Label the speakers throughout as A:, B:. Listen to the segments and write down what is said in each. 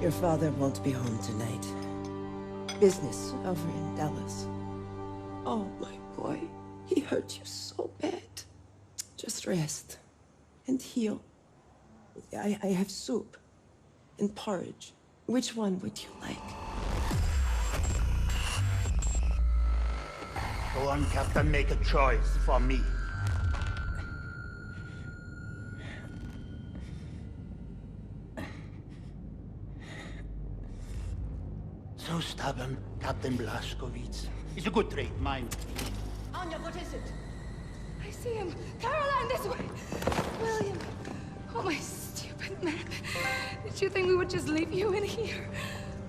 A: Your father won't be home tonight. Business over in Dallas. Oh, my boy. He hurt you so bad. Just rest and heal. I have soup and porridge. Which one would you like?
B: Go on, Captain, make a choice for me. So stubborn, Captain Blazkowicz. It's a good trait, mine.
C: Anya, what is it? I see him. Caroline, this way! William. Oh, my stupid man. Did you think we would just leave you in here?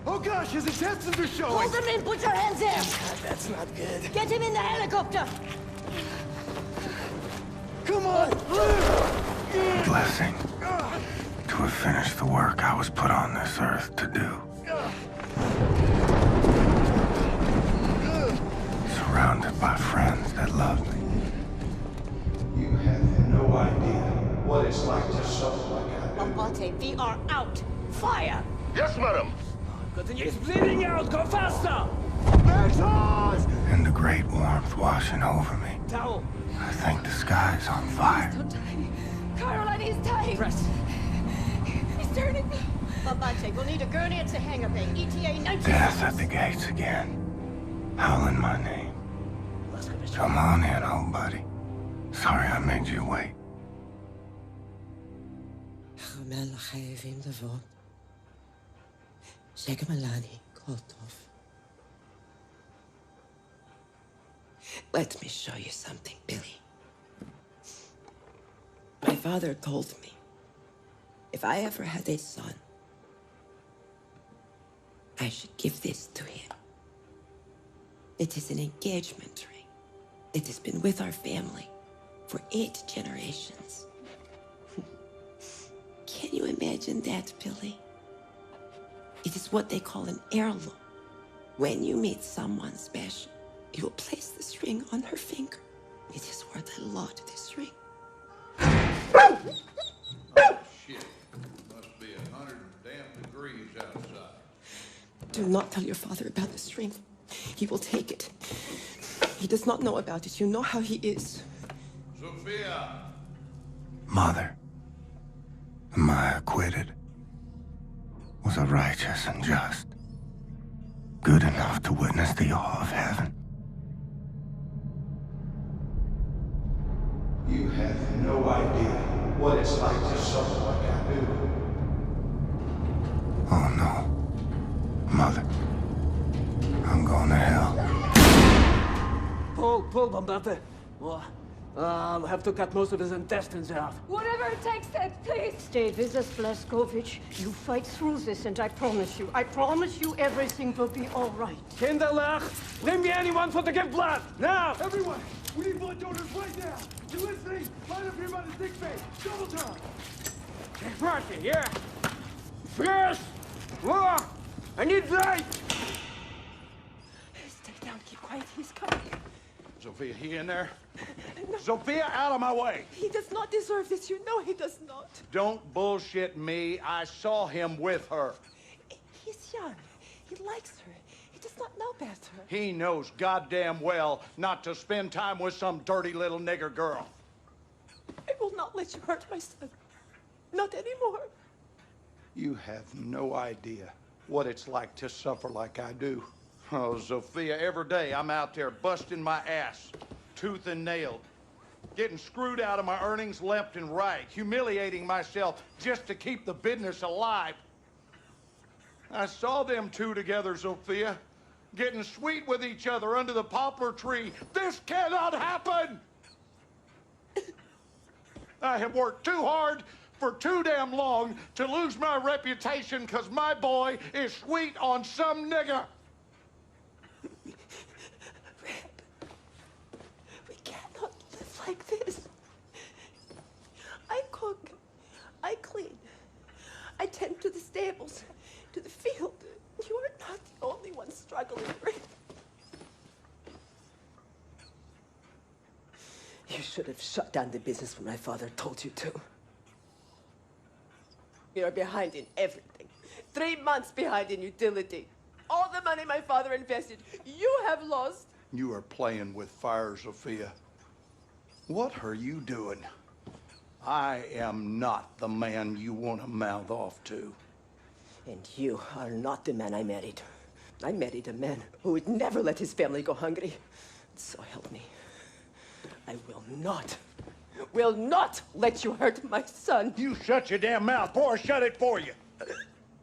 D: Oh gosh, his intestines are showing!
C: Hold him in! Put your hands there!
A: That's not good.
C: Get him in the helicopter!
D: Come on!
E: Blessing to have finished the work I was put on this earth to do. Surrounded by friends that love me.
F: You have no idea what it's like to suffer like I do.
C: Abate, we are out! Fire!
B: Yes, madam.
D: He's bleeding out! Go faster!
E: And the great warmth washing over me.
D: Towel!
E: I think the sky's on fire.
C: Don't die. Caroline, he's dying!
D: Press.
C: He's turning blue. Abate, we'll need a gurney at the hangar bay. ETA 19.
E: Death at the gates again. Howling my name. Come on in, old buddy. Sorry I made you wait.
A: Let me show you something, Billy. My father told me, if I ever had a son, I should give this to him. It is an engagement ring. It has been with our family for 8 generations. Can you imagine that, Billy? It is what they call an heirloom. When you meet someone special, you will place this ring on her finger. It is worth a lot, this ring.
G: Oh, shit. Must be 100 damn degrees outside.
A: Do not tell your father about this ring. He will take it. He does not know about it. You know how he is.
G: Sophia!
E: Mother, am I acquitted? Was I righteous and just? Good enough to witness the awe of heaven?
F: You have no idea what it's like to suffer like I do.
E: Oh no. Mother, I'm going to hell.
D: Pull, Bombate. I'll have to cut most of his intestines out.
C: Whatever it takes, Dad, please.
H: Stay with us, Blazkowicz. You fight through this, and I promise you everything will be all right.
D: Kinderlach, name me anyone for to give blood, now!
I: Everyone, we need blood donors right now. You listening? Line up here by the sick bay. Double time.
D: Marty, here. First! I need light!
A: Stay down, keep quiet. He's coming.
B: Sophia, he in there? No. Sophia, out of my way!
A: He does not deserve this. You know he does not.
B: Don't bullshit me. I saw him with her.
A: He's young. He likes her. He does not know better.
B: He knows goddamn well not to spend time with some dirty little nigger girl.
A: I will not let you hurt my son. Not anymore.
B: You have no idea what it's like to suffer like I do. Oh, Sophia, every day I'm out there busting my ass, tooth and nail, getting screwed out of my earnings left and right, humiliating myself just to keep the business alive. I saw them two together, Sophia, getting sweet with each other under the poplar tree. This cannot happen! I have worked too hard for too damn long to lose my reputation because my boy is sweet on some nigger.
A: We cannot live like this. I cook. I clean. I tend to the stables, to the field. You are not the only one struggling, Rick. You should have shut down the business when my father told you to. You are behind in everything. 3 months behind in utility. All the money my father invested, you have lost.
B: You are playing with fire, Sophia. What are you doing? I am not the man you want to mouth off to.
A: And you are not the man I married. I married a man who would never let his family go hungry. So help me. I will not let you hurt my son.
B: You shut your damn mouth before I shut it for you.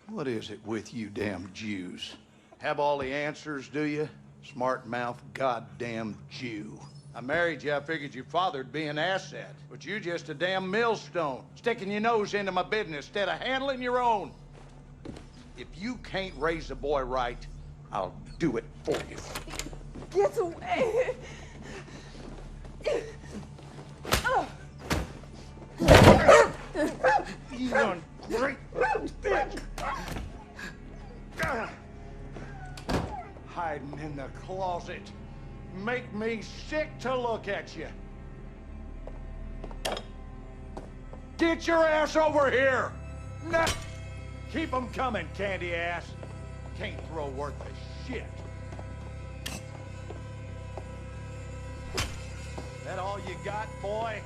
B: What is it with you damn Jews? Have all the answers, do you? Smart mouth goddamn Jew. I married you, I figured your father'd be an asset. But you just a damn millstone, sticking your nose into my business instead of handling your own. If you can't raise the boy right, I'll do it for you.
A: Get away!
B: You ungrateful bitch! Hiding in the closet. Make me sick to look at you. Get your ass over here! Nah. Keep them coming, candy ass. Can't throw worth a shit. That all you got, boy?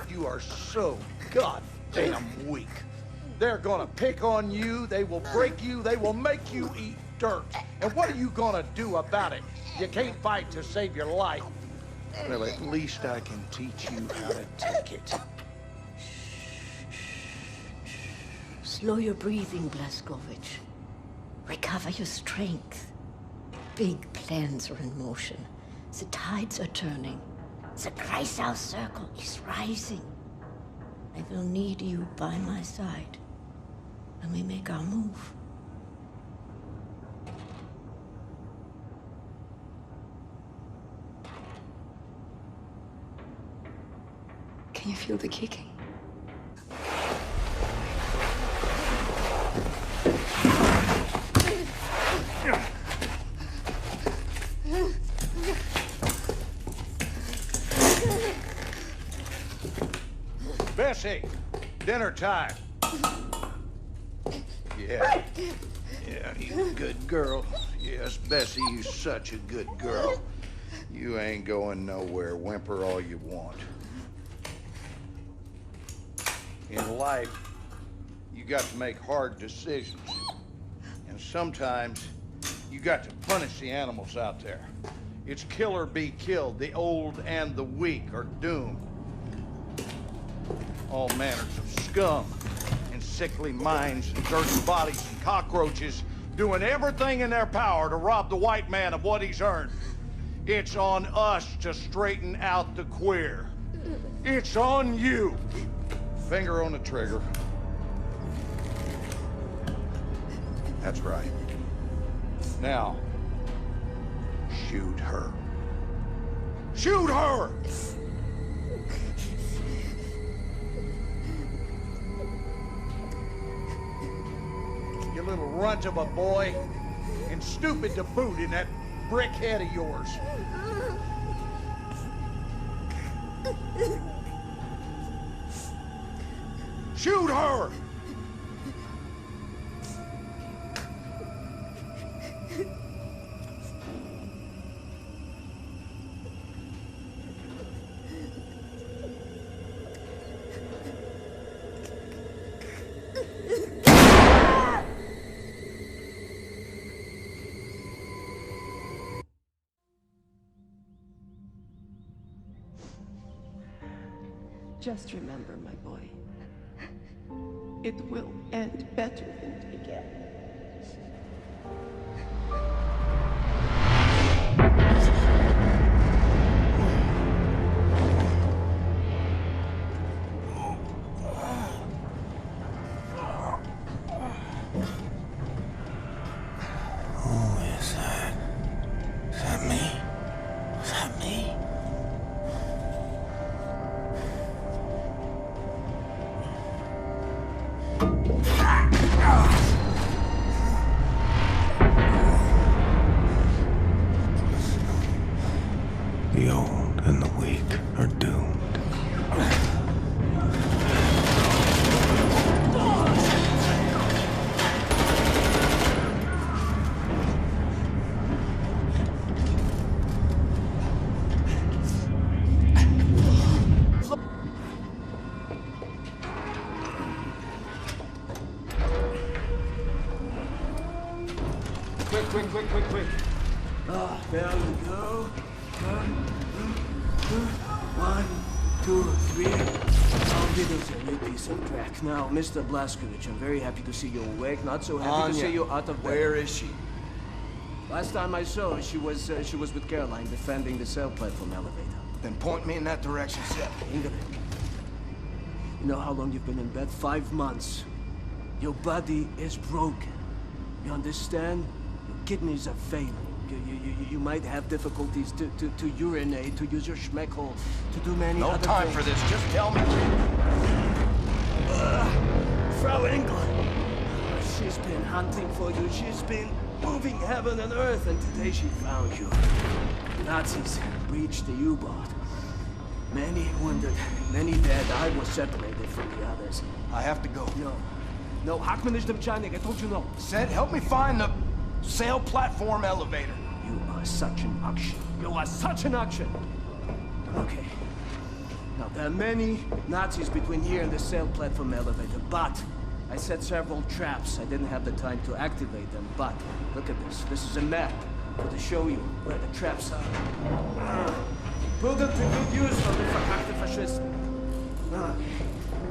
B: You are so goddamn weak. They're gonna pick on you, they will break you, they will make you eat dirt. And what are you gonna do about it? You can't fight to save your life. Well, at least I can teach you how to take it.
H: Slow your breathing, Blazkowicz. Recover your strength. Big plans are in motion. The tides are turning. The Kreisau circle is rising. I will need you by my side when we make our move.
C: Can you feel the kicking?
B: Bessie, dinner time. Yeah, you good girl. Yes, Bessie, you such a good girl. You ain't going nowhere. Whimper all you want. In life, you got to make hard decisions. And sometimes, you got to punish the animals out there. It's kill or be killed. The old and the weak are doomed. All manners of scum and sickly minds and dirty bodies and cockroaches doing everything in their power to rob the white man of what he's earned. It's on us to straighten out the queer. It's on you. Finger on the trigger. That's right. Now, shoot her. Shoot her! You little runt of a boy, and stupid to boot in that brick head of yours. Shoot her!
A: Just remember, my boy, it will end better than it began.
E: Who is that? Is that me? Is that me? The old and the weak are doomed.
D: quick. Ah, there we go. 1, 2, 3. Oh, this a new piece of crack. Now, Mr. Blazkowicz, I'm very happy to see you awake. Not so happy to see you out of bed.
J: Where is she?
D: Last time I saw her, she was with Caroline defending the cell platform elevator.
J: Then point me in that direction, Seth.
D: Ingrid, you know how long you've been in bed? 5 months. Your body is broken. You understand? Your kidneys are failing. You might have difficulties to urinate, to use your schmeckhole, to do many other things.
J: No time for this. Just tell me.
D: Frau England. She's been hunting for you. She's been moving heaven and earth, and today she found you. Nazis breached the U-boat. Many wounded, many dead. I was separated from the others.
J: I have to go.
D: No, Hackman is the mechanic. I told you no.
J: Seth, help me find the sail platform elevator.
D: You are such an action. You are such an action. Okay. Now, there are many Nazis between here and the sail platform elevator, but I set several traps. I didn't have the time to activate them, but look at this. This is a map to show you where the traps are. Put them to good use for the verkackte Faschisten.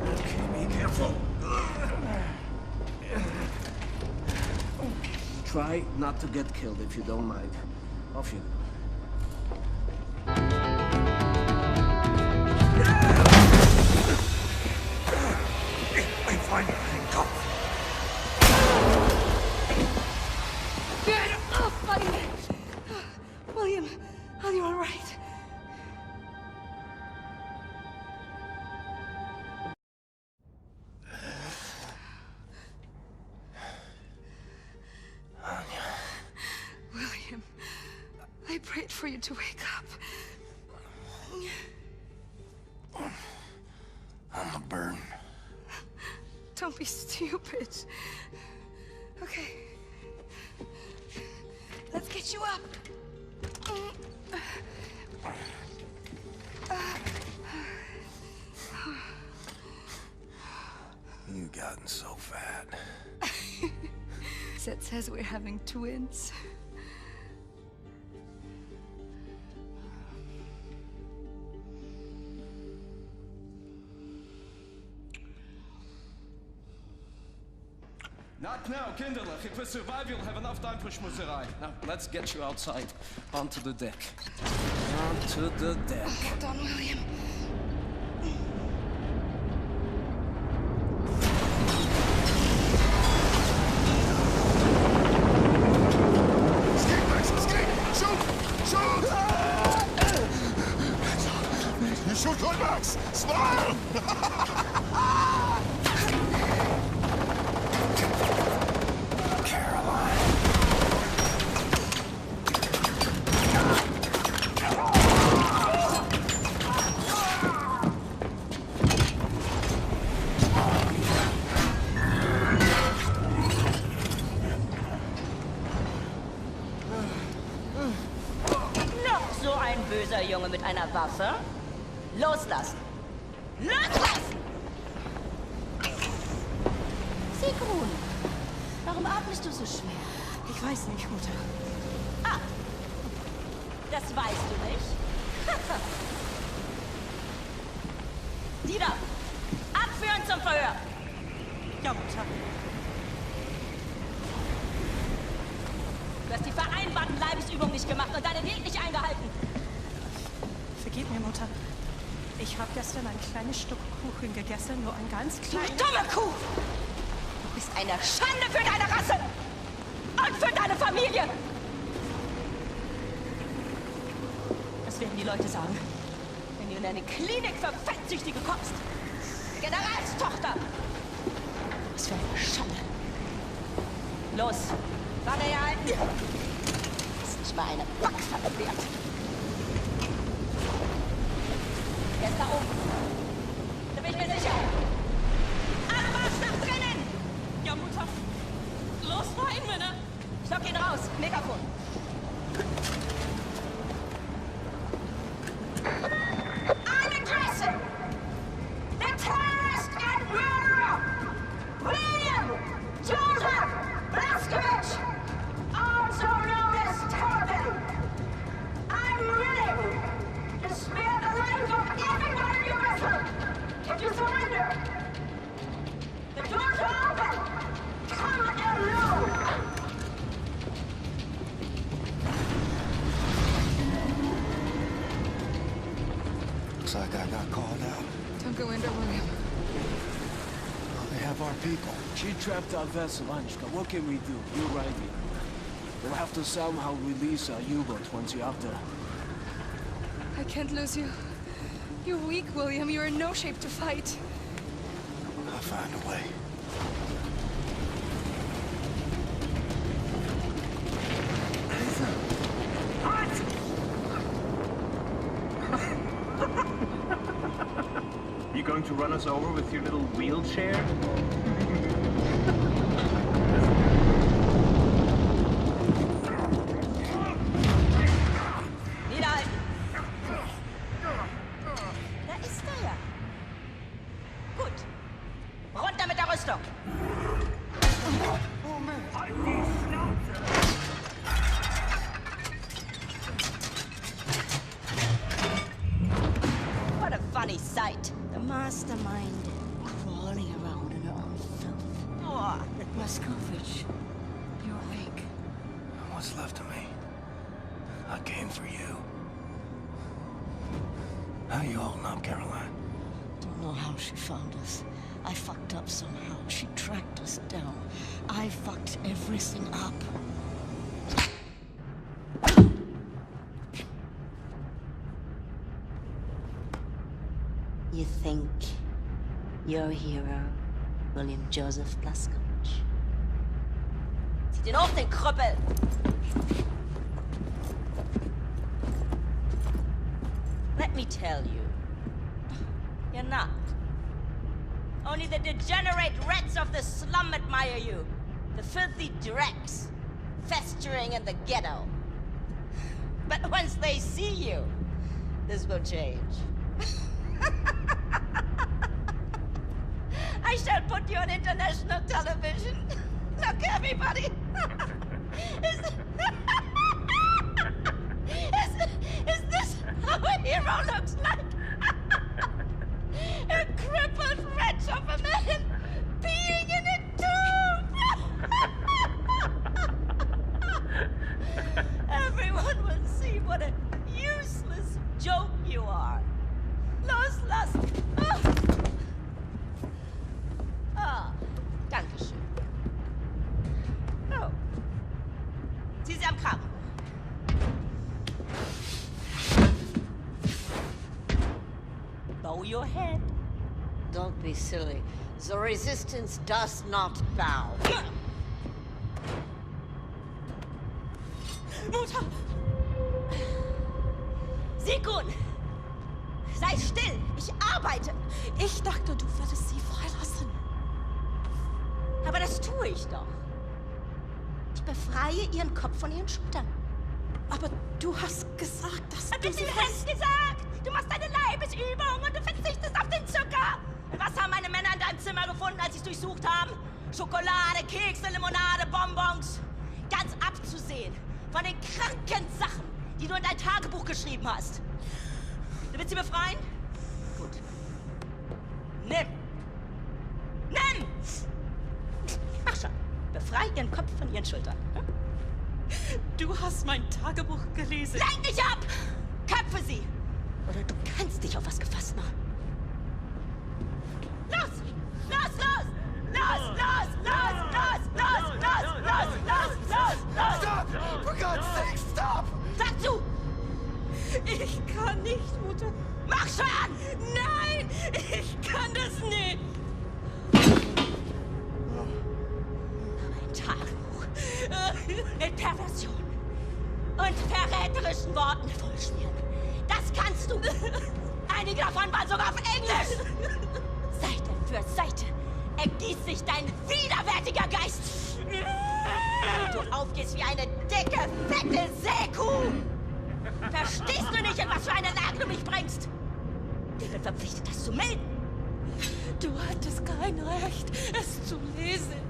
D: Okay, be careful. Try not to get killed if you don't mind. Off you go.
E: I find you handcuffed.
C: Get off, buddy! William, are you all right? William, I prayed for you to wake up.
E: I'm a burden.
C: Don't be stupid. Okay. Let's get you up.
E: You've gotten so fat.
C: Seth says we're having twins.
D: Not now, kinderlich. If we survive, you'll have enough time for schmutzerei. Now, let's get you outside. Onto the deck. Onto the deck.
C: Hold on, William.
E: Escape, Max! Escape! Shoot! Shoot! You shoot good, Max! Smile!
K: Böser Junge mit einer Waffe? Loslassen! Loslassen! Sigrun, warum atmest du so schwer?
C: Ich weiß nicht, Mutter.
K: Ah, das weißt du nicht? Die da! Abführen zum Verhör!
C: Ja, Mutter.
K: Du hast die vereinbarten Leibesübungen nicht gemacht und deine Diät nicht eingehalten.
C: Vergib mir, Mutter. Ich habe gestern ein kleines Stück Kuchen gegessen, nur ein ganz kleines...
K: Du dumme Kuh! Du bist eine Schande für deine Rasse! Und für deine Familie! Was werden die Leute sagen, wenn du in eine Klinik für Fettsüchtige kommst? Generalstochter! Was für eine Schande! Los, Waffe herhalten! Das ist nicht mal eine Backpfanne wert. Er ist da oben. Da bin ich mir sicher. Abmarsch nach drinnen!
C: Ja, Mutter. Los, rein, Männer!
K: Stock ihn raus. Megafon. I'm addressing the terrorist and murderer, William Joseph Blazkowicz, also
E: guy got called out.
C: Don't go in there, William.
E: Well, they have our people.
D: She trapped our vessel, Anishka. What can we do? You're right here. We'll have to somehow release our U-boat once you're up there.
C: I can't lose you. You're weak, William. You're in no shape to fight.
E: I'll find a way.
L: You going to run us over with your little wheelchair?
K: Niederhalten! Da ist er ja. Gut. Runter mit der Rüstung. What a funny sight.
H: The mastermind crawling around in her own filth.
K: Oh.
H: Blazkowicz, you're awake.
E: What's left of me? I came for you. How you holding up, Caroline?
H: Don't know how she found us. I fucked up somehow. She tracked us down. I fucked everything up. You think you're a hero, William Joseph Blazkowicz?
K: Zieh den hoch, den Krüppel! Let me tell you, you're not. Only the degenerate rats of the slum admire you. The filthy dregs, festering in the ghetto. But once they see you, this will change. I shall put you on international television. Look, everybody. Is this how a hero looks like? A crippled wretch of a man being in a tomb. Everyone will see what a useless joke you are. Loslassen. Danke schön. Oh. Zieh sie am Kragen. Bow your head.
H: Don't be silly. The resistance does not bow.
K: Mutter! Sigrun! Sei still! Ich arbeite!
C: Ich dachte, du würdest sie freilassen.
K: Aber das tue ich doch. Ich befreie ihren Kopf von ihren Schultern.
C: Aber du hast gesagt, dass
K: Hab
C: du
K: ich
C: sie
K: dir das gesagt? Du machst deine Leibesübung und du verzichtest auf den Zucker. Und was haben meine Männer in deinem Zimmer gefunden, als sie es durchsucht haben? Schokolade, Kekse, Limonade, Bonbons. Ganz abzusehen von den kranken Sachen, die du in dein Tagebuch geschrieben hast. Du willst sie befreien? Gut. Nimm! Nimm! Mach schon. Befrei ihren Kopf von ihren Schultern. Hm?
C: Du hast mein Tagebuch gelesen.
K: Lenk dich ab! Köpfe sie! Oder du kannst dich auf was gefasst machen. Los! Los, los! Los, los, los, los, los, los, los, los, los, los!
I: Stop! For God's sake, stop!
K: Sag zu!
C: Ich kann nicht, Mutter.
K: Mach schon!
C: Nein! Ich kann das nicht!
K: Ein Tagebuch. Mit Perversion und verräterischen Worten vollschmieren. Das kannst du. Einige davon waren sogar auf Englisch. Seite für Seite ergießt sich dein widerwärtiger Geist. Und du aufgehst wie eine dicke, fette Seekuh. Verstehst du nicht, in was für eine Lage du mich bringst? Ich bin verpflichtet, das zu melden.
C: Du hattest kein Recht, es zu lesen.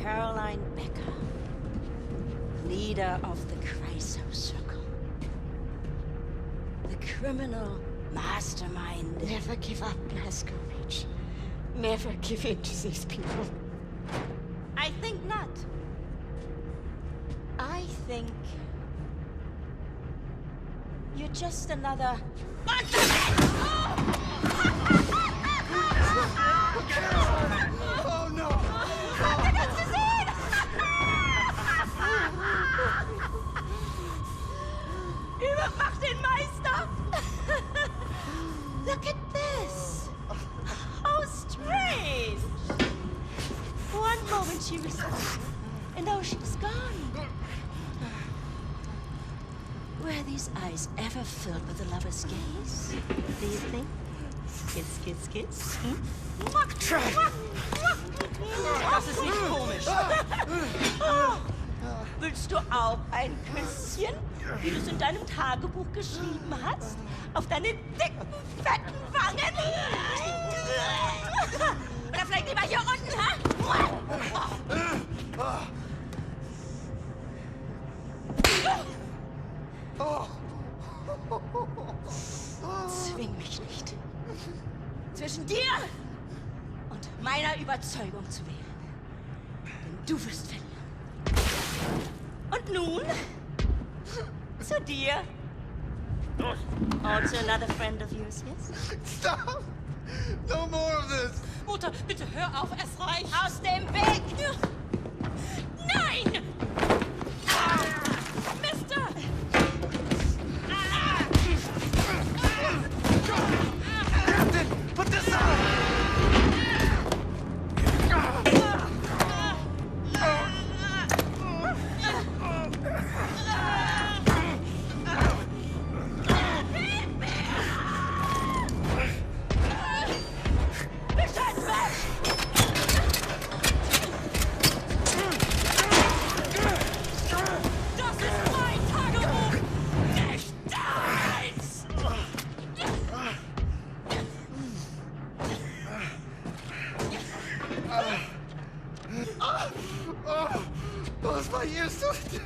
H: Caroline Becker, leader of the Chryso Circle. The criminal mastermind. Never give up, Blazkowicz. Never give in to these people.
K: I think not. I think You're just another...
I: Oh no!
K: Habt ihr das gesehen? Überwacht den Meister! Look at this! How strange! One moment she was... and now she's gone. Were these eyes ever filled with a lover's gaze? Do you think? Kiss, kiss, kiss. Hm? Das ist nicht komisch. Willst du auch ein Küsschen, wie du es in deinem Tagebuch geschrieben hast? Auf deine dicken, fetten Wangen? Oder vielleicht lieber hier unten, ha? Zwing mich nicht. Zwischen dir und meiner Überzeugung zu wählen. Denn du wirst verlieren. Und nun zu dir. Also another friend of yours, yes?
I: Stop! No more of this!
K: Mutter, bitte hör auf, es reicht. Aus dem Weg! Nein! Mister!
I: Captain, put this on! Those my ears so dead.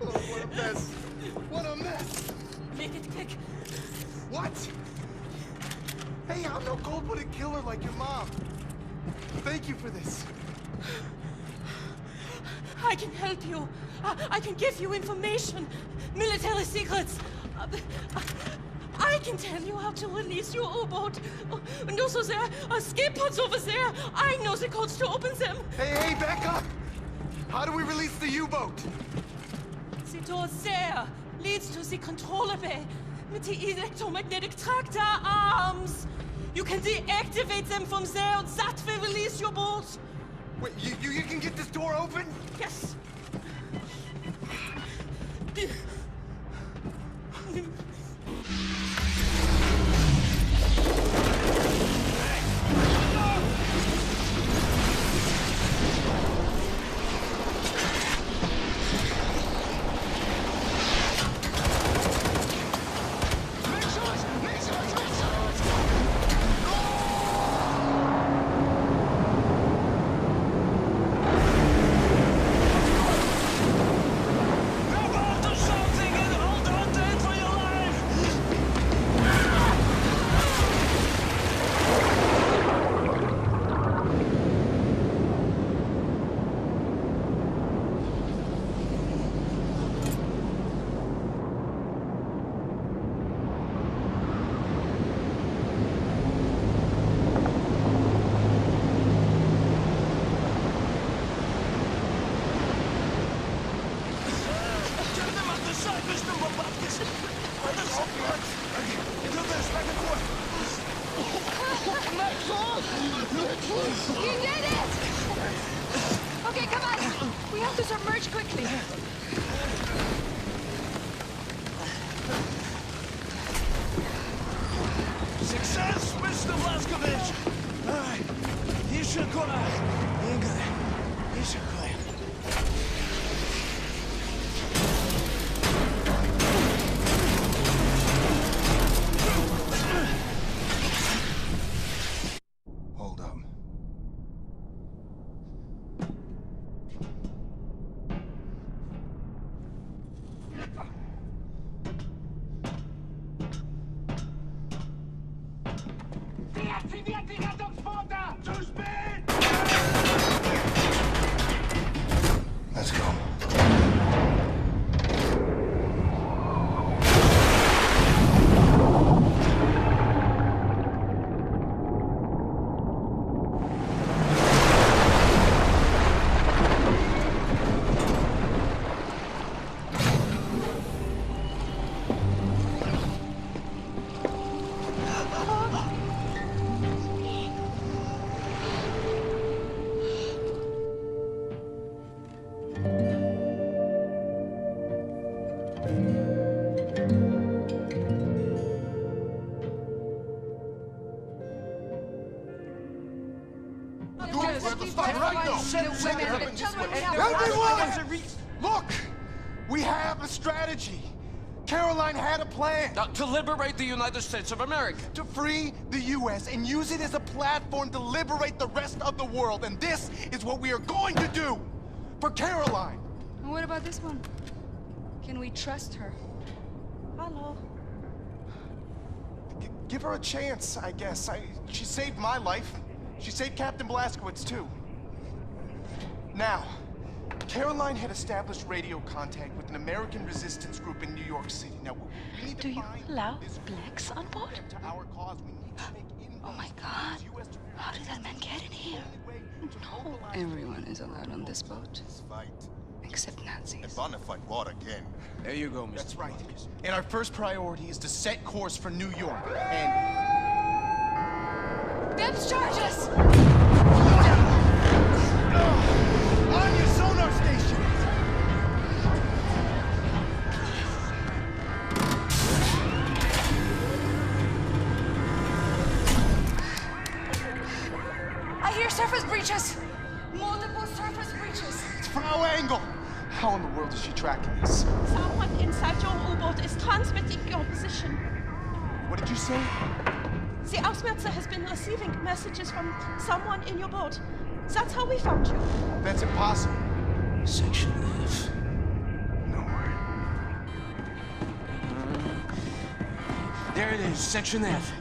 I: Oh, what a mess. What a mess.
K: Make it quick.
I: What? Hey, I'm no cold-blooded killer like your mom. Thank you for this.
K: I can help you. I can give you information. Military secrets. I can tell you how to release your U-boat. And also their escape pods over there. I know the codes to open them.
I: Hey, back up! How do we release the U-boat?
K: The door there leads to the controller bay with the electromagnetic tractor arms. You can deactivate them from there and that will release your boat.
I: Wait, you can get this door open?
K: Yes.
C: You did it! Okay, come on. We have to submerge quickly.
D: Success, Mr. Blazkowicz! All right, you should go out. You good. You should go.
I: Hold up.
M: Deaktiviert die Rettungspforte! Zu spät!
I: fucking right, though. Everyone! Look! We have a strategy. Caroline had a plan.
D: To liberate the United States of America.
I: To free the U.S. and use it as a platform to liberate the rest of the world. And this is what we are going to do for Caroline.
C: And what about this one? Can we trust her?
K: Hello.
I: Give her a chance, I guess. She saved my life. She saved Captain Blazkowicz, too. Now, Caroline had established radio contact with an American resistance group in New York City. Now, we need to
K: Do you
I: find
K: allow blacks on board?
I: to our cause. We need to make
C: Oh my God. How did that man get in here? No. Everyone is allowed on this boat. Except Nazis.
I: Bonafide war again.
D: There you go, Mr.
I: That's right. And our first priority is to set course for New York. And
C: Depth charges!
I: on your sonar station!
C: I hear surface breaches! Multiple surface breaches!
I: It's Frau Engel! How in the world is she tracking this?
K: Someone inside your U-boat is transmitting your position.
I: What did you say?
K: The Ausmerzer has been receiving messages from someone in your boat. That's how we found you.
I: That's impossible.
D: Section F.
I: No way.
D: There it is, Section F.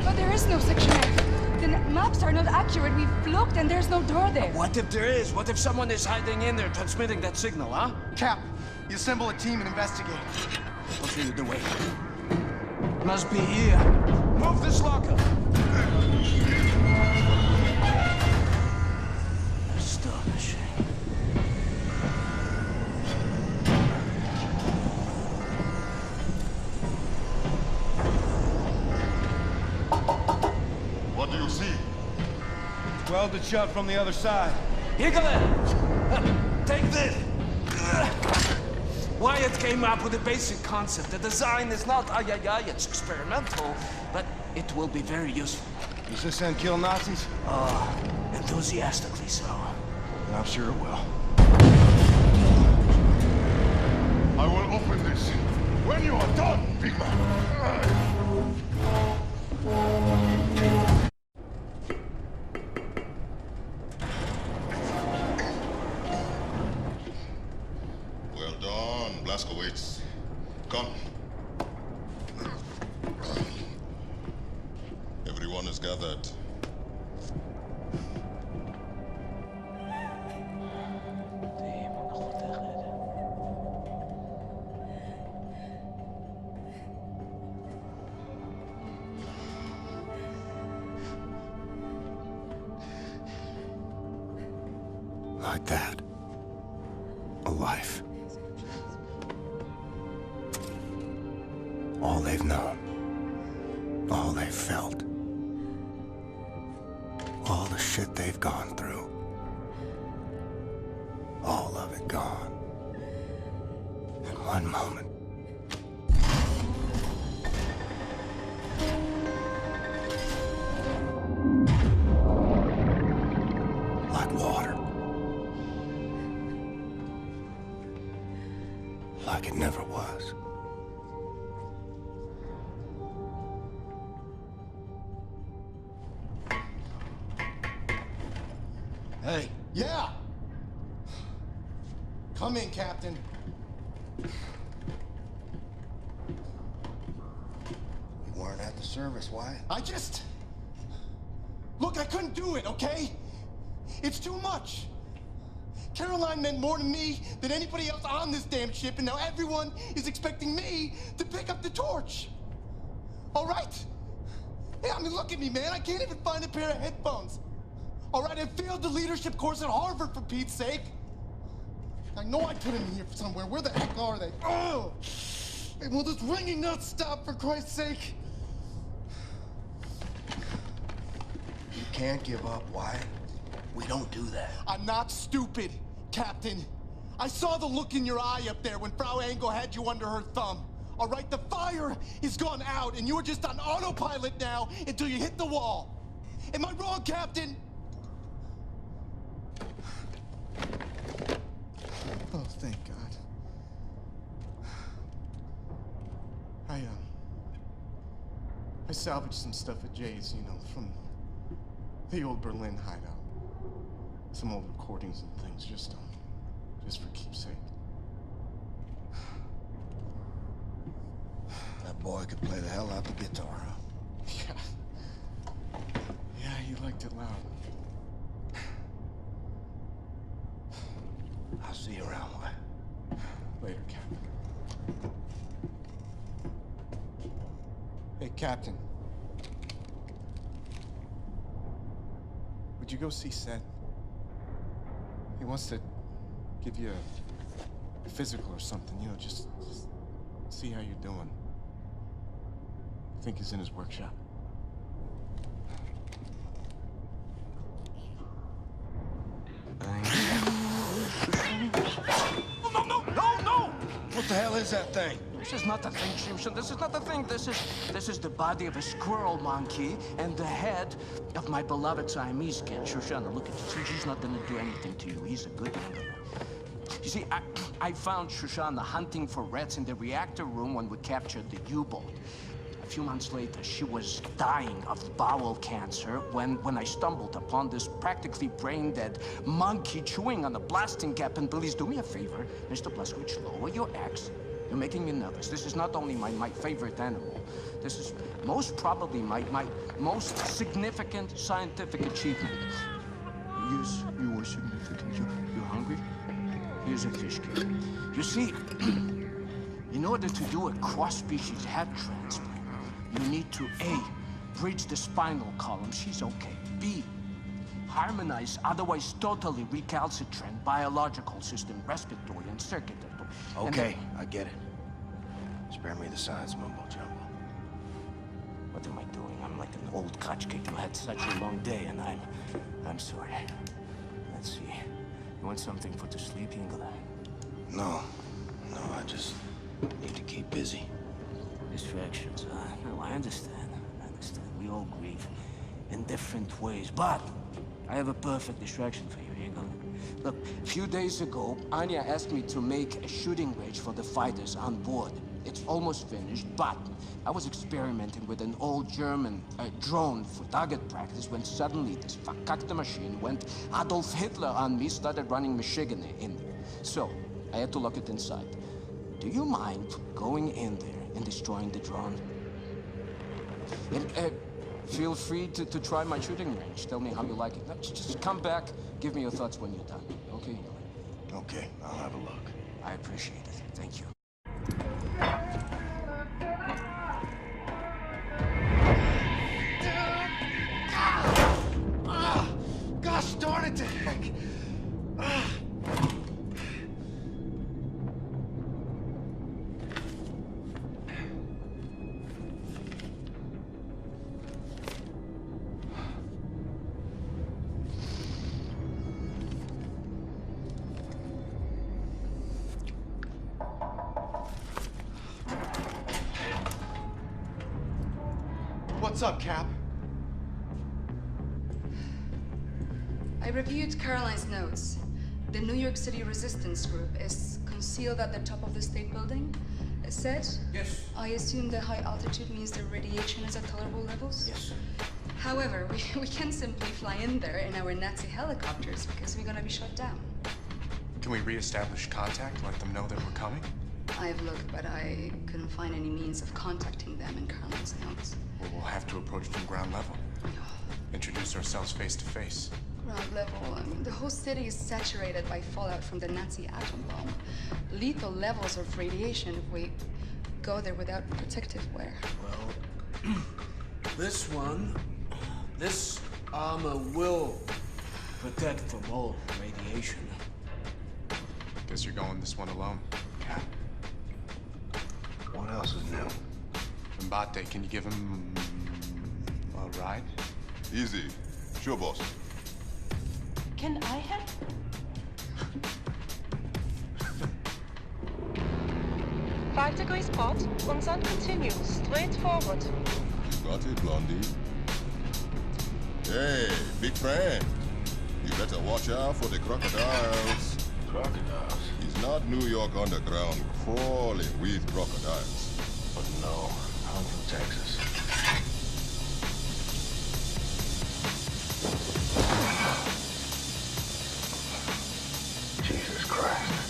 C: But there is no section F. The maps are not accurate. We've looked and there's no door there.
D: What if there is? What if someone is hiding in there transmitting that signal, huh?
I: Cap, you assemble a team and investigate.
D: I'll show you the way. Must be here. Move this locker. Astonishing.
I: What do you see?
J: Welded shut from the other side.
D: Higgler! Take this! Wyatt came up with a basic concept. The design is not it's experimental, but it will be very useful.
J: Does this end kill Nazis?
D: Enthusiastically so.
J: I'm sure it will.
I: I will open this when you are done, big man.
M: Well done, Blazkowicz. Come. Everyone is gathered.
E: Like that. A life. All they've known. All they've felt. All the shit they've gone through. All of it gone. In one moment. Like water. Like it never was.
I: Hey. Yeah! Come in, Captain.
J: You weren't at the service, Wyatt.
I: Look, I couldn't do it, okay? It's too much. Caroline meant more to me than anybody else on this damn ship, and now everyone is expecting me to pick up the torch. All right? Yeah, I mean, look at me, man. I can't even find a pair of headphones. All right, I failed the leadership course at Harvard, for Pete's sake. I know I put them in here somewhere. Where the heck are they? Oh! And will this ringing not stop, for Christ's sake?
J: You can't give up, Wyatt. We don't do that.
I: I'm not stupid, Captain. I saw the look in your eye up there when Frau Engel had you under her thumb. All right, the fire is gone out, and you're just on autopilot now until you hit the wall. Am I wrong, Captain? Oh, thank God. I salvaged some stuff at Jay's, you know, from the old Berlin hideout. Some old recordings and things, just for keepsake.
J: That boy could play the hell out the guitar, huh?
I: Yeah. Yeah, he liked it loud.
J: I'll see you around, boy.
I: Later, Captain. Hey, Captain. Would you go see Seth? He wants to give you a physical or something, you know, just see how you're doing. I think he's in his workshop.
D: No!
J: What the hell is that thing?
D: This is not the thing, Shimshon. This is not the thing. This is the body of a squirrel monkey and the head of my beloved Siamese cat, Shoshana. Look at this. He's not gonna do anything to you. He's a good man. You see, I found Shoshana hunting for rats in the reactor room when we captured the U-boat. A few months later, she was dying of bowel cancer when I stumbled upon this practically brain-dead monkey chewing on a blasting cap. And please do me a favor, Mr. Blazkowicz, lower your axe. You're making me nervous. This is not only my favorite animal. This is most probably my most significant scientific achievement. Yes, you are significant. You're hungry? Here's a fish cake. You see, in order to do a cross-species head transplant, you need to A, bridge the spinal column. She's okay. B, harmonize otherwise totally recalcitrant biological system, respiratory and circulatory.
J: Okay, I get it. Spare me the science mumbo jumbo.
D: What am I doing? I'm like an old kachkik who had such a long day, and I'm sorry. Let's see. You want something for to sleep, Ingela?
J: No, I just need to keep busy.
D: Distractions, no, I understand. We all grieve in different ways, but I have a perfect distraction for you, Ingela. Look, a few days ago, Anya asked me to make a shooting range for the fighters on board. It's almost finished, but I was experimenting with an old German drone for target practice when suddenly this verkackte machine went Adolf Hitler on me, started running Michigan in there. So, I had to lock it inside. Do you mind going in there and destroying the drone? And, feel free to try my shooting range. Tell me how you like it. No, just come back, give me your thoughts when you're done, okay?
J: Okay, I'll have a look.
D: I appreciate it. Thank you.
I: Gosh darn it, Dick! What's up, Cap?
C: I reviewed Caroline's notes. The New York City Resistance Group is concealed at the top of the state building. It said?
D: Yes.
C: I assume the high altitude means the radiation is at tolerable levels?
D: Yes.
C: However, we can't simply fly in there in our Nazi helicopters because we're gonna be shot down.
I: Can we reestablish contact, let them know that we're coming?
C: I've looked, but I couldn't find any means of contacting them in Caroline's notes.
I: Well, we'll have to approach from ground level. Introduce ourselves face to face.
C: Ground level, the whole city is saturated by fallout from the Nazi atom bomb. Lethal levels of radiation if we go there without protective wear.
D: Well, this armor will protect from all radiation.
I: Guess you're going this one alone.
J: Yeah. What else is new?
I: Mbate, can you give him a ride?
M: Easy. Sure, boss.
K: Can I help?5
N: degrees port, and continue straight forward.
M: Got it, Blondie. Hey, big fan. You better watch out for the crocodiles.
E: Crocodiles?
M: It's not New York underground crawling with crocodiles.
E: But no, I'm from Texas. Jesus Christ.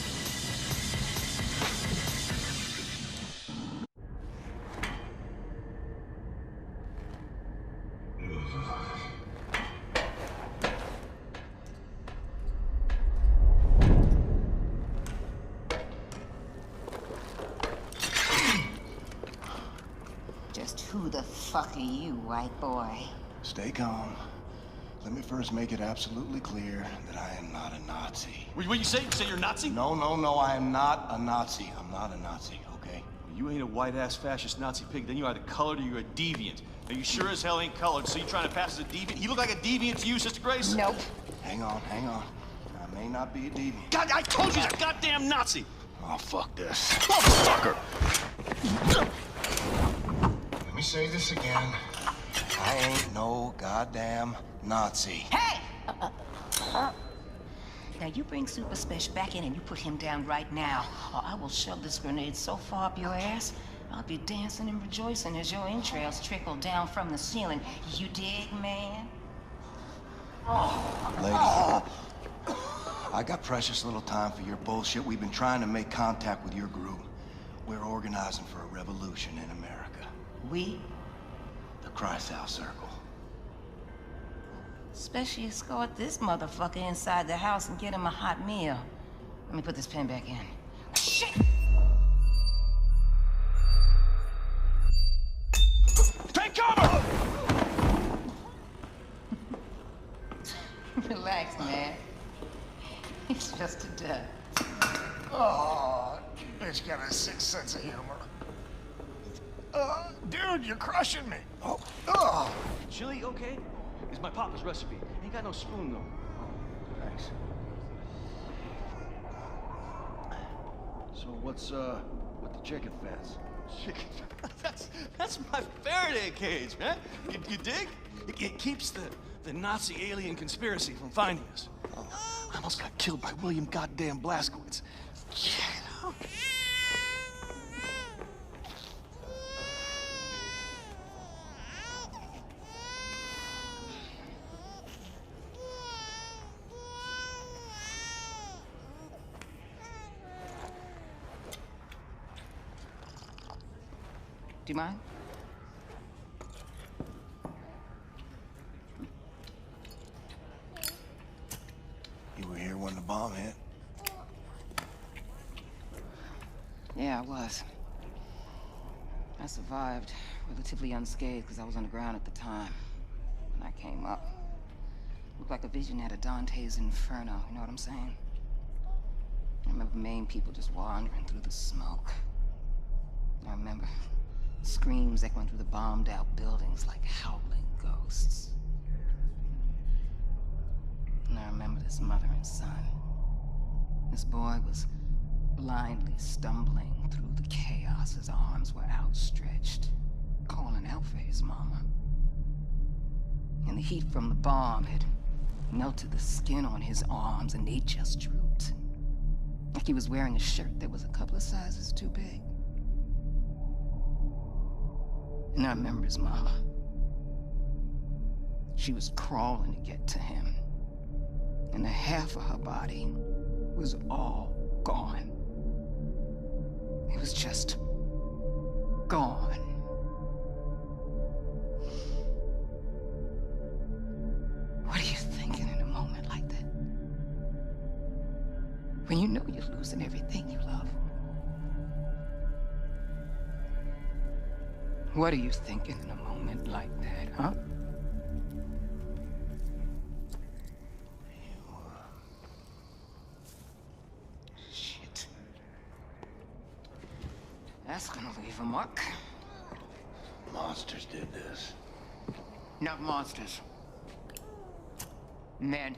O: Just who the fuck are you, white boy?
J: Stay calm. Let me first make it absolutely clear that I am not a Nazi.
P: What you say? You say you're a Nazi?
J: No, I am not a Nazi. I'm not a Nazi, okay?
P: Well, you ain't a white-ass fascist Nazi pig, then you're either colored or you're a deviant. Now, you sure as hell ain't colored, so you trying to pass as a deviant? You look like a deviant to you, Sister Grace?
O: Nope.
J: Hang on. I may not be a deviant.
P: God, I told you he's a goddamn Nazi!
J: Oh, fuck this.
P: Oh, fucker!
J: Let me say this again. I ain't no goddamn Nazi.
O: Hey! Now you bring Super Special back in and you put him down right now, or I will shove this grenade so far up your ass, I'll be dancing and rejoicing as your entrails trickle down from the ceiling. You dig, man?
J: Lady, I got precious little time for your bullshit. We've been trying to make contact with your group. We're organizing for a revolution in America.
O: We?
J: The Kreisau Circle.
O: Especially escort this motherfucker inside the house and get him a hot meal. Let me put this pen back in. Shit!
P: Take cover!
O: Relax, man. It's just a duck.
J: Oh, bitch got a sick sense of humor. Dude, you're crushing me. Oh.
P: Chili, okay? It's my papa's recipe. Ain't got no spoon, though.
J: Thanks.
D: So what's with the chicken fence?
P: Chicken? That's my Faraday cage, man. You dig? It keeps the Nazi alien conspiracy from finding us. Oh, I almost got killed by William goddamn Blazkowicz. Yeah.
O: Do you mind?
J: You were here when the bomb hit?
O: Yeah, I was. I survived, relatively unscathed, because I was on the ground at the time. When I came up, looked like a vision out of Dante's Inferno, you know what I'm saying? I remember Maine people just wandering through the smoke. I remember screams echoing through the bombed-out buildings like howling ghosts. And I remember this mother and son. This boy was blindly stumbling through the chaos. His arms were outstretched, calling out for his mama. And the heat from the bomb had melted the skin on his arms, and they just drooped. Like he was wearing a shirt that was a couple of sizes too big. And I remember his mama. She was crawling to get to him. And the half of her body was all gone. It was just gone. What are you thinking in a moment like that? When you know you're losing everything you love. What are you thinking in a moment like that, huh? Shit. That's gonna leave a mark.
J: Monsters did this.
O: Not monsters. Men.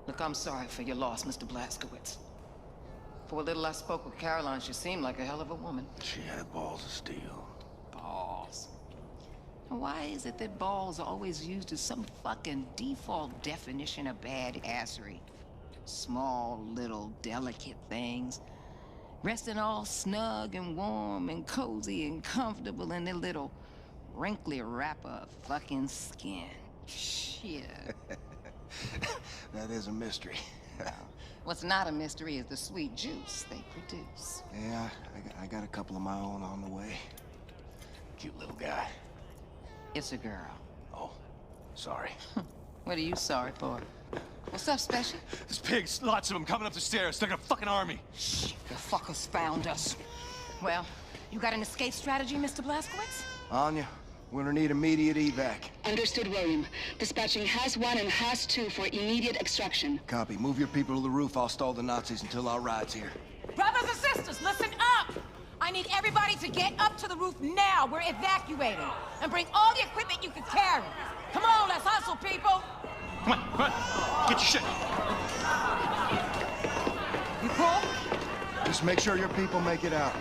O: Look, I'm sorry for your loss, Mr. Blazkowicz. For a little I spoke with Caroline, she seemed like a hell of a woman.
J: She had balls of steel.
O: Balls. Why is it that balls are always used as some fucking default definition of badassery? Small, little, delicate things. Resting all snug and warm and cozy and comfortable in their little wrinkly wrapper of fucking skin. Shit.
J: That is a mystery.
O: What's not a mystery is the sweet juice they produce.
J: Yeah, I got a couple of my own on the way. Cute little guy.
O: It's a girl.
J: Oh, sorry.
O: What are you sorry for? What's up, Special?
P: There's pigs, lots of them coming up the stairs. They're like a fucking army.
O: Shh, the fuckers found us. Well, you got an escape strategy, Mr. Blazkowicz?
J: Anya, we're gonna need immediate evac.
Q: Understood, William. Dispatching Has 1 and Has 2 for immediate extraction.
J: Copy. Move your people to the roof. I'll stall the Nazis until our ride's here.
K: Brothers and sisters, listen up! I need everybody to get up to the roof now. We're evacuating. And bring all the equipment you can carry. Come on, let's hustle, people!
P: Come on. Get your shit.
K: You cool?
J: Just make sure your people make it out.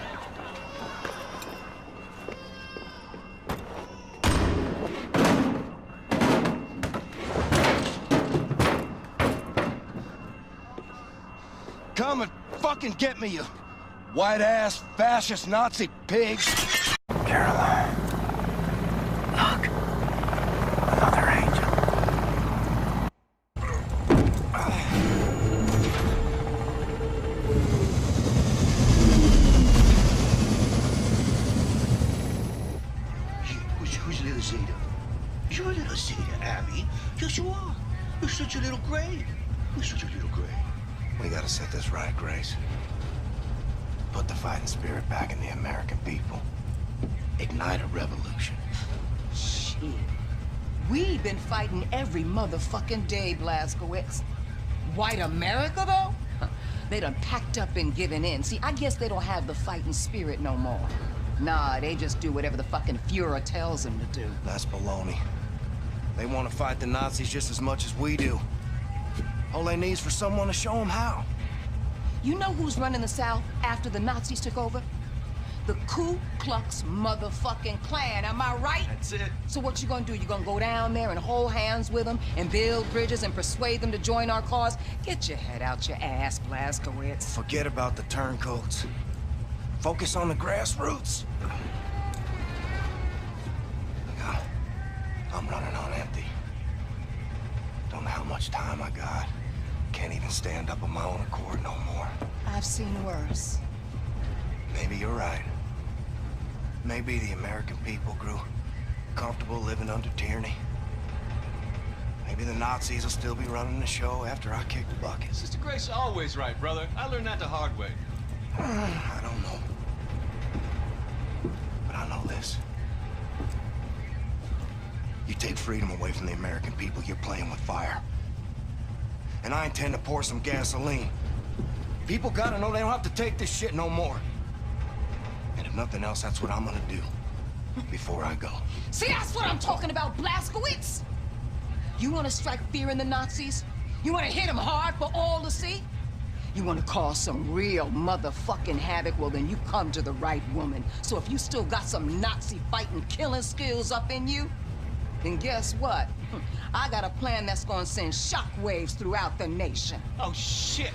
J: Come and fucking get me, you white-ass fascist Nazi pigs!
E: Caroline. Look. Another angel.
R: Who's little Zeta? You're little Zeta, Abby. Yes, you are. You're such a little gray. You're such a little gray.
E: We gotta set this right, Grace. Put the fighting spirit back in the American people. Ignite a revolution.
O: Shit. We've been fighting every motherfucking day, Blazkowicz. White America, though? They done packed up and given in. See, I guess they don't have the fighting spirit no more. Nah, they just do whatever the fucking Fuhrer tells them to do.
J: That's baloney. They want to fight the Nazis just as much as we do. All they need is for someone to show them how.
O: You know who's running the South after the Nazis took over? The Ku Klux motherfucking Klan, am I right?
P: That's it.
O: So what you gonna do? You gonna go down there and hold hands with them and build bridges and persuade them to join our cause? Get your head out your ass, Blazkowicz.
J: Forget about the turncoats. Focus on the grassroots. Yeah, I'm running on empty. Don't know how much time I got. Can't even stand up on my own accord no more.
O: I've seen worse.
J: Maybe you're right. Maybe the American people grew comfortable living under tyranny. Maybe the Nazis will still be running the show after I kick the bucket.
P: Sister Grace always right, brother. I learned that the hard way.
J: I don't know. But I know this. You take freedom away from the American people, you're playing with fire. And I intend to pour some gasoline. People gotta know they don't have to take this shit no more. And if nothing else, that's what I'm gonna do before I go.
O: See, that's what I'm talking about, Blazkowicz! You wanna strike fear in the Nazis? You wanna hit them hard for all to see? You wanna cause some real motherfucking havoc? Well, then you come to the right woman. So if you still got some Nazi fighting, killing skills up in you, then guess what? I got a plan that's gonna send shockwaves throughout the nation.
P: Oh, shit.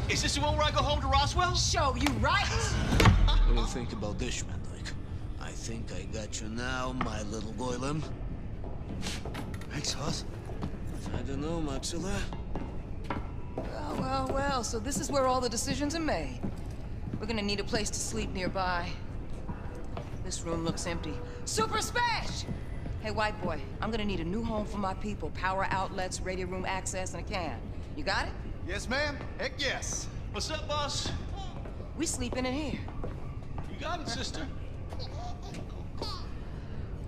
P: Is this the one where I go home to Roswell?
O: Show you right.
R: What do you think about this, Schmendlik? I think I got you now, my little Goylem. Thanks, Hoss. I don't know, Maxilla.
O: Well, so this is where all the decisions are made. We're gonna need a place to sleep nearby. This room looks empty. Super Smash! Hey, white boy, I'm gonna need a new home for my people. Power outlets, radio room access, and a can. You got it?
P: Yes, ma'am. Heck yes. What's up, boss?
O: We sleeping in here.
P: You got it, sister.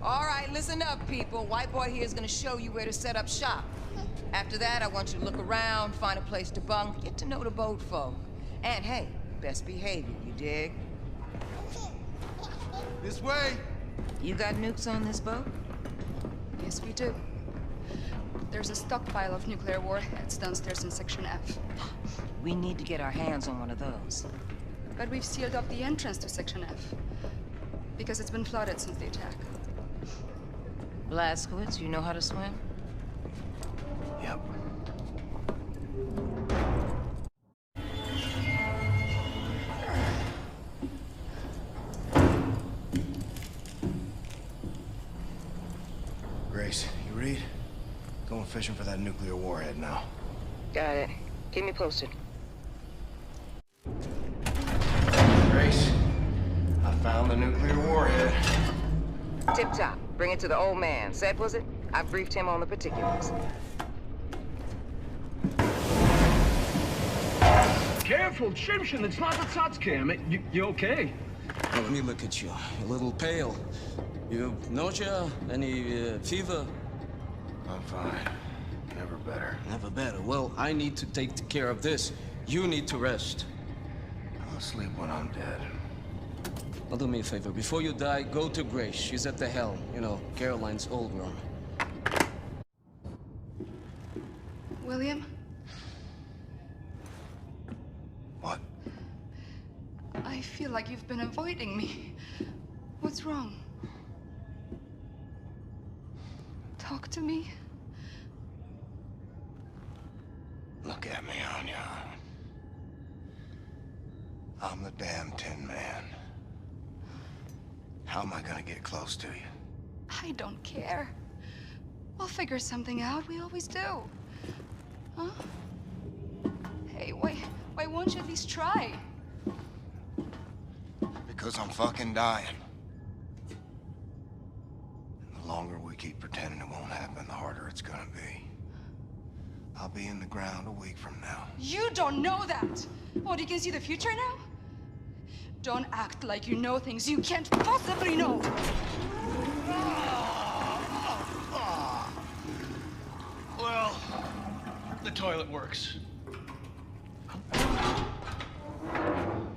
O: All right, listen up, people. White boy here is gonna show you where to set up shop. After that, I want you to look around, find a place to bunk, get to know the boat folk. And hey, best behavior, you dig?
P: This way.
O: You got nukes on this boat?
C: Yes, we do. There's a stockpile of nuclear warheads downstairs in Section F.
O: We need to get our hands on one of those.
C: But we've sealed up the entrance to Section F. Because it's been flooded since the attack.
O: Blazkowicz, you know how to swim?
J: Yep. Grace, you read? Going fishing for that nuclear warhead now.
O: Got it. Keep me posted.
J: Grace, I found the nuclear warhead.
O: Tip top. Bring it to the old man. Set, was it? I briefed him on the particulars.
L: Careful, Shimshin, it's not the Tsatscam. You okay?
R: Well, let me look at you. You're a little pale. You nausea? Any fever?
J: I'm fine. Never better.
R: Never better. Well, I need to take care of this. You need to rest.
J: I'll sleep when I'm dead.
R: Well, do me a favor. Before you die, go to Grace. She's at the helm. You know, Caroline's old room.
C: William?
J: What?
C: I feel like you've been avoiding me. What's wrong? Talk to me.
J: Look at me, Anya. I'm the damn Tin Man. How am I gonna get close to you?
C: I don't care. We'll figure something out. We always do. Huh? Hey, why won't you at least try?
J: Because I'm fucking dying. And the longer we keep pretending it won't happen, the harder it's gonna be. I'll be in the ground a week from now.
C: You don't know that! What, you can see the future now? Don't act like you know things you can't possibly know!
P: Well, the toilet works.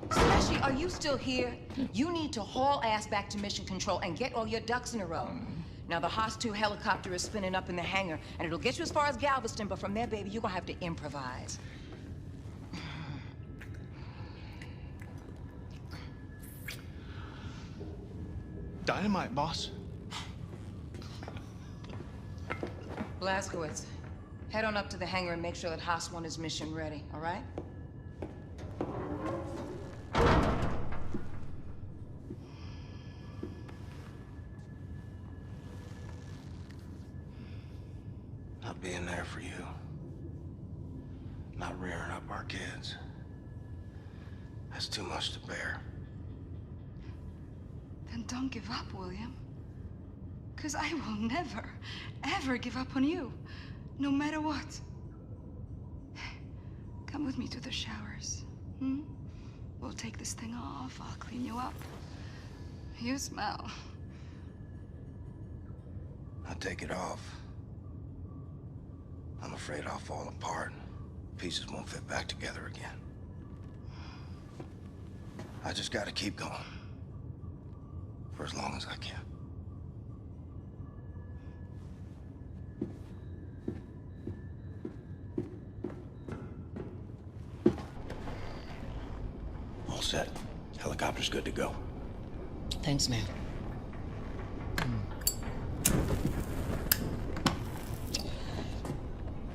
O: Slashy, are you still here? You need to haul ass back to Mission Control and get all your ducks in a row. Now, the Haas 2 helicopter is spinning up in the hangar, and it'll get you as far as Galveston, but from there, baby, you're gonna have to improvise.
P: Dynamite, boss.
O: Blazkowicz, head on up to the hangar and make sure that Haas 1 is mission ready, all right?
J: Not being there for you. Not rearing up our kids. That's too much to bear.
C: Then don't give up, William. 'Cause I will never, ever give up on you. No matter what. Come with me to the showers. Hmm? We'll take this thing off. I'll clean you up. You smell.
J: I take it off. I'm afraid I'll fall apart. Pieces won't fit back together again. I just gotta keep going. For as long as I can. All set. Helicopter's good to go.
O: Thanks, man.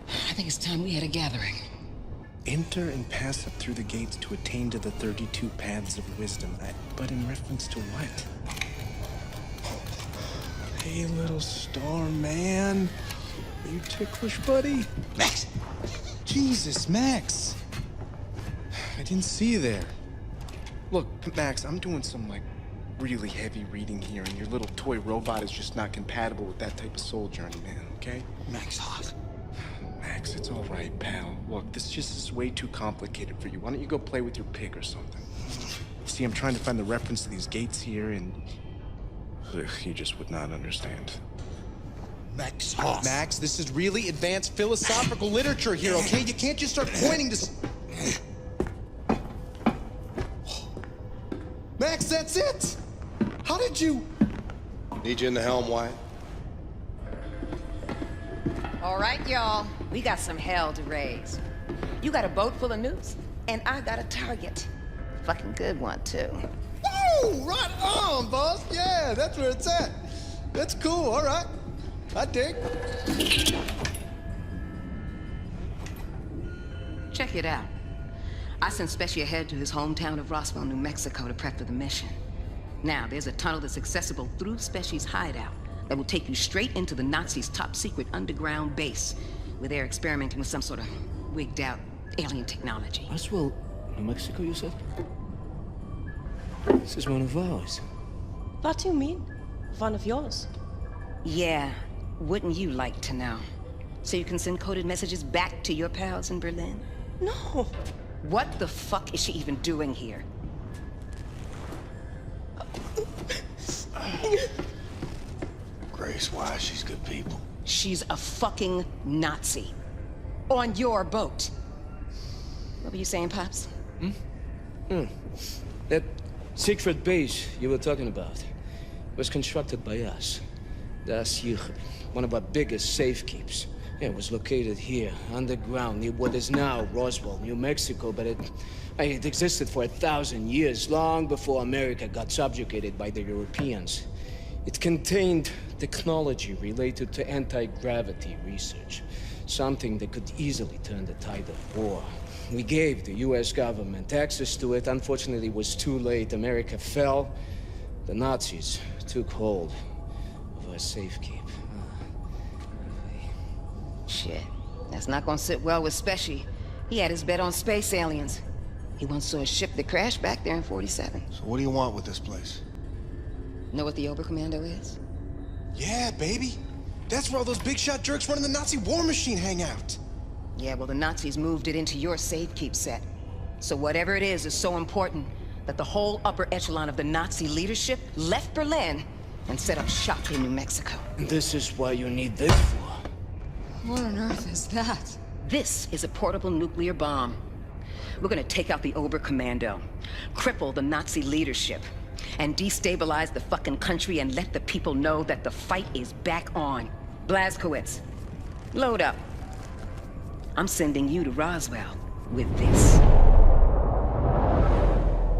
O: I think it's time we had a gathering.
S: Enter and pass up through the gates to attain to the 32 paths of wisdom. But in reference to what? Hey, little star man. Are you ticklish, buddy?
J: Max!
S: Jesus, Max! I didn't see you there. Look, Max, I'm doing some, really heavy reading here, and your little toy robot is just not compatible with that type of soul journey, man, okay?
J: Max, hot.
S: Max, it's all right, pal. Look, this just is way too complicated for you. Why don't you go play with your pig or something? See, I'm trying to find the reference to these gates here, and... Ugh, you just would not understand.
J: Max, hot.
S: Max, this is really advanced philosophical literature here, okay? You can't just start pointing to... Max, that's it! How did you...
J: Need you in the helm, Wyatt?
O: All right, y'all. We got some hell to raise. You got a boat full of nukes, and I got a target. Fucking good one, too.
S: Woo! Right on, boss! Yeah, that's where it's at. That's cool, all right. I dig.
O: Check it out. I sent Specy ahead to his hometown of Roswell, New Mexico to prep for the mission. Now, there's a tunnel that's accessible through Specy's hideout that will take you straight into the Nazis' top-secret underground base, where they're experimenting with some sort of wigged-out alien technology.
R: Roswell, New Mexico, you said? This is one of ours.
K: What do you mean? One of yours?
O: Yeah, wouldn't you like to know? So you can send coded messages back to your pals in Berlin?
K: No.
O: What the fuck is she even doing here?
J: Grace, why? She's good people.
O: She's a fucking Nazi. On your boat. What were you saying, Pops?
R: That secret base you were talking about was constructed by us. Das Yuchel, one of our biggest safekeeps. Yeah, it was located here, underground, near what is now Roswell, New Mexico, but it existed for 1,000 years, long before America got subjugated by the Europeans. It contained technology related to anti-gravity research, something that could easily turn the tide of war. We gave the US government access to it. Unfortunately, it was too late. America fell. The Nazis took hold of our safekeep.
O: Shit, that's not gonna sit well with Specy. He had his bet on space aliens. He once saw a ship that crashed back there in 47.
J: So what do you want with this place?
O: Know what the Oberkommando is?
S: Yeah, baby. That's where all those big shot jerks running the Nazi war machine hang out.
O: Yeah, well, the Nazis moved it into your safekeep set. So whatever it is so important that the whole upper echelon of the Nazi leadership left Berlin and set up shop in New Mexico.
R: This is why you need this for.
O: What on earth is that? This is a portable nuclear bomb. We're gonna take out the Oberkommando, cripple the Nazi leadership, and destabilize the fucking country and let the people know that the fight is back on. Blazkowicz, load up. I'm sending you to Roswell with this.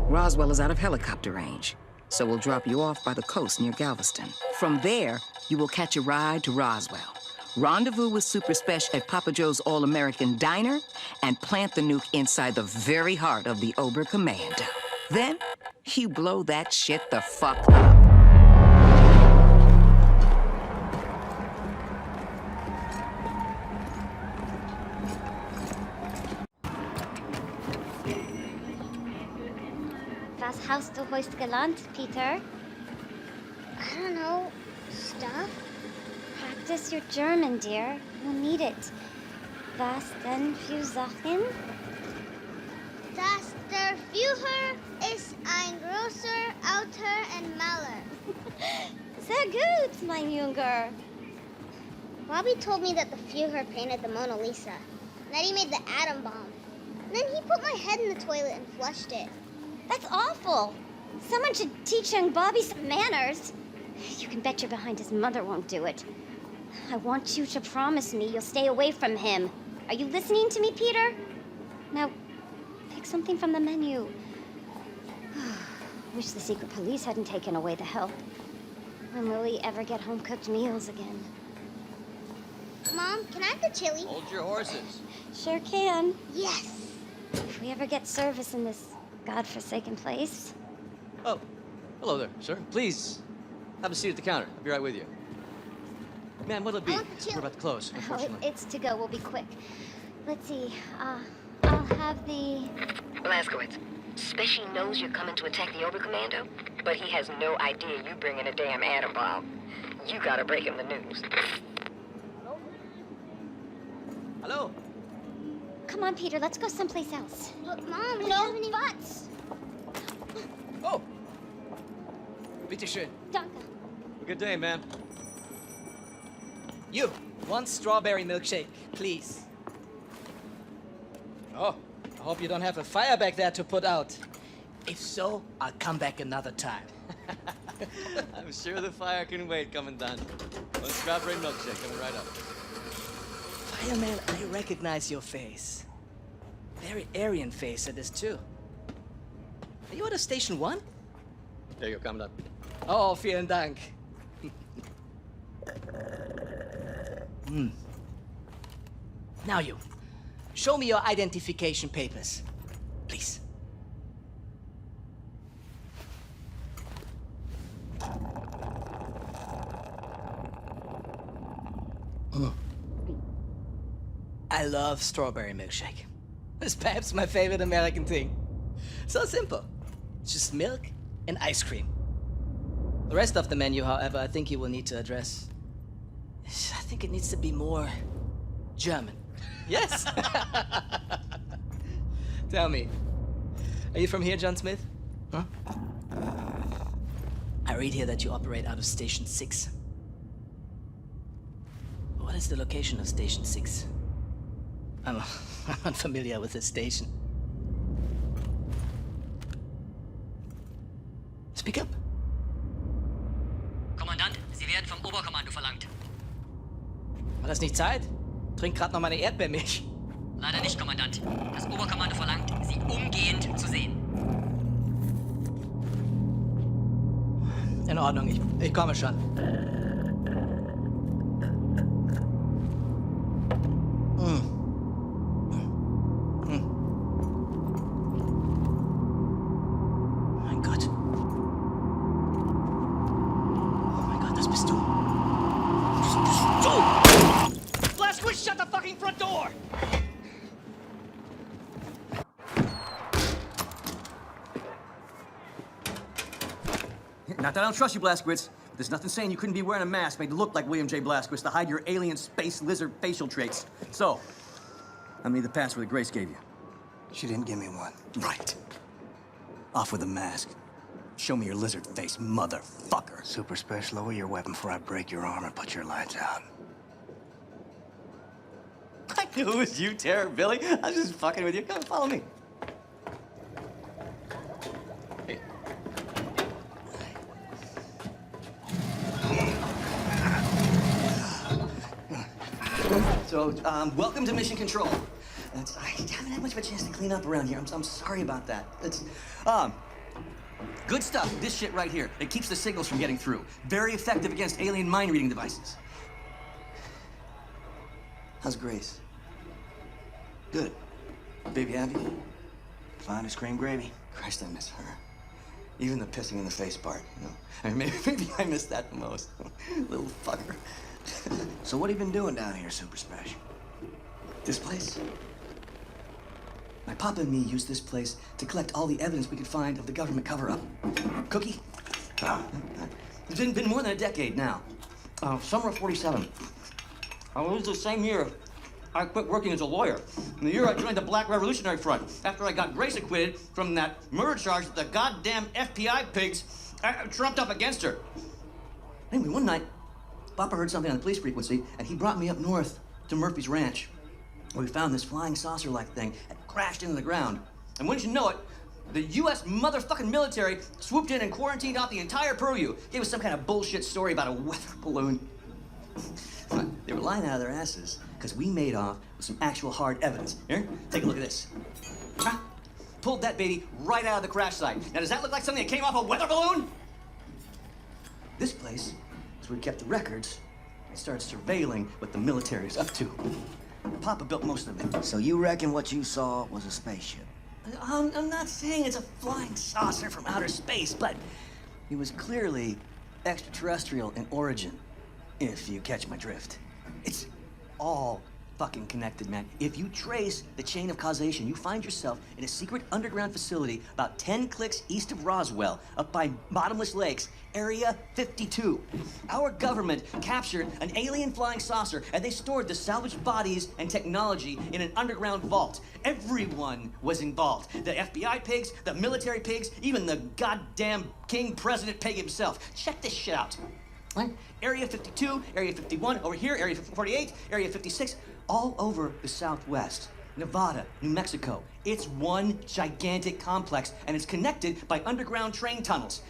O: Roswell is out of helicopter range, so we'll drop you off by the coast near Galveston. From there, you will catch a ride to Roswell. Rendezvous with Super Spesh at Papa Joe's All-American Diner, and plant the nuke inside the very heart of the Oberkommando. Then, you blow that shit the fuck up.
T: Was hast du heute gelernt, Peter? I don't know. Stuff? Practice your German, dear. You'll need it. Was denn für Sachen?
U: Dass der Führer ist ein großer Autor und Maler.
T: Sehr gut, mein Junge.
U: Bobby told me that the Führer painted the Mona Lisa, and that he made the atom bomb. And then he put my head in the toilet and flushed it.
T: That's awful. Someone should teach young Bobby some manners. You can bet your behind his mother won't do it. I want you to promise me you'll stay away from him. Are you listening to me, Peter? Now, pick something from the menu. Wish the secret police hadn't taken away the help. When will we ever get home-cooked meals again?
U: Mom, can I have the chili?
V: Hold your horses.
T: Sure can.
U: Yes.
T: If we ever get service in this godforsaken place.
V: Oh, hello there, sir. Please, have a seat at the counter. I'll be right with you. Ma'am, what'll it be? We're about to close, unfortunately.
T: It's to go. We'll be quick. Let's see. I'll have the...
O: Blazkowicz, Specy knows you're coming to attack the Oberkommando, but he has no idea you bringing a damn atom bomb. You gotta break him the news.
V: Hello?
T: Come on, Peter. Let's go someplace else.
U: But, Mom, we
T: no
U: have any...
T: buts.
V: Oh! Bitte schön.
T: Danke.
V: Good day, man.
W: You, one strawberry milkshake, please. Oh, I hope you don't have a fire back there to put out. If so, I'll come back another time.
V: I'm sure the fire can wait, Commandant. One strawberry milkshake coming right up.
W: Fireman, I recognize your face. Very Aryan face it is, too. Are you at a Station 1?
V: There you go, Commandant.
W: Oh, vielen Dank. Now you. Show me your identification papers, please. I love strawberry milkshake. It's perhaps my favorite American thing. So simple. It's just milk and ice cream. The rest of the menu, however, I think you will need to address. I think it needs to be more German. Yes! Tell me, are you from here, John Smith? Huh? I read here that you operate out of Station 6. What is the location of Station 6? I'm unfamiliar with this station. Speak up.
B: Kommandant, Sie werden vom Oberkommando verlangt.
W: War das nicht Zeit? Trink grad noch meine Erdbeermilch.
B: Leider nicht, Kommandant. Das Oberkommando verlangt, Sie umgehend zu sehen.
W: In Ordnung, ich komme schon. Mein Gott. Oh mein Gott, das bist du. Das bist du! Blazkowicz, shut the fucking front door!
F: Not that I don't trust you, Blazkowicz. There's nothing saying you couldn't be wearing a mask made to look like William J. Blazkowicz to hide your alien space lizard facial traits. So, how many of the password that Grace gave you?
J: She didn't give me one.
F: Right. Off with the mask. Show me your lizard face, motherfucker.
J: Super Special, lower your weapon before I break your arm and put your lights out.
V: I knew it was you, Terror Billy. I was just fucking with you. Come, follow me. Hey. So, welcome to Mission Control. I haven't had much of a chance to clean up around here. I'm sorry about that. It's, good stuff. This shit right here. It keeps the signals from getting through. Very effective against alien mind-reading devices. How's Grace? Good. Baby happy?
J: Fine as cream gravy.
F: Christ, I miss her. Even the pissing in the face part, you know? I mean, maybe I miss that the most. Little fucker.
J: So what have you been doing down here, Super Special?
F: This place? My papa and me used this place to collect all the evidence we could find of the government cover-up. Cookie? It's been more than a decade now. Summer of 47. I was the same year I quit working as a lawyer. In the year I joined the Black Revolutionary Front, after I got Grace acquitted from that murder charge that the goddamn FBI pigs trumped up against her. Anyway, one night, Papa heard something on the police frequency, and he brought me up north to Murphy's Ranch, where we found this flying saucer-like thing that crashed into the ground. And wouldn't you know it, the U.S. motherfucking military swooped in and quarantined out the entire purview. Gave us some kind of bullshit story about a weather balloon. They were lying out of their asses, because we made off with some actual hard evidence. Here, take a look at this. Pulled that baby right out of the crash site. Now, does that look like something that came off a weather balloon? This place is where we kept the records and started surveilling what the military is up to. Papa built most of it.
J: So you reckon what you saw was a spaceship?
F: I'm not saying it's a flying saucer from outer space, but it was clearly extraterrestrial in origin, if you catch my drift. It's all fucking connected, man. If you trace the chain of causation, you find yourself in a secret underground facility about 10 clicks east of Roswell, up by Bottomless Lakes, Area 52. Our government captured an alien flying saucer, and they stored the salvaged bodies and technology in an underground vault. Everyone was involved. The FBI pigs, the military pigs, even the goddamn King President pig himself. Check this shit out. Right? Area 52, Area 51, over here, Area 48, Area 56, all over the Southwest. Nevada, New Mexico. It's one gigantic complex, and it's connected by underground train tunnels.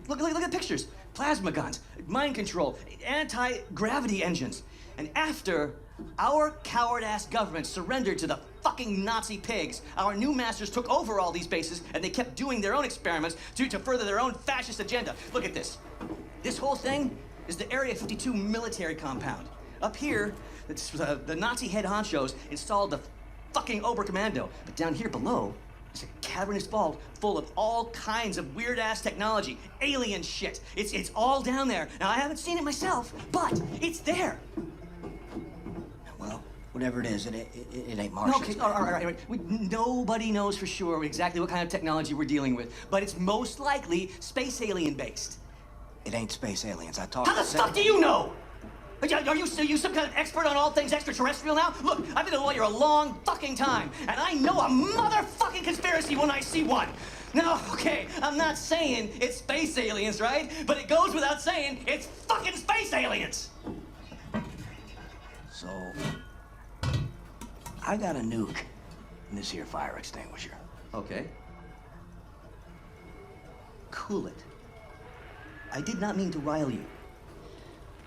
F: Look at pictures. Plasma guns, mind control, anti-gravity engines. And after our coward-ass government surrendered to the fucking Nazi pigs, our new masters took over all these bases, and they kept doing their own experiments to further their own fascist agenda. Look at this. This whole thing is the Area 52 military compound. Up here, the Nazi head honchos installed the fucking Oberkommando. But down here below, there's a cavernous vault full of all kinds of weird-ass technology. Alien shit. It's all down there. Now, I haven't seen it myself, but it's there.
V: Well, whatever it is, it ain't Martian.
F: Okay, all right. Nobody knows for sure exactly what kind of technology we're dealing with, but it's most likely space alien-based.
V: It ain't space aliens. I talked
F: How the fuck do you know? Are you some kind of expert on all things extraterrestrial now? Look, I've been a lawyer a long fucking time, and I know a motherfucking conspiracy when I see one. Now, okay, I'm not saying it's space aliens, right? But it goes without saying it's fucking space aliens.
V: So, I got a nuke in this here fire extinguisher.
F: Okay. Cool it. I did not mean to rile you.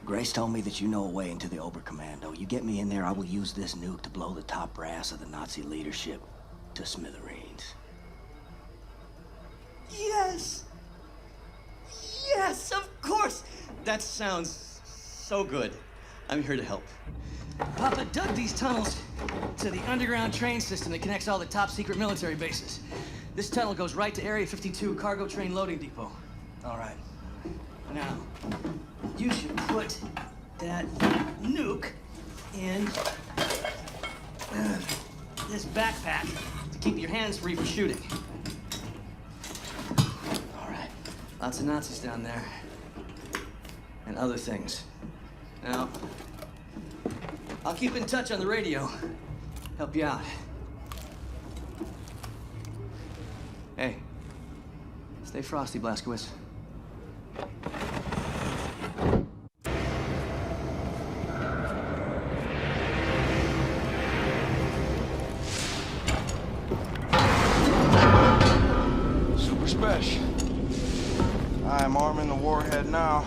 V: Grace told me that you know a way into the Oberkommando. You get me in there, I will use this nuke to blow the top brass of the Nazi leadership to smithereens.
F: Yes! Yes, of course! That sounds so good. I'm here to help. Papa dug these tunnels to the underground train system that connects all the top secret military bases. This tunnel goes right to Area 52 cargo train loading depot.
V: All right.
F: Now, you should put that nuke in this backpack to keep your hands free for shooting. All right. Lots of Nazis down there. And other things. Now, I'll keep in touch on the radio. Help you out. Hey, stay frosty, Blazkowicz.
J: Super Spesh. I am arming the warhead now.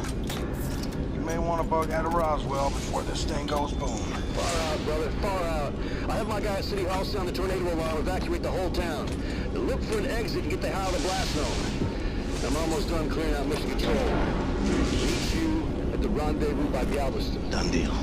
J: You may want to bug out of Roswell before this thing goes boom.
A: Far out, brother, far out. I have my guy at City Hall sound the tornado alarm, evacuate the whole town. Look for an exit and get the hell out of the blast zone. I'm almost done clearing out mission control. Meet you at the rendezvous by Galveston.
V: Done deal.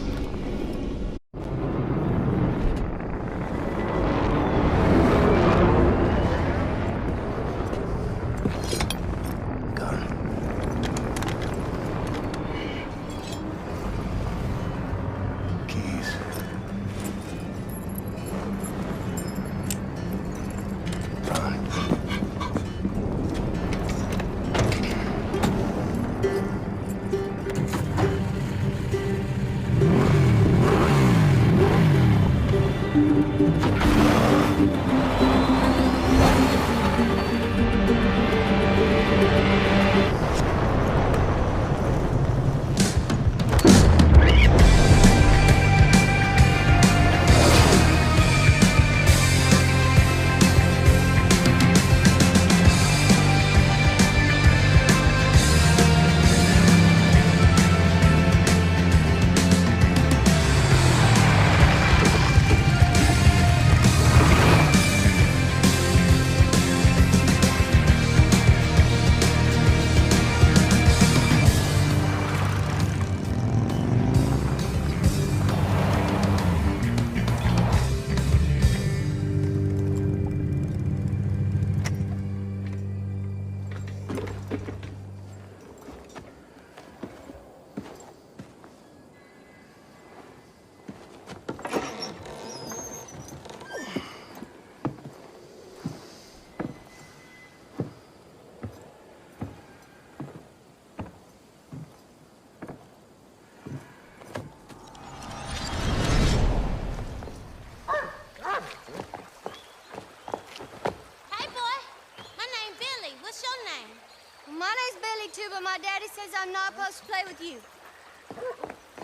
U: My daddy says I'm not supposed to play with you.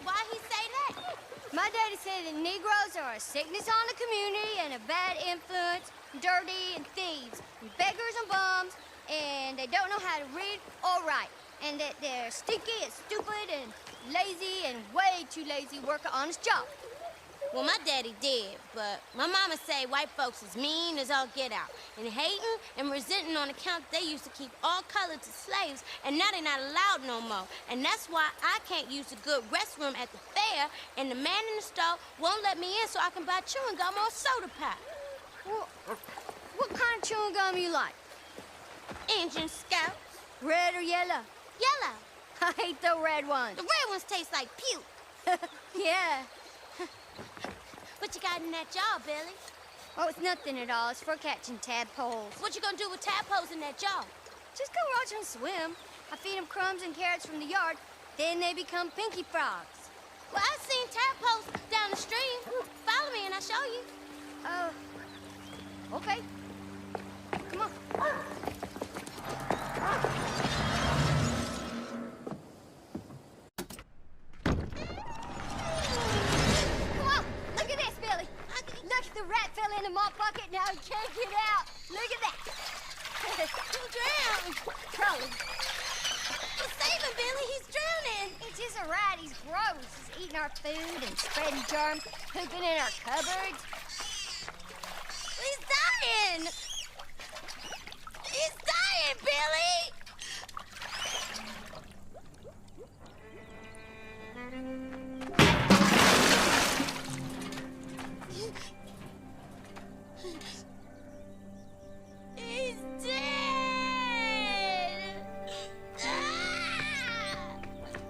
T: Why he say that?
U: My daddy said that Negroes are a sickness on the community and a bad influence, dirty and thieves, and beggars and bums, and they don't know how to read or write, and that they're stinky and stupid and lazy and way too lazy to work an honest job. Well, my daddy did, but my mama say white folks is mean as all get out, and hating and resenting on account they used to keep all colors as slaves, and now they're not allowed no more. And that's why I can't use the good restroom at the fair, and the man in the store won't let me in so I can buy chewing gum or soda pop. Well, what kind of chewing gum you like? Injun Scouts. Red or yellow? Yellow. I hate the red ones. The red ones taste like puke. Yeah. What you got in that jar, Billy? Oh, it's nothing at all. It's for catching tadpoles. What you gonna do with tadpoles in that jar? Just go watch them swim. I feed them crumbs and carrots from the yard. Then they become pinky frogs. Well, I've seen tadpoles down the stream. Follow me and I'll show you. Okay. Come on. The rat fell in the mop bucket, now he can't get out. Look at that. He drowned. Crowley. Save him, Billy. He's drowning. It's just a rat. He's gross. He's eating our food and spreading germs, pooping in our cupboards. He's dying. He's dying, Billy. He's dead!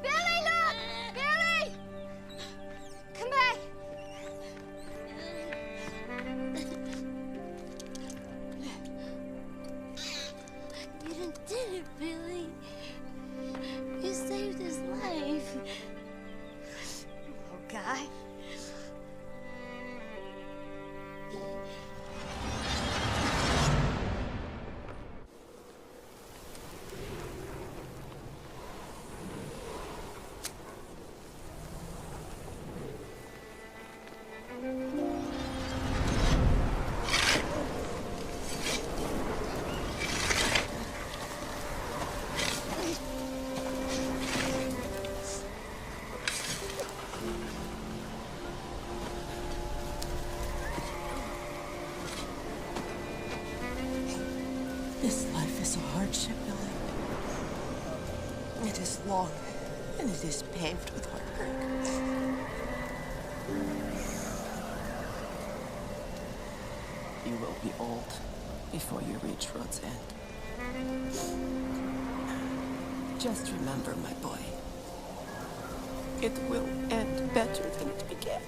U: Billy, look! Billy! Come back! You done did it, Billy. You saved his life. Oh, guy.
G: This life is a hardship, Billy. It is long, and it is paved with heartbreak. You will be old before you reach road's end. Just remember, my boy, it will end better than it began.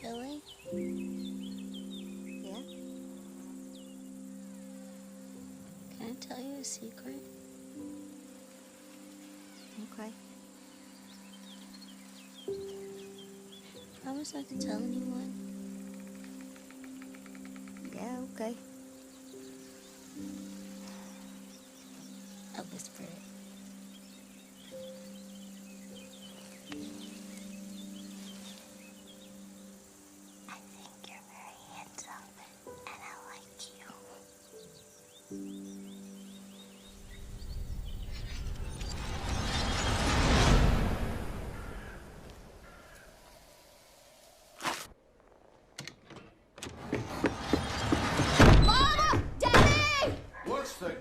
U: Billy? Yeah? Can I tell you a secret? Okay. Promise not to tell anyone. Yeah, okay. I'll whisper it.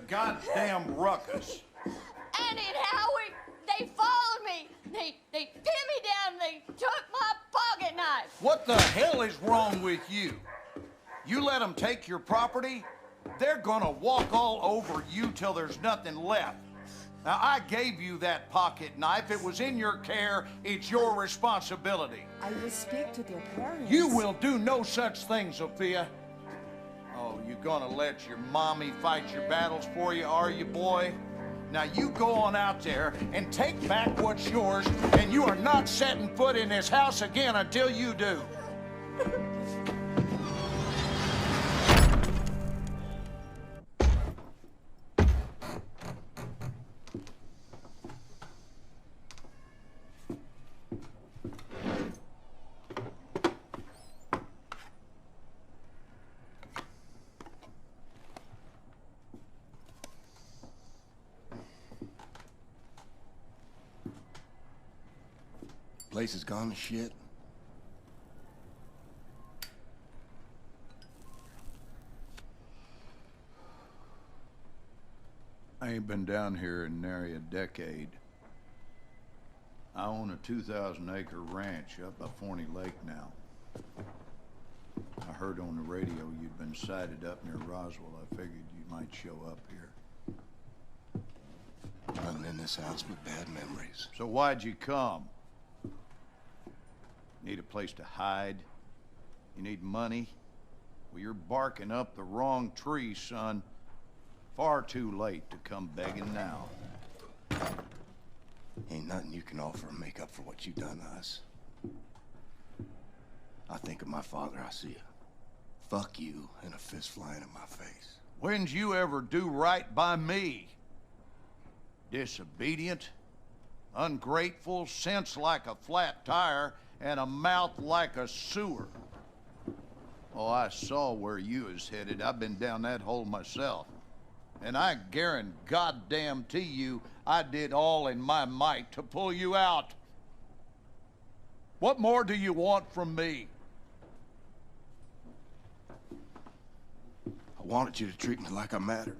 H: Goddamn ruckus.
U: Annie and Howie, they followed me. They pinned me down. They took my pocket knife.
H: What the hell is wrong with you? You let them take your property, they're gonna walk all over you till there's nothing left. Now, I gave you that pocket knife. It was in your care. It's your responsibility.
G: I will speak to their parents.
H: You will do no such thing, Sophia. Oh, you gonna let your mommy fight your battles for you, are you, boy? Now you go on out there and take back what's yours, and you are not setting foot in this house again until you do.
J: Place has gone to shit.
H: I ain't been down here in nary a decade. I own a 2,000-acre ranch up by Forney Lake now. I heard on the radio you'd been sighted up near Roswell. I figured you might show up here.
J: Nothing in this house but bad memories.
H: So why'd you come? Need a place to hide? You need money? Well, you're barking up the wrong tree, son. Far too late to come begging now.
J: Ain't nothing you can offer to make up for what you done to us. I think of my father, I see a fuck you and a fist flying in my face.
H: When'd you ever do right by me? Disobedient, ungrateful, sense like a flat tire, and a mouth like a sewer. Oh, I saw where you was headed. I've been down that hole myself. And I guarantee you, I did all in my might to pull you out. What more do you want from me?
J: I wanted you to treat me like I mattered.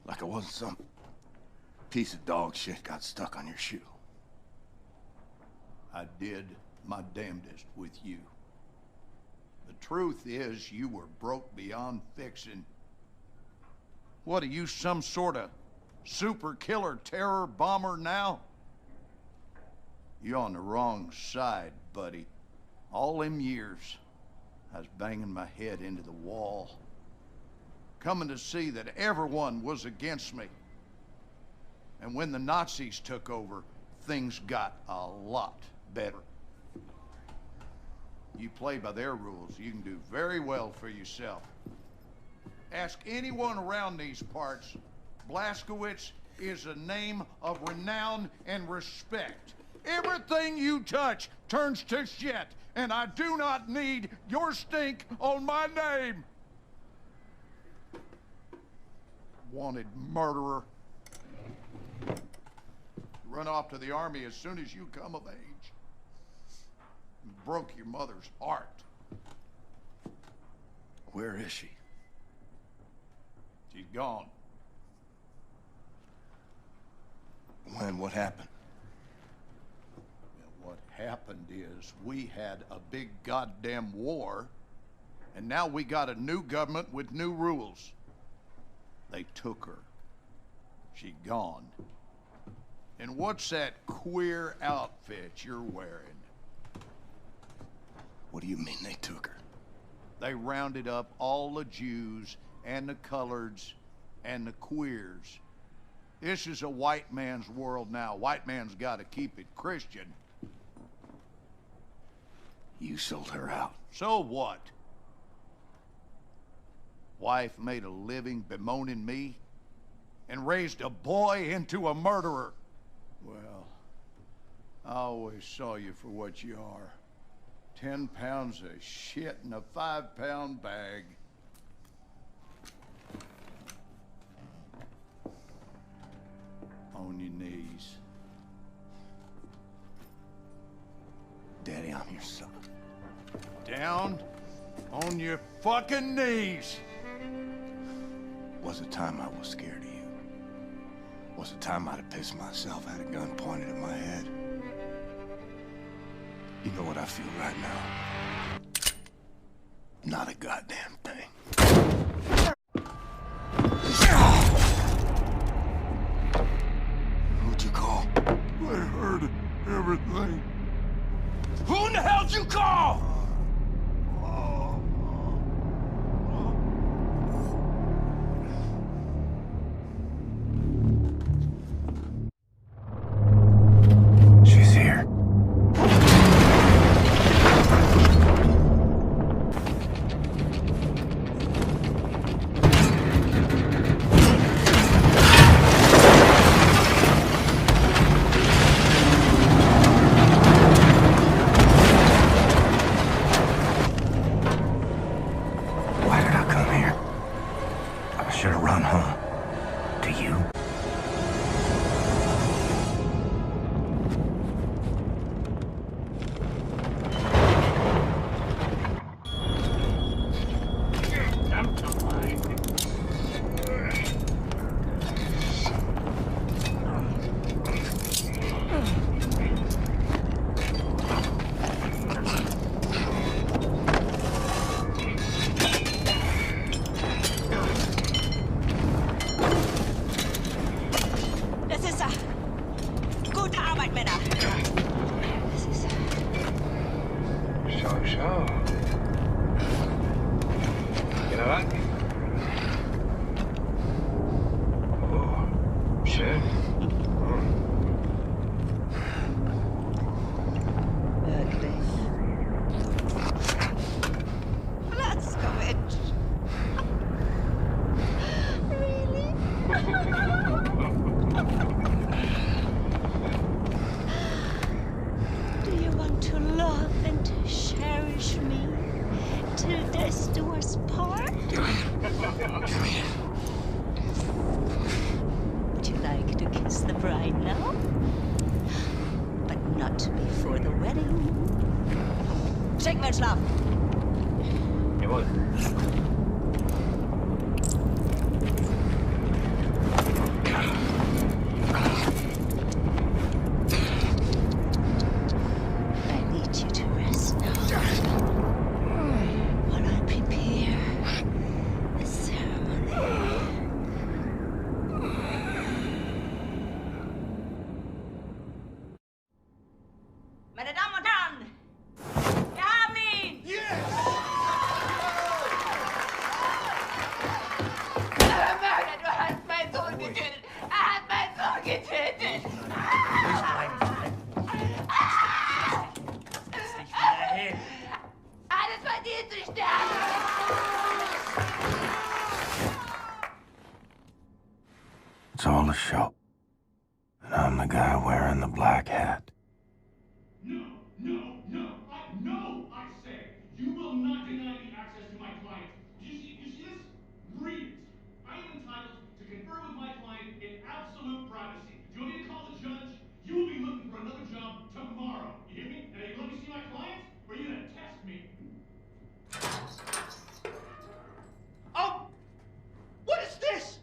J: Like I wasn't some piece of dog shit got stuck on your shoe.
H: I did my damnedest with you. The truth is, you were broke beyond fixing. What are you, some sort of super killer terror bomber now? You're on the wrong side, buddy. All them years, I was banging my head into the wall, coming to see that everyone was against me. And when the Nazis took over, things got a lot better. You play by their rules, you can do very well for yourself. Ask anyone around these parts. Blazkowicz is a name of renown and respect. Everything you touch turns to shit, and I do not need your stink on my name. Wanted murderer. Run off to the army as soon as you come of age. And broke your mother's heart.
J: Where is she?
H: She's gone.
J: When? What happened?
H: What happened is we had a big goddamn war, and now we got a new government with new rules. They took her. She gone. And what's that queer outfit you're wearing?
J: What do you mean they took her?
H: They rounded up all the Jews and the coloreds and the queers. This is a white man's world now. White man's got to keep it Christian.
J: You sold her out.
H: So what? Wife made a living bemoaning me and raised a boy into a murderer. Well, I always saw you for what you are. 10 pounds of shit in a 5-pound bag. On your knees.
J: Daddy, I'm your son.
H: Down on your fucking knees.
J: Was a time I was scared of you. Was a time I'd have pissed myself, had a gun pointed at my head. You know what I feel right now? Not a goddamn thing. Who'd you call?
H: I heard everything.
J: Who in the hell'd you call?
R: schau. Geh da ran. Oh, schön.
K: Wirklich? Blazkowicz. Really? Do you want to love and cherish me till death do us part?
R: Come here.
K: Would you like to kiss the bride now? But not before the wedding. Schick mir Schlaf!
R: Jawohl.
K: I need you to rest now. While I prepare the ceremony. Meine Damen und Herren, wir haben ihn! Mörder, du hast meinen Sohn getötet! Er hat meinen Sohn getötet! Alles verdient zu sterben!
E: It's all a show. And I'm the guy wearing the black hat.
L: No, I say! You will not deny me access to my client. You see this? Read it. I am entitled to confer with my client in absolute privacy. Do you want me to call the judge? You will be looking for another job tomorrow. You hear me? And are you let me see my client? Or are you gonna test me?
P: Oh! What is this?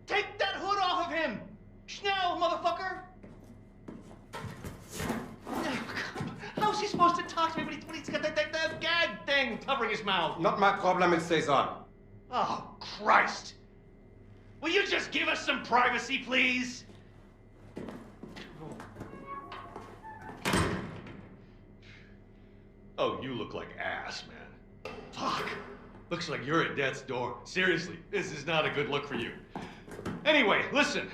P: Take that hood off of him! Schnell, motherfucker! How's he supposed to talk to me when he's got that gag thing covering his mouth?
I: Not my problem, it stays on.
P: Oh, Christ! Will you just give us some privacy, please? Oh, you look like ass, man. Fuck. Looks like you're at death's door. Seriously, this is not a good look for you. Anyway, listen,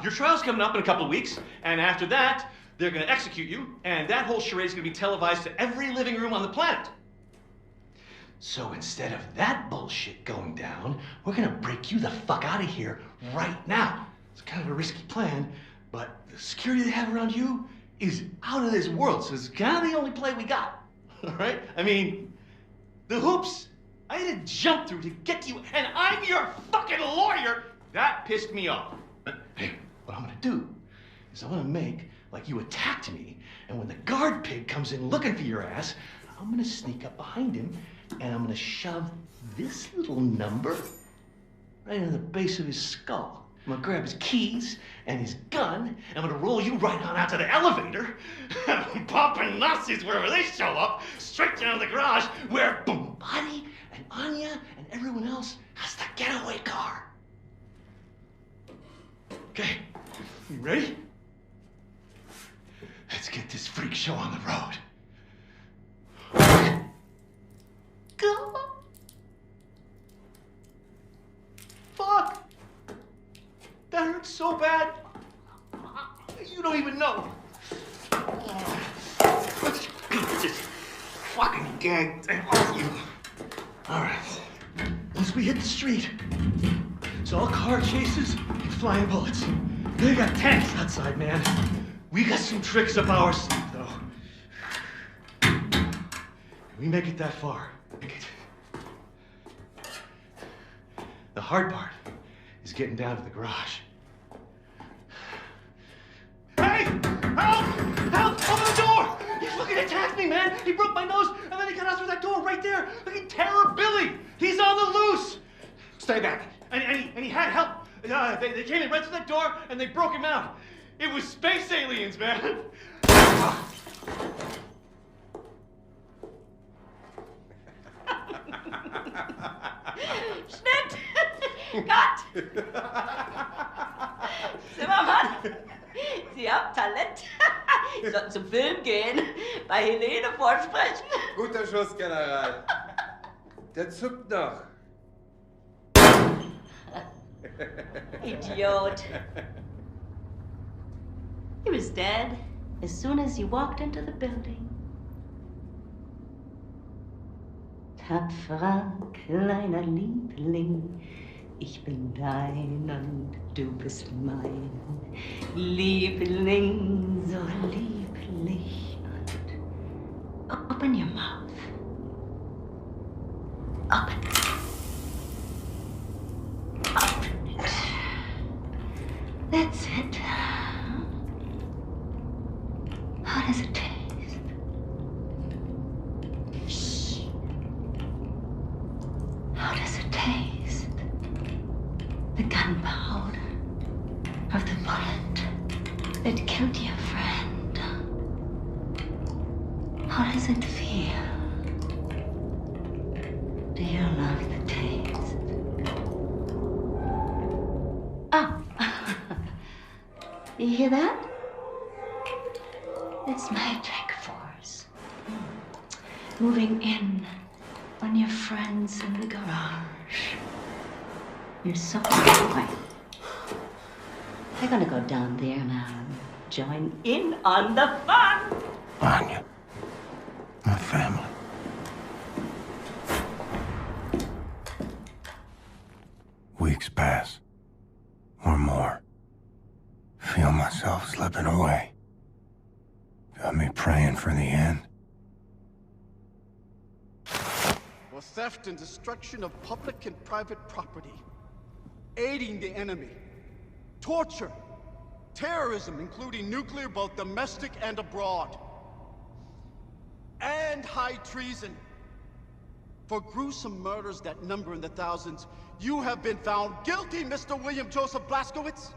P: your trial's coming up in a couple of weeks, and after that, they're gonna execute you, and that whole charade's gonna be televised to every living room on the planet. So instead of that bullshit going down, we're gonna break you the fuck out of here right now. It's kind of a risky plan, but the security they have around you is out of this world, so it's kind of the only play we got. All right? I mean, the hoops I had to jump through to get to you, and I'm your fucking lawyer. That pissed me off. Hey, what I'm gonna do is I'm gonna make like you attacked me, and when the guard pig comes in looking for your ass, I'm gonna sneak up behind him, and I'm gonna shove this little number right into the base of his skull. I'm gonna grab his keys and his gun, and I'm gonna roll you right on out to the elevator, and popping Nazis wherever they show up, straight down to the garage, where boom, Buddy and Anya and everyone else has the getaway car. Okay, you ready? Let's get this freak show on the road. Go. Fuck. That hurts so bad. You don't even know. Let's beat this fucking gang thing off you. All right. Once we hit the street, it's all car chases and flying bullets. They got tanks outside, man. We got some tricks up our sleeve, though. If we make it that far, make it. The hard part is getting down to the garage. Hey! Help! Help! Open the door! He fucking attacked me, man! He broke my nose, and then he got out through that door right there! Fucking Terror Billy! He's on the loose! Stay back! And he had help! They came in right through that door, and they broke him out. It was space aliens, man!
K: Schnitt! Cut! Zimmermann! Sie haben Talent. Sie sollten zum Film gehen. bei Helene vorsprechen?
I: Guter Schuss, General. Der zuckt noch.
K: Idiot. He was dead as soon as you walked into the building. Tapferer kleiner Liebling, ich bin dein und du bist mein. Liebling, so lieblich und open your mouth. Open it. Open it. That's it. How does it taste? Shh. How does it taste? The gunpowder of the bullet that killed your friend. How does it feel? Do you love the taste? Ah! You hear that? It's magic force. Moving in on your friends in the garage. You're so annoying. They're gonna go down there now and join in on the fun.
E: Anya, my family. Weeks pass, or more. Feel myself slipping away. Got me praying for the end.
M: For theft and destruction of public and private property, aiding the enemy, torture, terrorism, including nuclear, both domestic and abroad, and high treason. For gruesome murders that number in the thousands, you have been found guilty, Mr. William Joseph Blazkowicz.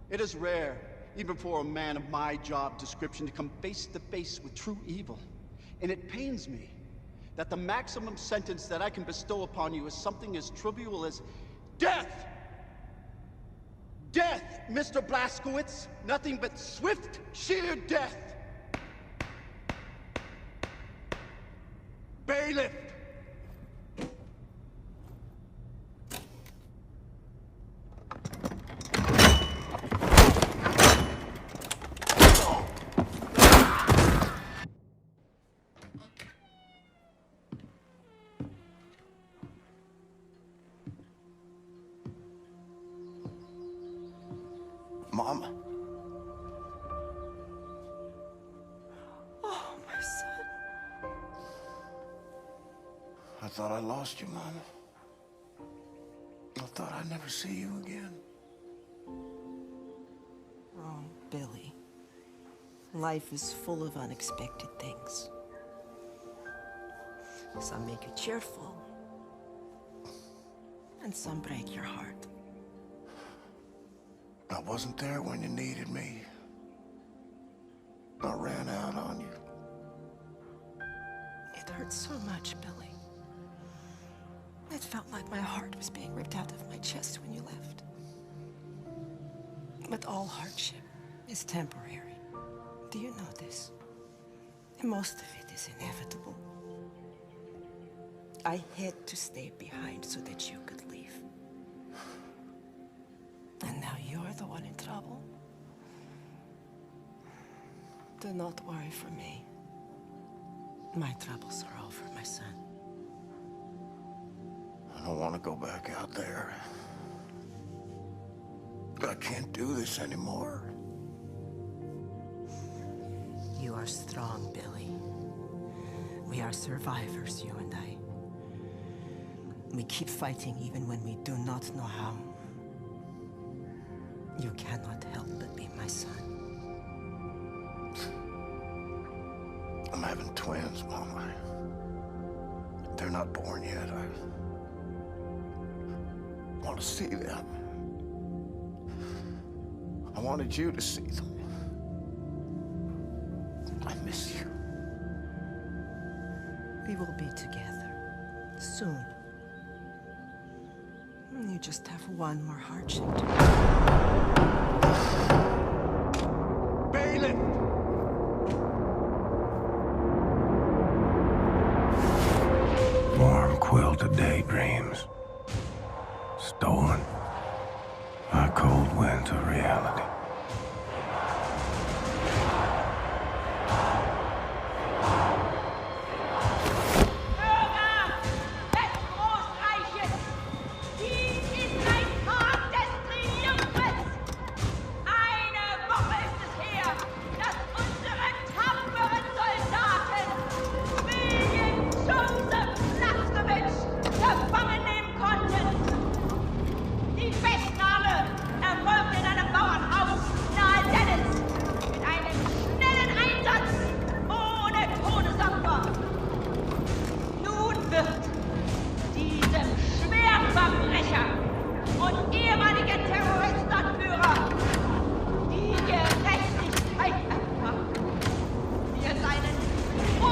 M: It is rare, even for a man of my job description, to come face to face with true evil. And it pains me that the maximum sentence that I can bestow upon you is something as trivial as death! Death, Mr. Blazkowicz! Nothing but swift, sheer death! Bailiff!
J: Mama.
G: Oh, my son.
J: I thought I lost you, Mama. I thought I'd never see you again.
G: Oh, Billy. Life is full of unexpected things. Some make you cheerful, and some break your heart.
J: I wasn't there when you needed me. I ran out on you.
G: It hurt so much, Billy. It felt like my heart was being ripped out of my chest when you left. But all hardship is temporary. Do you know this? And most of it is inevitable. I had to stay behind so that you could leave. And now you're the one in trouble. Do not worry for me. My troubles are over, my son.
J: I don't want to go back out there. I can't do this anymore.
G: You are strong, Billy. We are survivors, you and I. We keep fighting even when we do not know how. You cannot help but be my son.
J: I'm having twins, Mama. They're not born yet. I want to see them. I wanted you to see them. I miss you.
G: We will be together soon. You just have one more hardship to
M: Bailiff!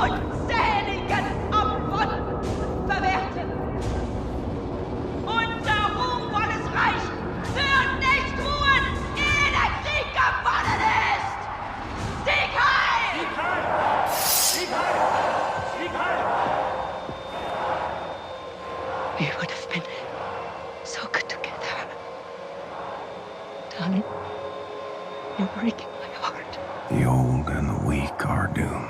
K: unzähligen Opfern verwerten. Unser ruhmvolles Reich wird nicht ruhen, ehe der Krieg gewonnen ist! Sieg heil! Sieg heil! Sieg heil! Sieg heil!
C: We would have been so good together. Darling, you're breaking my heart.
E: The old and the weak are doomed.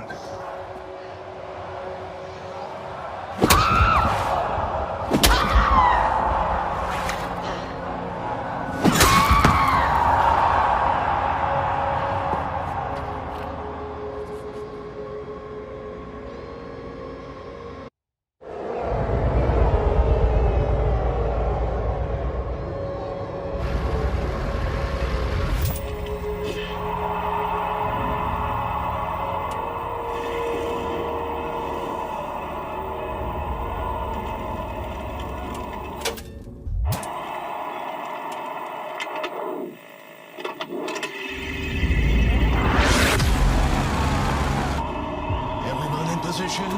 P: Everyone in position.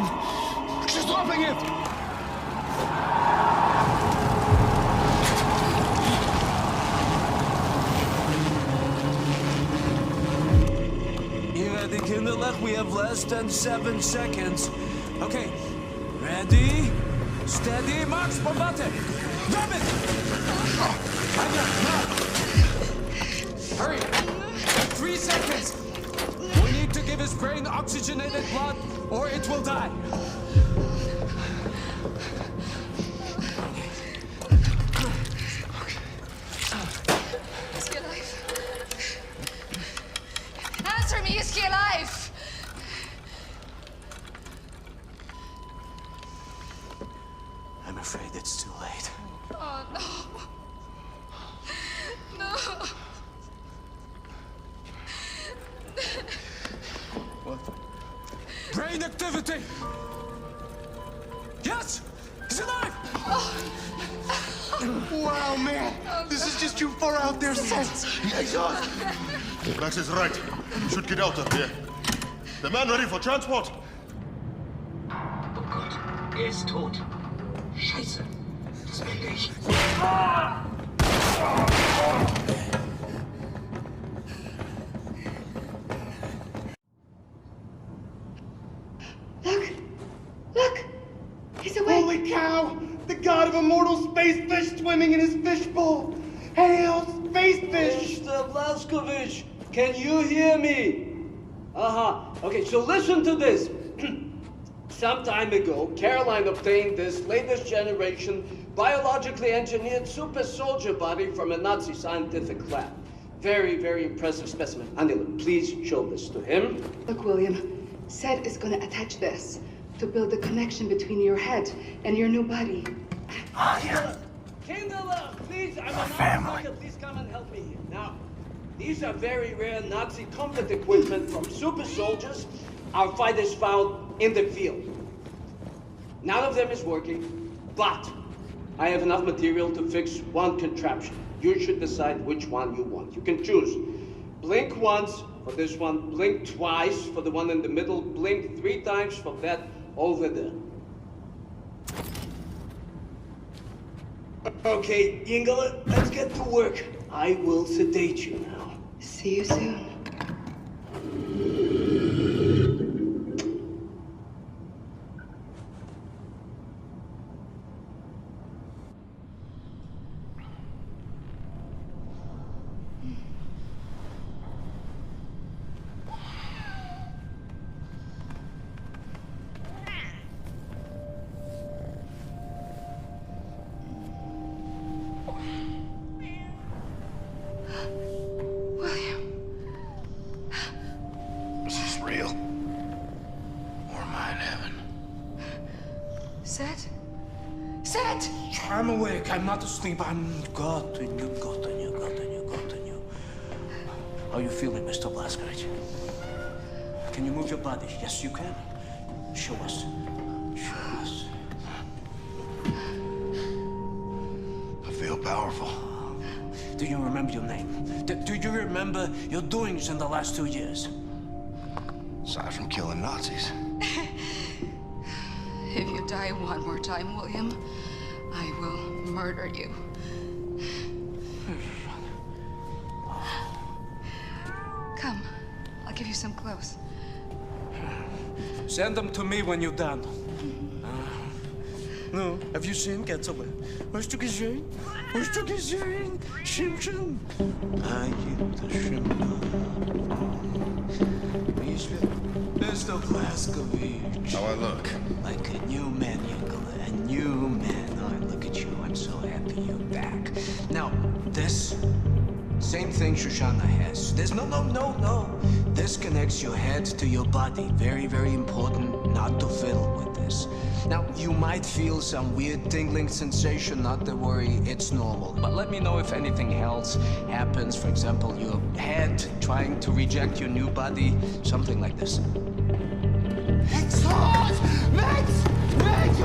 P: She's dropping it! Here at the Kinderlech, we have less than 7 seconds. Okay, ready, steady, march, bombate! Grab it! Anya, now! Hurry! 3 seconds! We need to give his brain oxygenated blood, or it will die.
C: Is he alive? Answer me, is he alive?
P: I'm afraid it's too late.
C: Oh, no. No.
P: What? Brain activity! Yes! He's alive!
S: Wow, man! This is just too far out there, Seth!
D: Exhaust! Max is right. You should get out of here. The man ready for transport?
N: Oh Gott, ist tot. Scheiße. Das bin ich.
C: Look! He's awake!
S: Holy cow! The god of immortal space fish swimming in his fishbowl! Hail, space fish!
Q: Mr. Blazkowicz, can you hear me? Okay, so listen to this. Some time ago, Caroline obtained this latest generation biologically engineered super soldier body from a Nazi scientific lab. Very, very impressive specimen. Angela, please show this to him.
C: Look, William, Seth is gonna attach this to build the connection between your head and your new body.
Q: Kindler, please, I'm a family. Please come and help me here. Now, these are very rare Nazi combat equipment from super soldiers our fighters found in the field. None of them is working, but I have enough material to fix one contraption. You should decide which one you want. You can choose. Blink once for this one, blink twice for the one in the middle, blink 3 times for that over there. Okay, Ingela, let's get to work. I will sedate you now.
C: See you soon. Seth? Seth!
P: I'm awake. I'm not asleep. I'm gotten you. How you feeling, Mr. Blazkowicz? Can you move your body? Yes, you can. Show us. Show us.
J: I feel powerful.
P: Do you remember your name? Do you remember your doings in the last 2 years?
J: Aside from killing Nazis.
C: die one more time, William, I will murder you. Come, I'll give you some clothes.
R: Send them to me when you're done. No, have you seen Getaway? Hast du gesehen? Hast du gesehen? Simpson? Are you the Simpson? Mr. Blaskovich.
E: How I look?
R: Like a new man, Yingler. A new man. Oh, look at you. I'm so happy you're back. Now, this same thing Shoshana has. There's no. This connects your head to your body. Very, very important not to fiddle with this. Now, you might feel some weird tingling sensation. Not to worry, it's normal. But let me know if anything else happens. For example, your head trying to reject your new body. Something like this.
L: It's hot! Max! Max!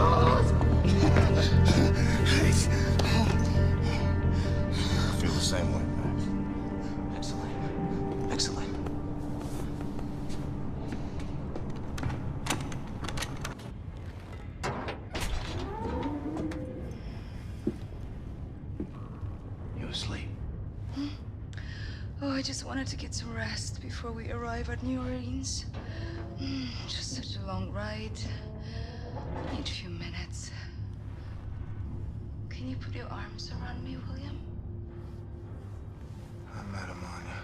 E: I feel the same way, Max.
R: Excellent. Excellent.
E: You asleep?
C: Oh, I just wanted to get some rest before we arrive at New Orleans. Just such a long ride. I need a few minutes. Can you put your arms around me, William?
E: I met him, Anya.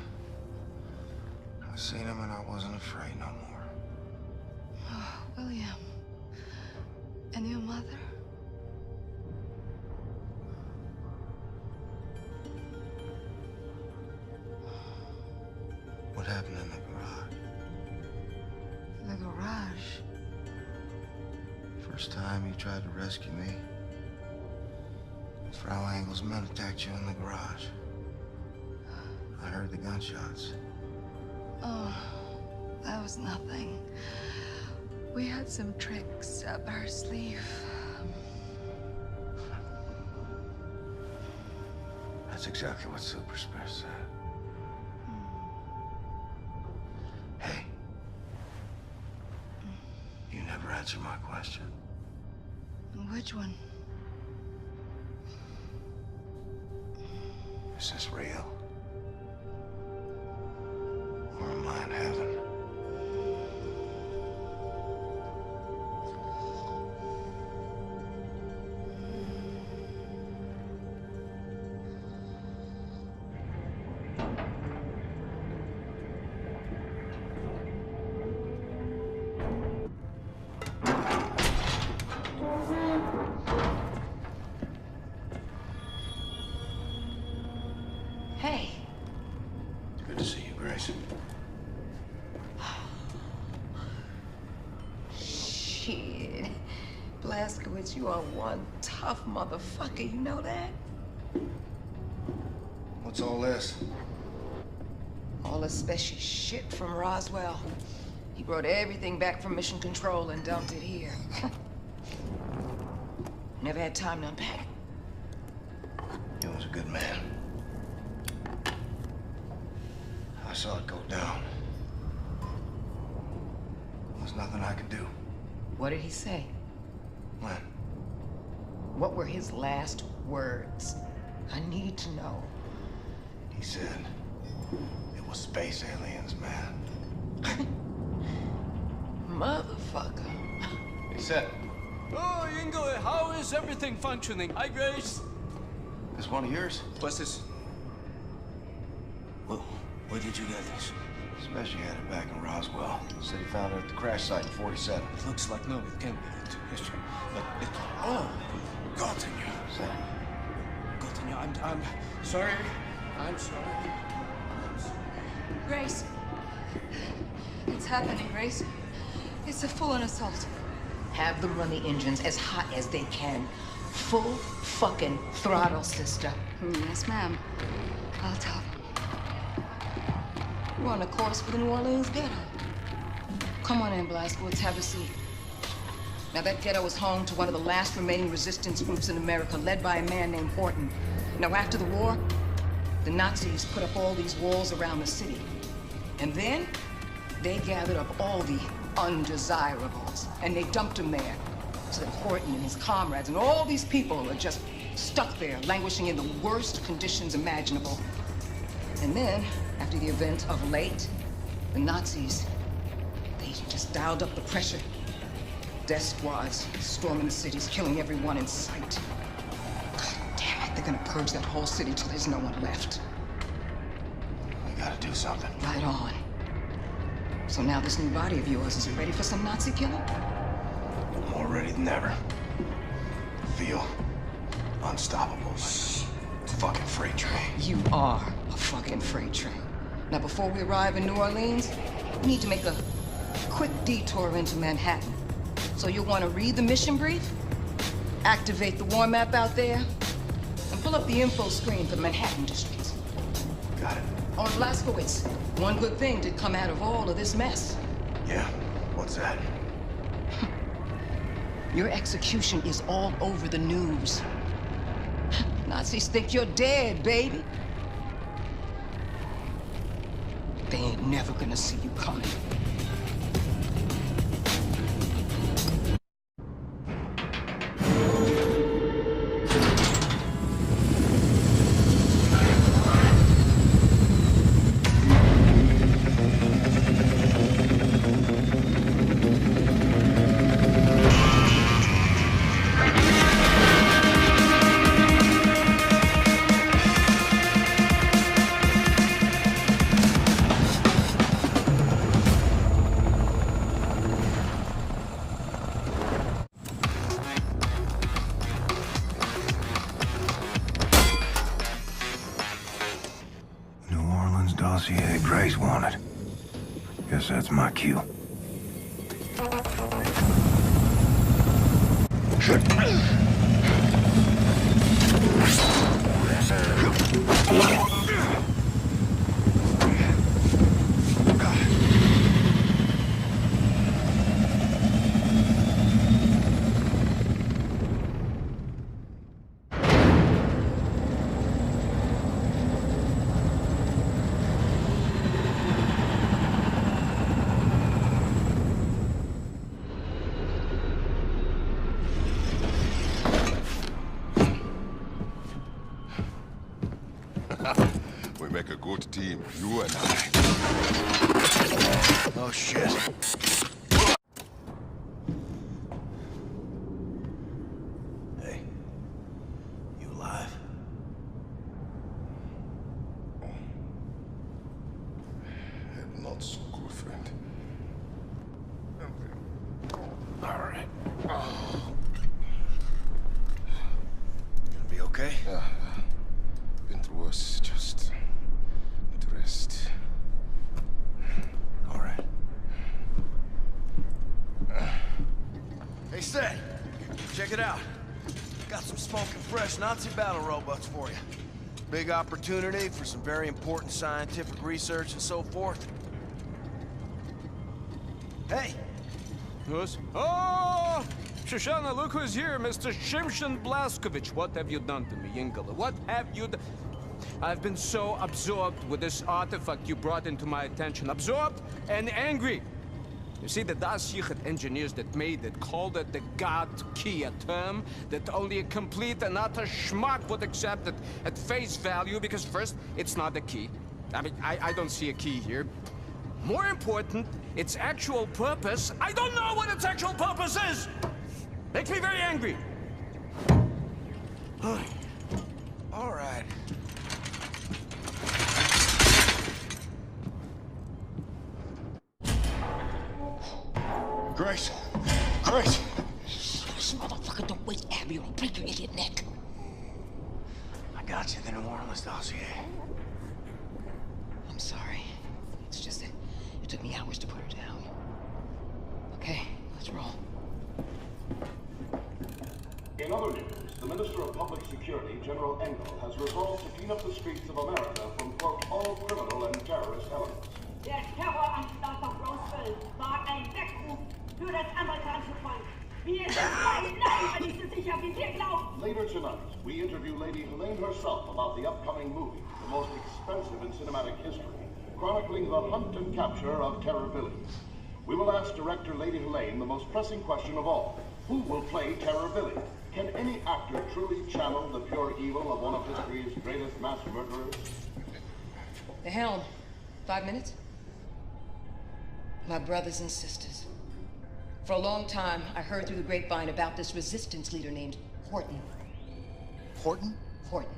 E: I seen him and I wasn't afraid no more.
C: Oh, William. And your mother?
E: What happened in the garage?
C: The garage?
E: First time you tried to rescue me, Frau Engel's men attacked you in the garage. I heard the gunshots.
C: Oh, that was nothing. We had some tricks up our sleeve.
E: That's exactly what Super Spare said. Hey. You never answered my question.
C: Which one?
E: Is this real? Or am I in heaven?
C: Hey.
E: Good to see you, Grace.
B: Shit. Blazkowicz, you are one tough motherfucker, you know that?
E: What's all this?
B: All the special shit from Roswell. He brought everything back from Mission Control and dumped it here. Never had time to unpack it.
E: He was a good man. I saw it go down. There was nothing I could do.
B: What did he say?
E: When?
B: What were his last words? I need to know.
E: He said it was space aliens, man.
B: Motherfucker.
E: He said,
R: Oh, Ingo, how is everything functioning? Hi, Grace.
E: this one of yours?
R: What's this? Where did you get this?
E: Special had it back in Roswell. Said he found it at the crash site in 47.
R: It looks like no, it can't be it. History. But it. Oh, Gottinger.
E: Say,
R: Gottinger, I'm sorry. I'm sorry.
C: Grace. It's happening, Grace. It's a full-on assault.
B: Have them run the engines as hot as they can. Full fucking throttle, sister.
C: Yes, ma'am. I'll tell them.
B: We're on a course for the New Orleans ghetto. Come on in, Blazkowicz, have a seat. Now, that ghetto was home to one of the last remaining resistance groups in America, led by a man named Horton. Now, after the war, the Nazis put up all these walls around the city. And then, they gathered up all the undesirables, and they dumped them there. So that Horton and his comrades and all these people are just stuck there, languishing in the worst conditions imaginable. And then, after the event of late, the Nazis, they just dialed up the pressure. Death squads storming the cities, killing everyone in sight. God damn it, they're gonna purge that whole city till there's no one left.
E: We gotta do something.
B: Right on. So now this new body of yours, is it ready for some Nazi killing?
E: More ready than ever. Feel unstoppable. It's a fucking freight train.
B: You are a fucking freight train. Now, before we arrive in New Orleans, we need to make a quick detour into Manhattan. So you'll want to read the mission brief, activate the war map out there, and pull up the info screen for the Manhattan districts.
E: Got it.
B: On Blazkowicz, one good thing did come out of all of this mess.
E: Yeah, what's that?
B: Your execution is all over the news. Nazis think you're dead, baby. They ain't never gonna see you coming.
E: Dossier Gray's wanted. Guess that's my cue.
D: We make a good team, you and I.
J: Oh, shit. Hey, you alive?
D: Not so good, friend.
J: All right. Gonna be okay?
D: Yeah. Been through worse, just to rest.
J: All right. Hey, Seth, check it out. Got some smoking fresh Nazi battle robots for you. Big opportunity for some very important scientific research and so forth. Hey!
R: Yes? Oh! Shoshana, look who's here, Mr. Shimshon Blazkowicz. What have you done to me, Ingela? What have you done? I've been so absorbed with this artifact you brought into my attention. Absorbed and angry. You see, the Das Yichud engineers that made it called it the God Key, a term that only a complete and utter schmuck would accept it at face value, because first, it's not a key. I mean, I don't see a key here. More important, its actual purpose. I don't know what its actual purpose is! Makes me very angry.
J: All right.
D: Grace! Grace!
B: This motherfucker, don't waste Abby, or I'll break your idiot neck.
J: I got you, the New Orleans dossier.
B: I'm sorry. It's just that it took me hours to put her down. Okay, let's roll.
L: In other news, the Minister of Public Security, General Engel, has resolved to clean up the streets of America from, quote, all criminal and terrorist elements.
F: Der Terroranschlag auf Roswell war ein Weckruf für das amerikanische Volk. Wir sind beileibe nicht so sicher, wie wir glauben.
L: Later tonight, we interview Lady Helene herself about the upcoming movie, the most expensive in cinematic history, chronicling the hunt and capture of terror villains. We will ask director Lady Helene the most pressing question of all.
A: Who will play Terror Billy? Can any actor truly channel the pure evil of one of history's greatest mass murderers?
B: The helm. 5 minutes? My brothers and sisters. For a long time, I heard through the grapevine about this resistance leader named Horton.
H: Horton?
B: Horton.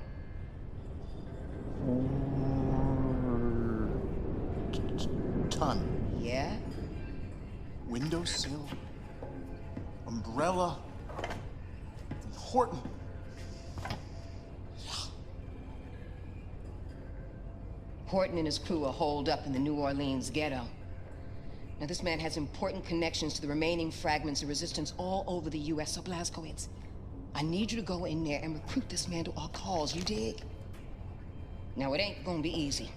H: Ton.
B: Yeah?
H: Windowsill. Umbrella. Horton.
B: Horton and his crew are holed up in the New Orleans ghetto. Now, this man has important connections to the remaining fragments of resistance all over the U.S., so Blazkowicz, I need you to go in there and recruit this man to our cause, you dig? Now, it ain't gonna be easy.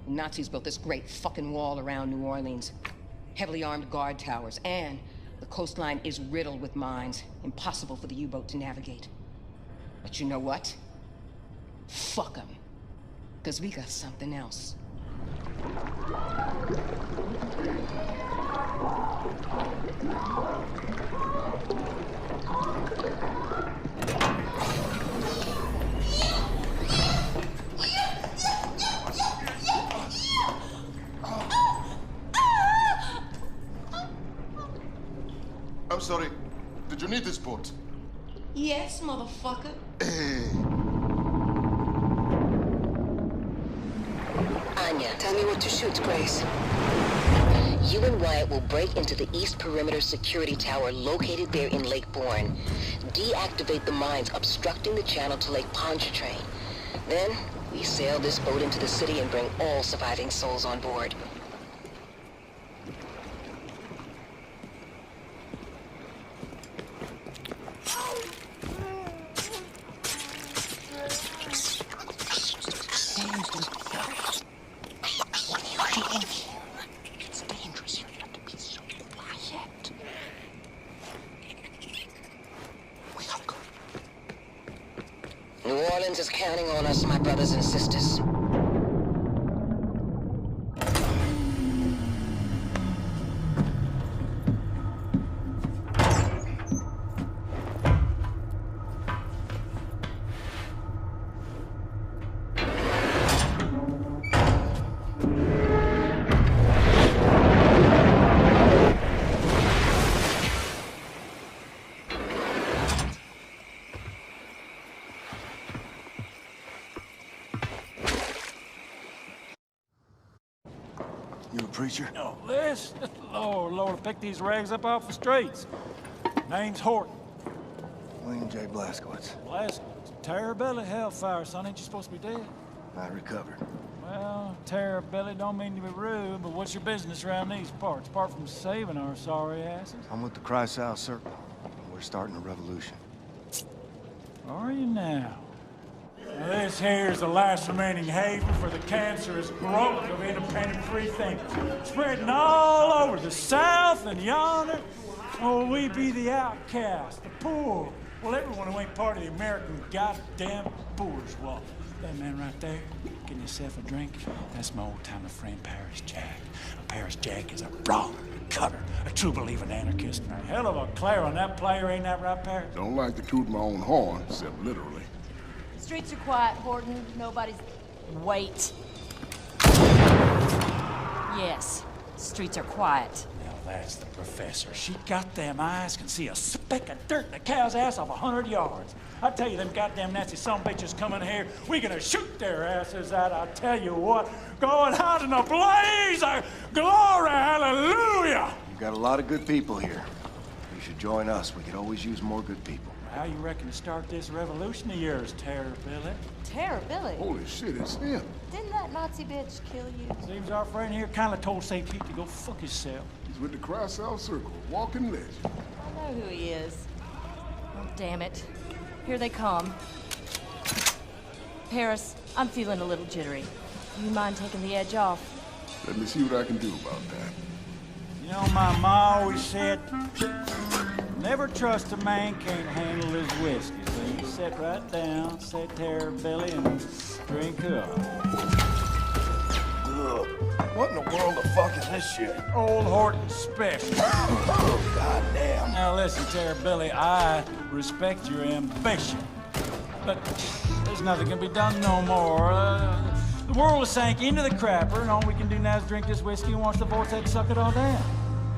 B: The Nazis built this great fucking wall around New Orleans. Heavily armed guard towers, and the coastline is riddled with mines. Impossible for the U-boat to navigate. But you know what? Fuck them. Because we got something else.
D: I'm sorry. Did you need this boat?
B: Yes, motherfucker.
O: Anya, tell me what to shoot, Grace. You and Wyatt will break into the East Perimeter Security Tower located there in Lake Bourne. Deactivate the mines obstructing the channel to Lake Pontchartrain. Then, we sail this boat into the city and bring all surviving souls on board. It's dangerous. You have to be so quiet. We gotta go. New Orleans is counting on us, my brothers and sisters.
H: You a preacher?
W: No, this? Lord, pick these rags up off the streets. Name's Horton.
J: William J. Blazkowicz.
W: Blazkowicz. Terror Billy, hellfire, son. Ain't you supposed to be dead?
J: I recovered.
W: Well, Terror Billy, don't mean to be rude, but what's your business around these parts, apart from saving our sorry asses?
J: I'm with the Cry-South Circle. We're starting a revolution.
W: Are you now? Now, this here's the last remaining haven for the cancerous growth of independent free thinkers, spreading all over the South and yonder. Oh, we be the outcast, the poor. Well, everyone who ain't part of the American goddamn bourgeois. That man right there, getting yourself a drink, that's my old-timer friend Paris Jack. Paris Jack is a broad cutter, a true believing anarchist, and a hell of a clarinet player, ain't that right, Paris?
X: Don't like to toot my own horn, except literally.
K: Streets are quiet, Horton. Nobody's... Wait. Yes, streets are quiet.
W: Now that's the professor. She got them eyes, can see a speck of dirt in a cow's ass off 100 yards. I tell you, them goddamn Nazi son bitches coming here, we gonna shoot their asses out. I tell you what, going out in a blaze of glory, hallelujah!
J: You've got a lot of good people here. You should join us. We could always use more good people.
W: How you reckon to start this revolution of yours, Terror Billy?
K: Terror Billy?
X: Holy shit, it's him.
K: Didn't that Nazi bitch kill you?
W: Seems our friend here kinda told St. Pete to go fuck himself.
X: He's with the Cry-South Circle, walking legend.
K: I know who he is. Oh, damn it. Here they come. Paris, I'm feeling a little jittery. Do you mind taking the edge off?
X: Let me see what I can do about that.
W: You know, my ma always said, never trust a man can't handle his whiskey. So you sit right down, say Terror Billy, and drink up.
J: Ugh. What in the world the fuck is this shit?
W: Old Horton special.
J: Oh, goddamn.
W: Now listen, Billy, I respect your ambition, but there's nothing can be done no more. The world has sank into the crapper, and all we can do now is drink this whiskey and watch the vortex suck it all down.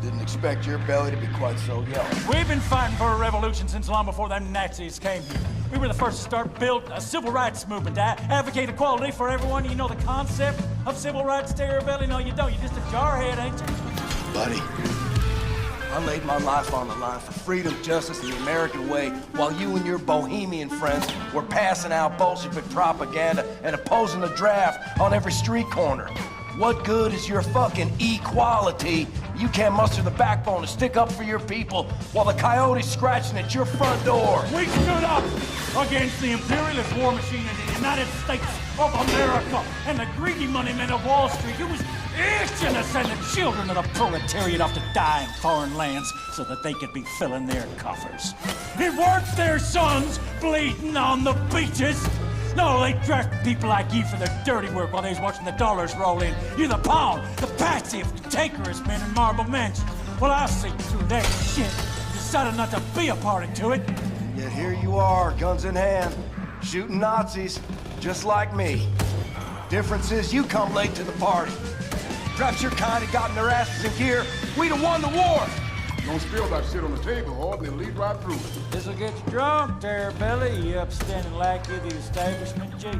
J: Didn't expect your belly to be quite so yellow.
W: We've been fighting for a revolution since long before them Nazis came here. We were the first to start build a civil rights movement to advocate equality for everyone. You know the concept of civil rights, Billy? No, you don't. You're just a jarhead, ain't you?
J: Buddy, I laid my life on the line for freedom, justice, and the American way, while you and your bohemian friends were passing out Bolshevik propaganda and opposing the draft on every street corner. What good is your fucking equality? You can't muster the backbone to stick up for your people while the coyote's scratching at your front door.
W: We stood up against the imperialist war machine in the United States of America and the greedy money men of Wall Street who was itching to send the children of the proletariat off to die in foreign lands so that they could be filling their coffers. It weren't their sons bleeding on the beaches. No, they draft people like you for their dirty work while they was watching the dollars roll in. You're the pawn, the patsy of cantankerous men in marble mansions. Well, I see through that shit. Decided not to be a party to it.
J: Yet here you are, guns in hand, shooting Nazis, just like me. Difference is you come late to the party. Perhaps your kind had gotten their asses in gear, we'd have won the war.
X: Don't spill that shit on the table, Horde, and lead right through it.
W: This'll get you drunk, Billy, you upstanding lackey of the establishment, Jake.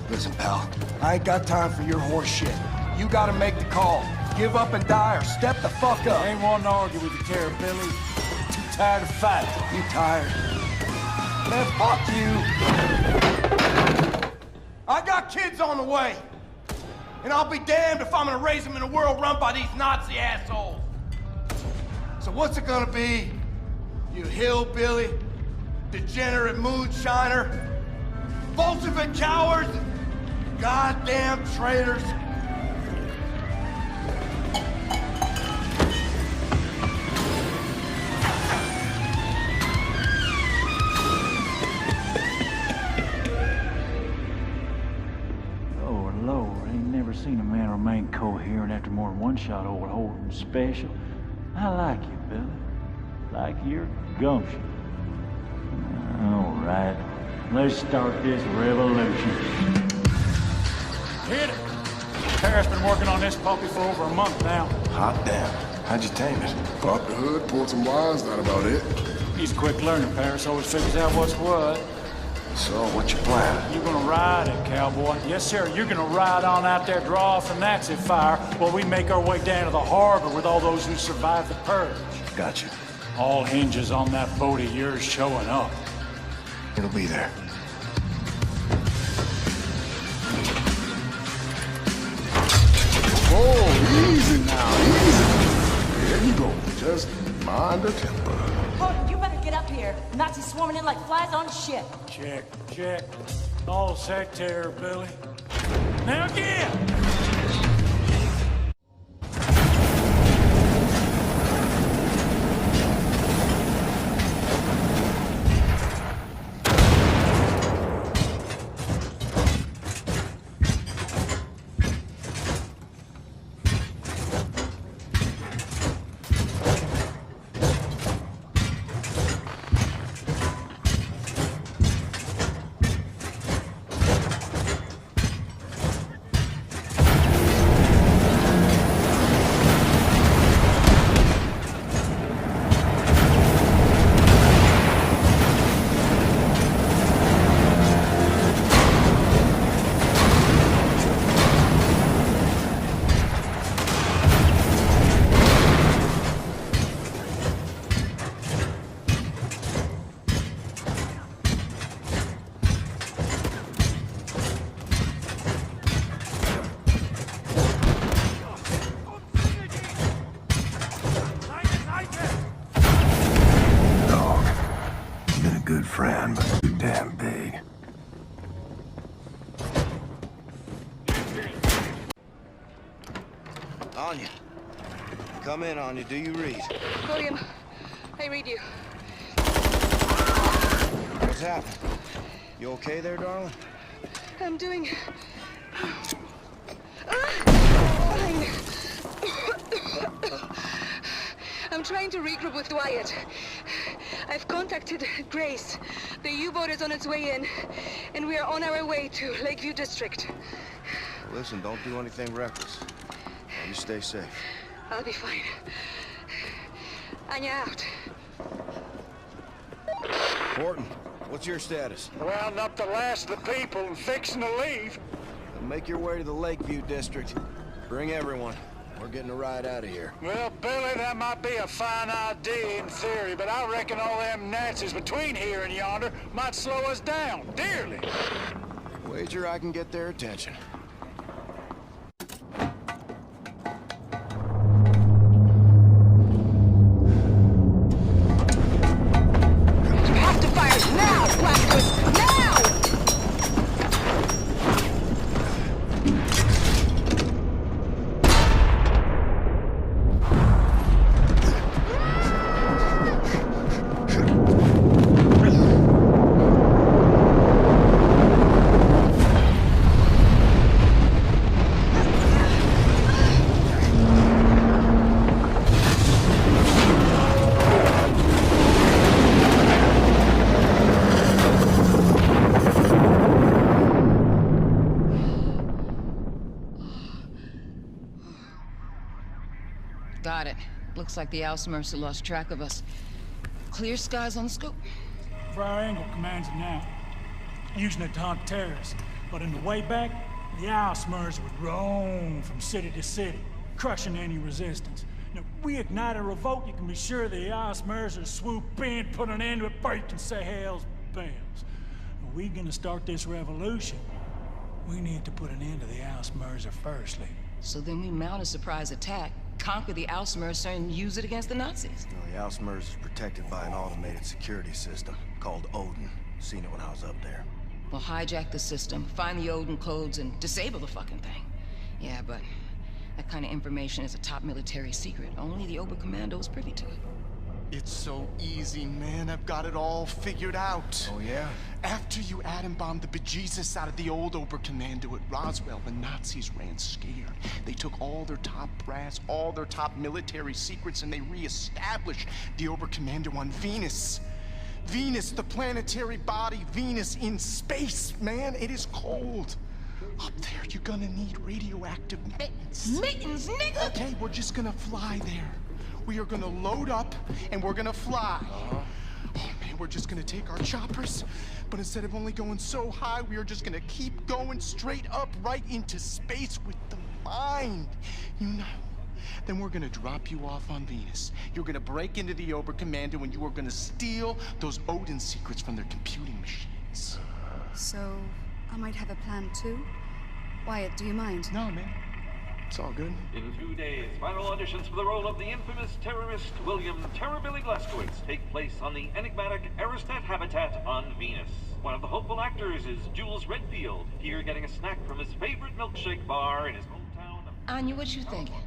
J: Listen, pal, I ain't got time for your horse shit. You gotta make the call. Give up and die or step the fuck up.
W: I ain't wanting to argue with you, Billy. Too tired of fighting.
J: You tired? Man, fuck you. I got kids on the way. And I'll be damned if I'm gonna raise them in a world run by these Nazi assholes. So what's it gonna be? You hillbilly, degenerate moonshiner, Bolshevik cowards, goddamn traitors.
W: Lord, ain't never seen a man remain coherent after more than one shot old Holden special. I like you, Billy. Like your gumption. All right, let's start this revolution. Hit it! Paris been working on this puppy for over a month now.
J: Hot damn. How'd you tame it?
X: Pop the hood, pulled some wires, not about it.
W: He's a quick learner, Paris. Always figures out what's what.
J: So, what's your plan?
W: You're gonna ride it, cowboy. Yes, sir. You're gonna ride on out there, draw off the Nazi fire, while we make our way down to the harbor with all those who survived the purge.
J: Gotcha.
W: All hinges on that boat of yours showing up.
J: It'll be there.
X: Oh, easy now, easy. There you go. Just mind the temper.
K: Gordon, you better get up here. Nazis swarming in like flies on shit.
W: Check. All set there, Billy. Now get!
E: friend, but too damn big.
J: Anya. Come in, Anya. Do you read?
B: William, I read you.
J: What's happened? You okay there, darling?
B: I'm doing... fine. I'm
C: I'm trying to regroup with Wyatt. I've contacted Grace. The U-boat is on its way in, and we are on our way to Lakeview District.
J: Listen, don't do anything reckless. You stay safe.
C: I'll be fine. Anya out.
J: Horton, what's your status?
I: Rounding up the last of the people and fixing to leave.
J: Make your way to the Lakeview District. Bring everyone. We're getting a ride out of here.
I: Well, Billy, that might be a fine idea in theory, but I reckon all them Nazis between here and yonder might slow us down, dearly.
J: Wager I can get their attention.
C: You have to fire now, Blackwoods! Now!
B: Got it. Looks like the Ausmercer lost track of us. Clear skies on the scope.
W: For our angle commands it now. Using it to hunt terrorists. But in the way back, the Ausmercer would roam from city to city, crushing any resistance. Now, if we ignite a revolt, you can be sure the Ausmercer swoop in, put an end to it before you can say hell's bells. If we're gonna start this revolution, we need to put an end to the Ausmercer firstly.
B: So then we mount a surprise attack, conquer the Ausmercer, and use it against the Nazis.
J: No, the Ausmercer is protected by an automated security system called Odin. Seen it when I was up there.
B: We'll hijack the system, find the Odin codes, and disable the fucking thing. Yeah, but that kind of information is a top military secret. Only the Oberkommando is privy to it.
T: It's so easy, man. I've got it all figured out.
J: Oh, yeah?
T: After you atom bombed the bejesus out of the old Oberkommando at Roswell, the Nazis ran scared. They took all their top brass, all their top military secrets, and they re-established the Oberkommando on Venus. Venus, the planetary body, Venus in space, man. It is cold. Up there, you're gonna need radioactive mittens.
B: Mittens, nigga!
T: Okay, we're just gonna fly there. We are gonna load up, and we're gonna fly. Oh, man, we're just gonna take our choppers, but instead of only going so high, we are just gonna keep going straight up right into space with the mind. You know? Then we're gonna drop you off on Venus. You're gonna break into the Oberkommando, and you are gonna steal those Odin secrets from their computing machines.
C: So, I might have a plan too? Wyatt, do you mind?
T: No, man. It's all good.
U: In 2 days, final auditions for the role of the infamous terrorist William Terrorbilly Blaskowitz take place on the enigmatic Aristat habitat on Venus. One of the hopeful actors is Jules Redfield, here getting a snack from his favorite milkshake bar in his hometown of...
B: Anya, what you thinking?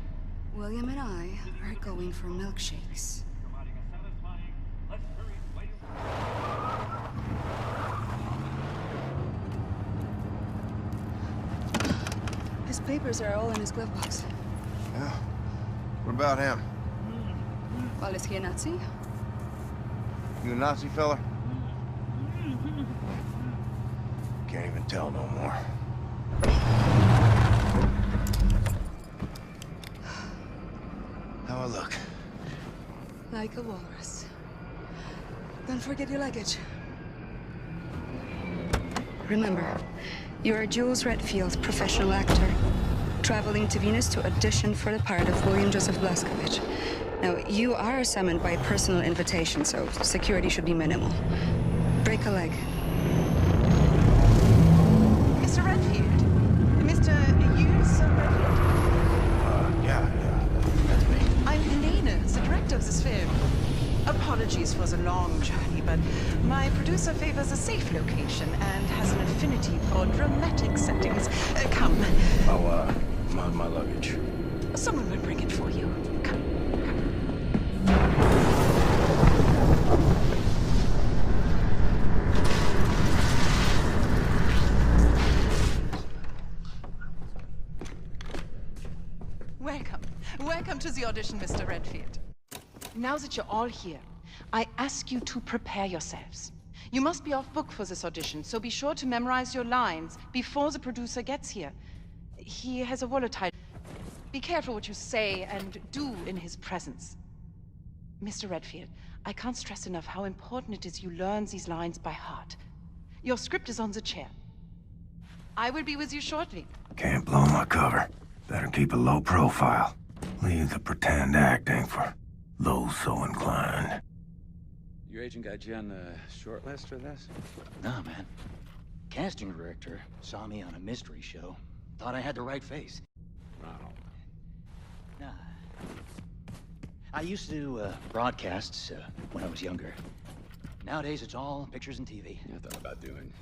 C: William and I are going for milkshakes. His papers are all in his glove box.
J: Yeah. What about him?
C: Well, is he a Nazi?
J: You a Nazi fella? Can't even tell no more. How I look?
C: Like a walrus. Don't forget your luggage. Remember, you're a Jules Redfield, professional actor, traveling to Venus to audition for the part of William Joseph Blaskowitz. Now, you are summoned by personal invitation, so security should be minimal. Break a leg.
V: Mr. Redfield? Mr. Hughes Redfield?
J: Yeah, that's me.
V: I'm Helena, the director of this film. Apologies for the long journey, but my producer favors a safe location and has an affinity for dramatic settings. Come.
J: Oh, my luggage.
V: Someone will bring it for you. Come. Welcome. Welcome to the audition, Mr. Redfield. Now that you're all here, I ask you to prepare yourselves. You must be off book for this audition, so be sure to memorize your lines before the producer gets here. He has a volatile... Be careful what you say and do in his presence. Mr. Redfield, I can't stress enough how important it is you learn these lines by heart. Your script is on the chair. I will be with you shortly.
E: Can't blow my cover. Better keep a low profile. Leave the pretend acting for those so inclined.
G: Your agent got you on the short list for this?
M: Nah, man. Casting director saw me on a mystery show. Thought I had the right face.
G: Wow.
M: Nah. I used to do broadcasts when I was younger. Nowadays, it's all pictures and TV.
G: I thought about doing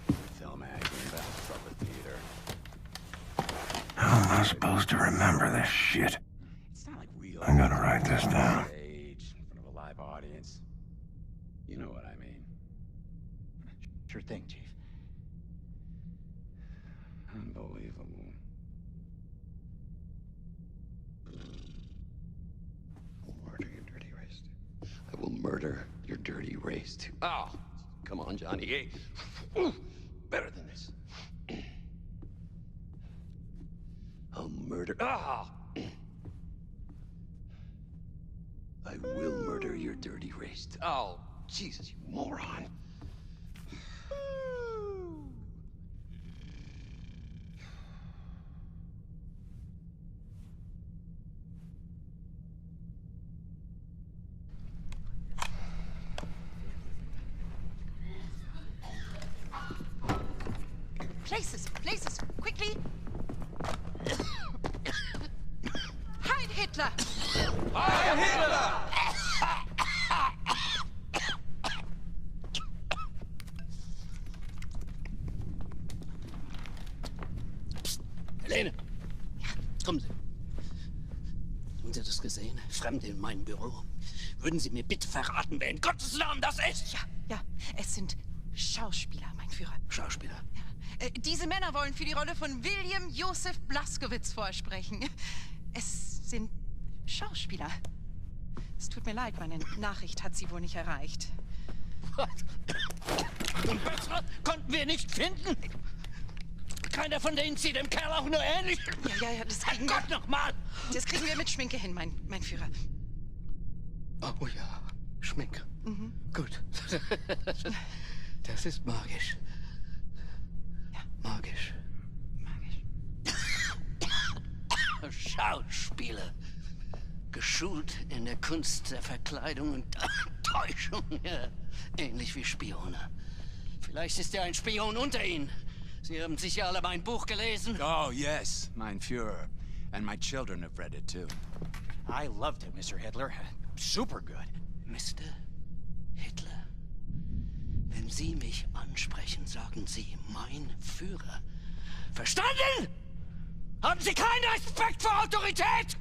G: film acting, but proper theater.
E: How am I supposed to remember this shit?
G: It's not like real.
E: I gotta write this down.
G: Stage, in front of a live audience. You know what I mean.
M: Sure thing, Chief.
G: Unbelievable. Murder your dirty race. I will murder your dirty race too. Oh, come on, Johnny. Hey, better than this. I'll murder. Ah! I will murder your dirty race. Oh, Jesus, you moron.
V: Places, quickly! Heil Hitler!
I: Heil Hitler!
P: Helene! Kommen Sie. Haben Sie das gesehen? Fremde in meinem Büro. Würden Sie mir bitte verraten, wer in Gottes Namen das ist?
V: Ja, es sind Schauspieler, mein Führer.
P: Schauspieler?
V: Diese Männer wollen für die Rolle von William Joseph Blaskowitz vorsprechen. Es sind Schauspieler. Es tut mir leid, meine Nachricht hat sie wohl nicht erreicht.
P: Was? Und bessere konnten wir nicht finden? Keiner von denen sieht dem Kerl auch nur ähnlich.
V: Ja, das kriegen wir...
P: Gott nochmal!
V: Das kriegen wir mit Schminke hin, mein Führer.
P: Oh ja, Schminke.
V: Mhm.
P: Gut. Das ist magisch. Magisch. Schauspieler. Geschult in der Kunst der Verkleidung und Täuschung. Ja. Ähnlich wie Spione. Vielleicht ist ja ein Spion unter Ihnen. Sie haben sicher alle mein Buch gelesen.
G: Oh, yes, mein Führer. And my children have read it too.
M: I loved it, Mr. Hitler. Super good.
P: Mr. Hitler. Wenn Sie mich ansprechen, sagen Sie mein Führer. Verstanden? Haben Sie keinen Respekt vor Autorität?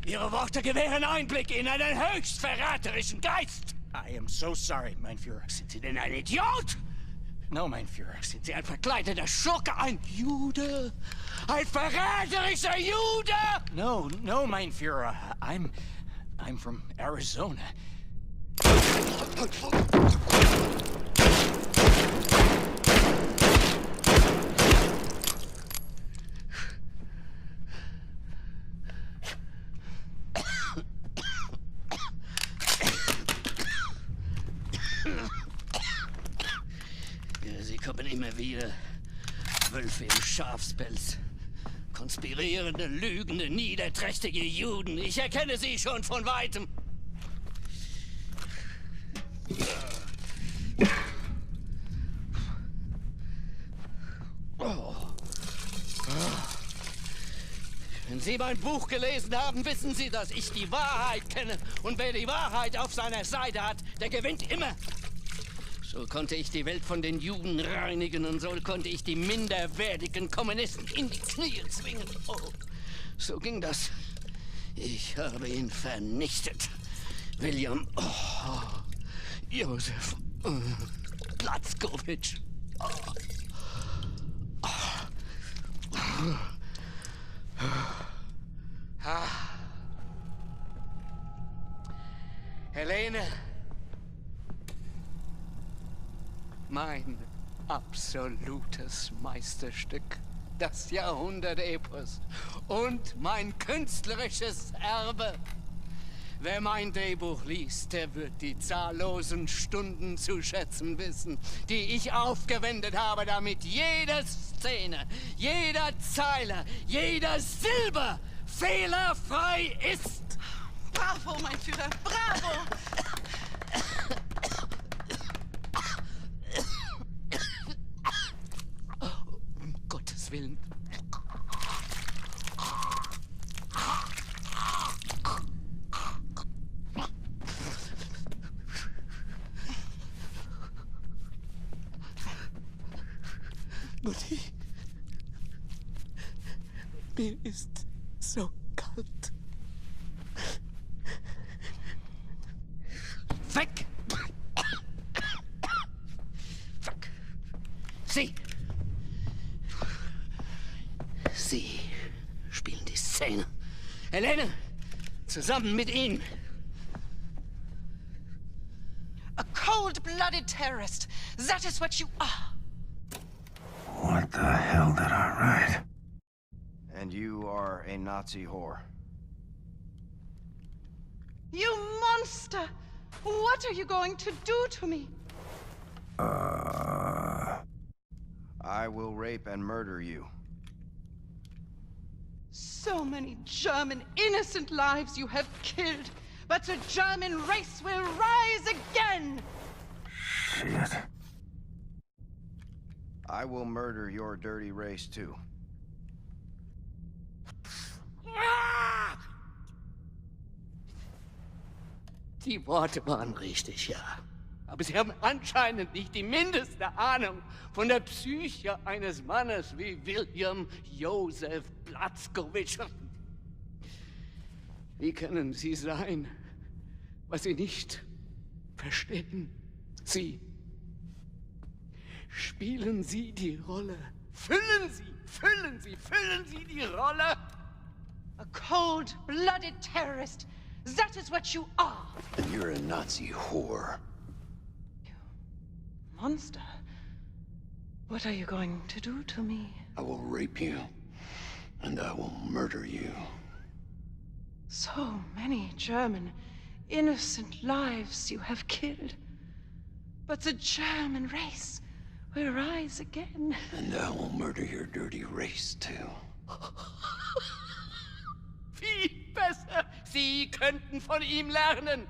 P: Ihre Worte gewähren Einblick in einen höchst verräterischen Geist.
M: I am so sorry, mein Führer.
P: Sind Sie denn ein Idiot?
M: No, mein Führer.
P: Sind Sie ein verkleideter Schurke, ein Jude? Ein verräterischer Jude?
M: No, mein Führer. I'm from Arizona.
P: Sie kommen immer wieder. Wölfe im Schafspelz. Konspirierende, lügende, niederträchtige Juden. Ich erkenne sie schon von Weitem. Wenn Sie mein Buch gelesen haben, wissen Sie, dass ich die Wahrheit kenne. Und wer die Wahrheit auf seiner Seite hat, der gewinnt immer. So konnte ich die Welt von den Juden reinigen und so konnte ich die minderwertigen Kommunisten in die Knie zwingen. Oh, so ging das. Ich habe ihn vernichtet. William Joseph Blaskowitz.
I: Helene?
N: Szene. Mein absolutes Meisterstück. Das Jahrhundert-Epos. Und mein künstlerisches Erbe. Wer mein Drehbuch liest, der wird die zahllosen Stunden zu schätzen wissen, die ich aufgewendet habe, damit jede Szene, jeder Zeile, jeder Silbe fehlerfrei ist.
V: Bravo, mein Führer, bravo!
N: Um Gottes Willen. Mutti, mir ist so kalt. Weg! Weg! Sie! Sie spielen die Szene. Helene, zusammen mit Ihnen.
V: A cold-blooded terrorist. That is what you are.
E: What the hell did I write?
J: And you are a Nazi whore.
V: You monster! What are you going to do to me?
J: I will rape and murder you.
V: So many German innocent lives you have killed, but the German race will rise again!
E: Shit.
J: I will murder your dirty race too.
N: Die Worte waren richtig, ja. Aber Sie haben anscheinend nicht die mindeste Ahnung von der Psyche eines Mannes wie William Joseph Blazkowicz. Wie können Sie sein, was Sie nicht verstehen? Sie. Spielen Sie die Rolle. Füllen Sie die Rolle.
V: A cold-blooded terrorist. That is what you are.
G: And you're a Nazi whore.
V: You monster. What are you going to do to me?
G: I will rape you, and I will murder you.
V: So many German innocent lives you have killed. But the German race will rise again.
G: And I will murder your dirty race too.
N: Viel besser. Sie könnten von ihm lernen.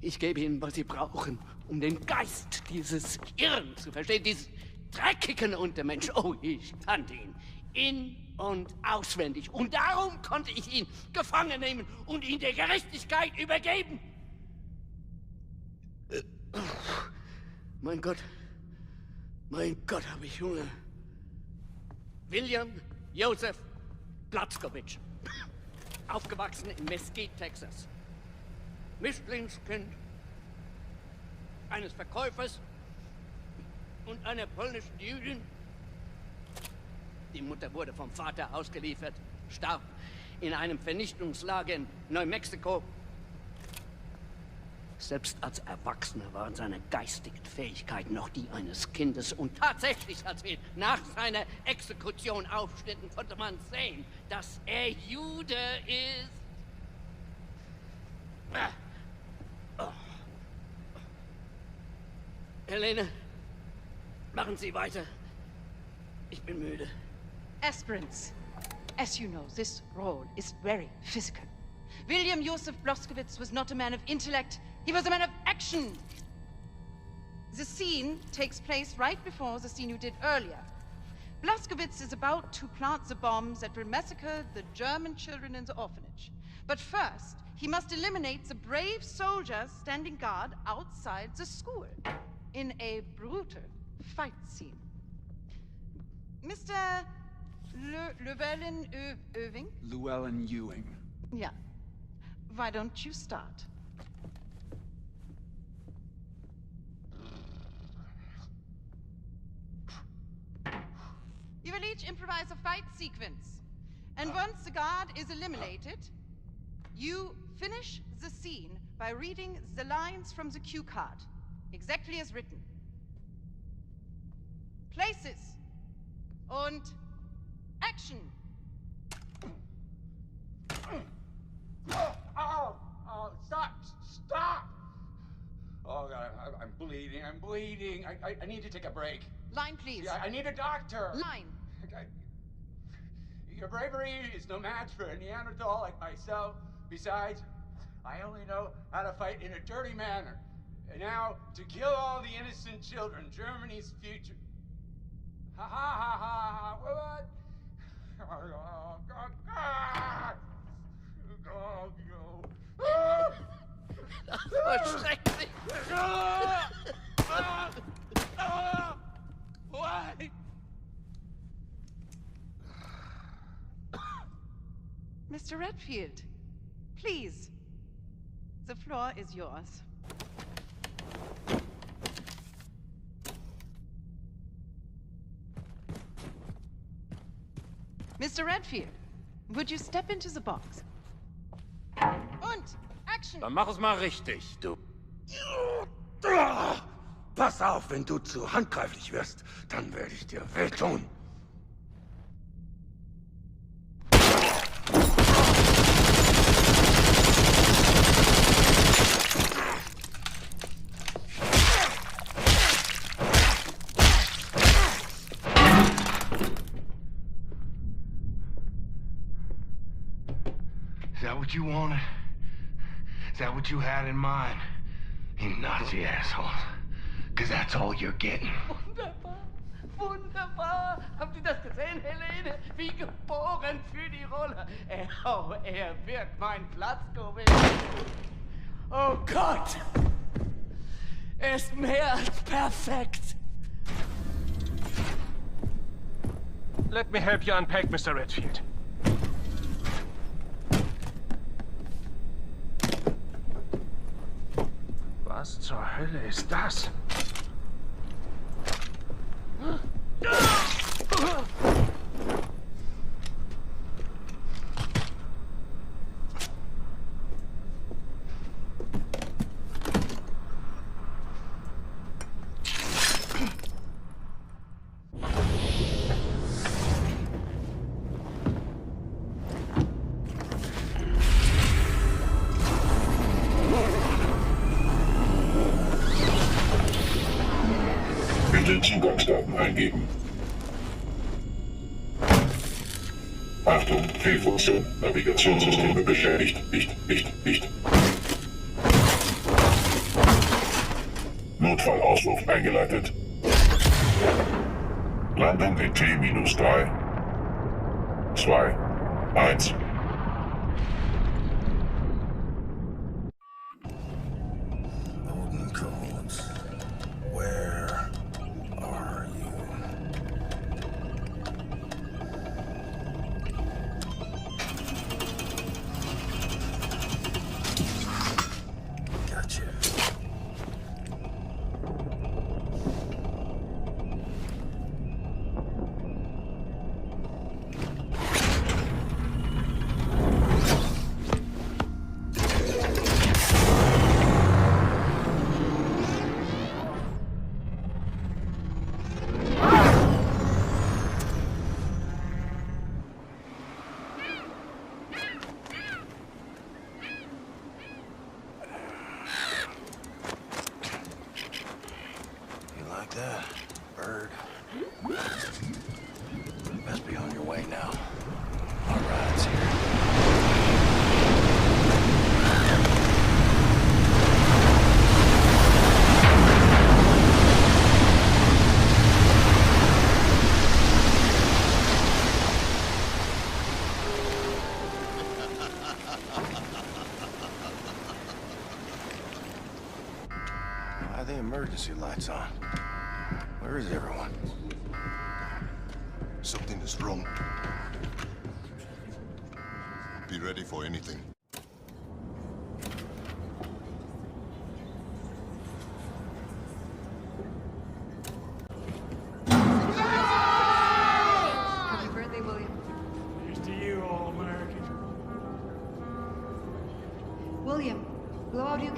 N: Ich gebe Ihnen, was Sie brauchen, um den Geist dieses Irren zu verstehen, dieses dreckigen Untermensch. Oh, ich kannte ihn in- und auswendig. Und darum konnte ich ihn gefangen nehmen und ihn der Gerechtigkeit übergeben. Mein Gott, habe ich Hunger. William Joseph Blazkowicz. Aufgewachsen in Mesquite, Texas. Mischlingskind eines Verkäufers und einer polnischen Jüdin. Die Mutter wurde vom Vater ausgeliefert, starb in einem Vernichtungslager in Neumexiko. Selbst als Erwachsener waren seine geistigen Fähigkeiten noch die eines Kindes. Und tatsächlich, als wir nach seiner Exekution aufschnitten, konnte man sehen, dass er Jude ist. Oh. Helene, machen Sie weiter. Ich bin müde.
V: Aspirants, as you know, this role is very physical. William Joseph Blazkowicz was not a man of intellect. He was a man of action. The scene takes place right before the scene you did earlier. Blazkowicz is about to plant the bombs that will massacre the German children in the orphanage. But first, he must eliminate the brave soldiers standing guard outside the school in a brutal fight scene. Mr. Llewellyn-Ewing?
Q: Llewellyn-Ewing.
V: Yeah. Why don't you start? You will each improvise a fight sequence. And once the guard is eliminated, you finish the scene by reading the lines from the cue card, exactly as written. Places und action.
N: Oh, stop! Oh, God, I'm bleeding. I need to take a break.
V: Line, please.
N: I need a doctor.
V: Line.
N: Your bravery is no match for a Neanderthal like myself. Besides, I only know how to fight in a dirty manner. And now, to kill all the innocent children, Germany's future. Ha ha ha ha! What? Oh, God!
V: Das war schrecklich.
N: Why?
V: Mr. Redfield, please. The floor is yours. Mr. Redfield, would you step into the box? Und action!
F: Dann mach es mal richtig, du. Pass auf, wenn du zu handgreiflich wirst, dann werde ich dir wehtun.
J: Is that what you wanted? Is that what you had in mind? You Nazi assholes. Because that's all you're getting.
N: Wunderbar! Haben Sie das gesehen, Helene? Wie geboren für die Rolle. Er wird meinen Platz gewinnen. Oh Gott! Er ist mehr als perfekt.
F: Let me help you unpack, Mr. Redfield. Was zur Hölle ist das?
X: Bitte Zugangsdaten eingeben. Achtung, Fehlfunktion. Navigationssysteme beschädigt. Nicht. Notfallauswurf eingeleitet. Landung in T-3, 2, 1.
E: Where are you? Gotcha. That bird. Best be on your way now. Our ride's here. Why are the emergency lights on? Where is everyone?
D: Something is wrong. Be ready for anything.
C: Happy birthday, William.
W: Here's to you, All-American.
C: William, blow out your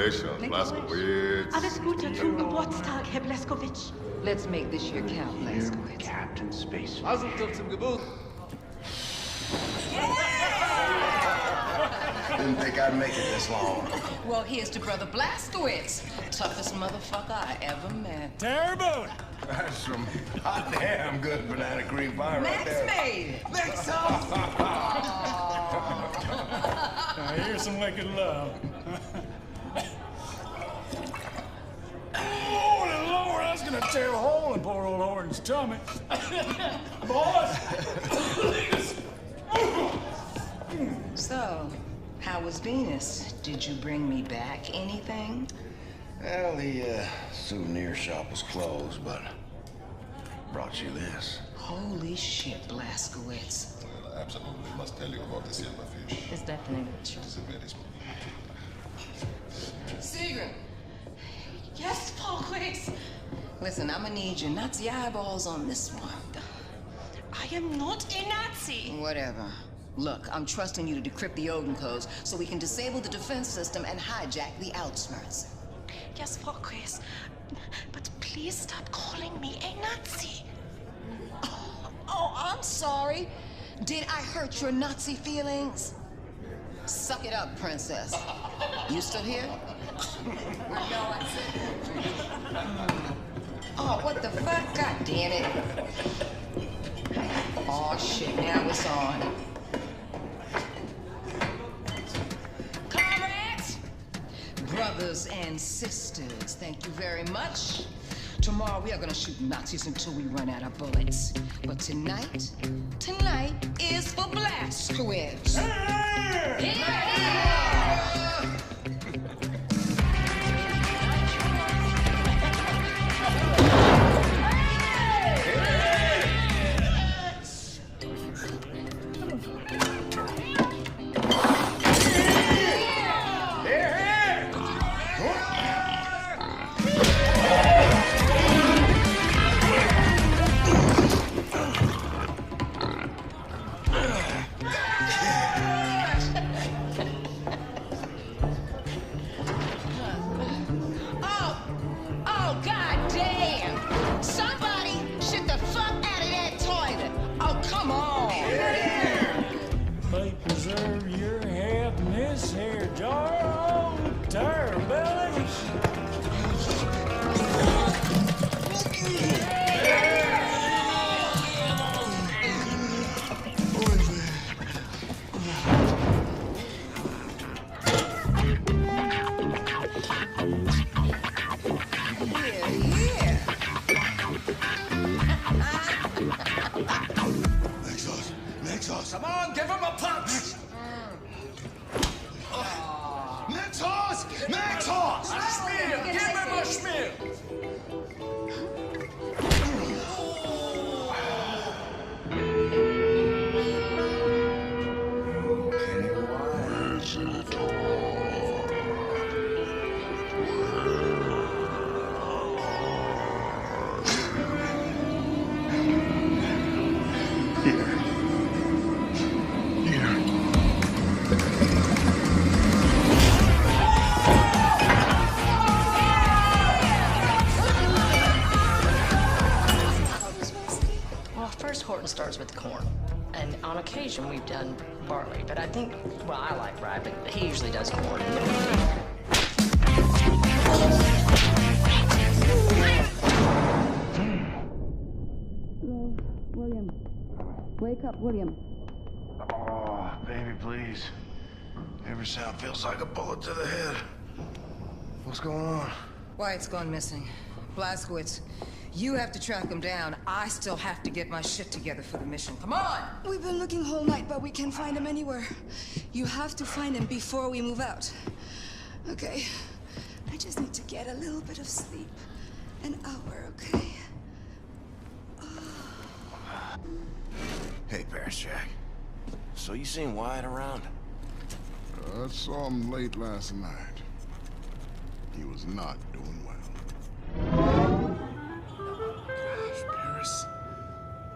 X: Congratulations, Blazkowicz.
K: Alles Gute zum Geburtstag, Herr Blazkowicz.
B: Let's make this year count, Blazkowicz.
M: Captain Space.
L: Mazeltov zum Geburt.
J: Didn't think I'd make it this long.
B: Well, here's to Brother Blazkowicz. Toughest motherfucker I ever met.
W: Terrible!
J: That's some hot damn good banana cream pie right there.
B: Made.
W: Next sauce! Now, here's some wicked love. Holy Lord, that's gonna tear a hole in poor old Horton's tummy. Boys!
B: So, how was Venus? Did you bring me back anything?
J: Well, the souvenir shop was closed, but brought you this.
B: Holy shit, Blazkowicz.
X: Well, I absolutely must tell you about the silverfish.
K: Is that the name of it?
X: It is a very small.
B: Sigrid!
K: Yes, Blazkowicz.
B: Listen, I'm gonna need your Nazi eyeballs on this one.
K: I am not a Nazi.
B: Whatever. Look, I'm trusting you to decrypt the Odin codes so we can disable the defense system and hijack the outsmarts.
K: Yes, Blazkowicz. But please stop calling me a Nazi.
B: Oh, I'm sorry. Did I hurt your Nazi feelings? Suck it up, princess. You still here? Oh, what the fuck? God damn it. Oh, shit, now it's on. Comrades, brothers and sisters, thank you very much. Tomorrow we are gonna shoot Nazis until we run out of bullets. But tonight is for Blazkowicz. Yeah!
L: Come on, give him a punch! Next horse! Next horse! Schmier! Give him a schmier!
Q: Starts with corn, and on occasion we've done barley, but I think, well, I like rye, but he usually does corn.
C: William. Wake up, William.
J: Oh, baby, please. Every sound feels like a bullet to the head. What's going on?
B: Wyatt's gone missing. Blazkowicz, you have to track him down. I still have to get my shit together for the mission. Come on!
C: We've been looking whole night, but we can't find him anywhere. You have to find him before we move out. Okay. I just need to get a little bit of sleep. An hour, okay?
J: Hey, Paris Jack. So you seen Wyatt around?
X: I saw him late last night. He was not doing well.
T: Gosh, Paris.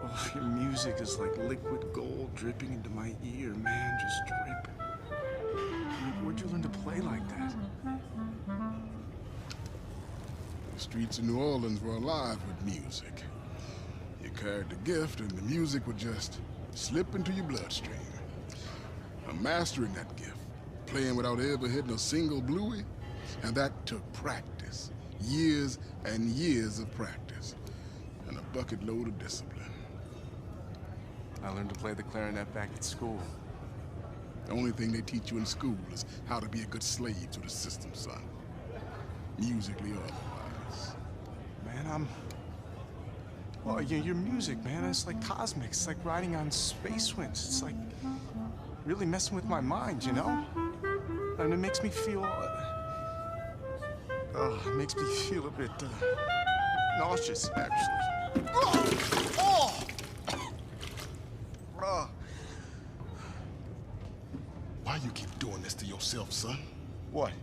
T: Oh, your music is like liquid gold dripping into my ear, man. Just drip. Where'd you learn to play like that?
X: The streets of New Orleans were alive with music. You carried the gift, and the music would just slip into your bloodstream. I'm mastering that gift, playing without ever hitting a single bluey, and that took practice. Years and years of practice, and a bucket load of discipline.
T: I learned to play the clarinet back at school.
X: The only thing they teach you in school is how to be a good slave to the system, son. Musically or otherwise.
T: Man, well, your music, man, it's like cosmic. It's like riding on space winds. It's like really messing with my mind, you know? And it makes me feel... it makes me feel a bit nauseous, actually.
X: Why you keep doing this to yourself, son?
T: What?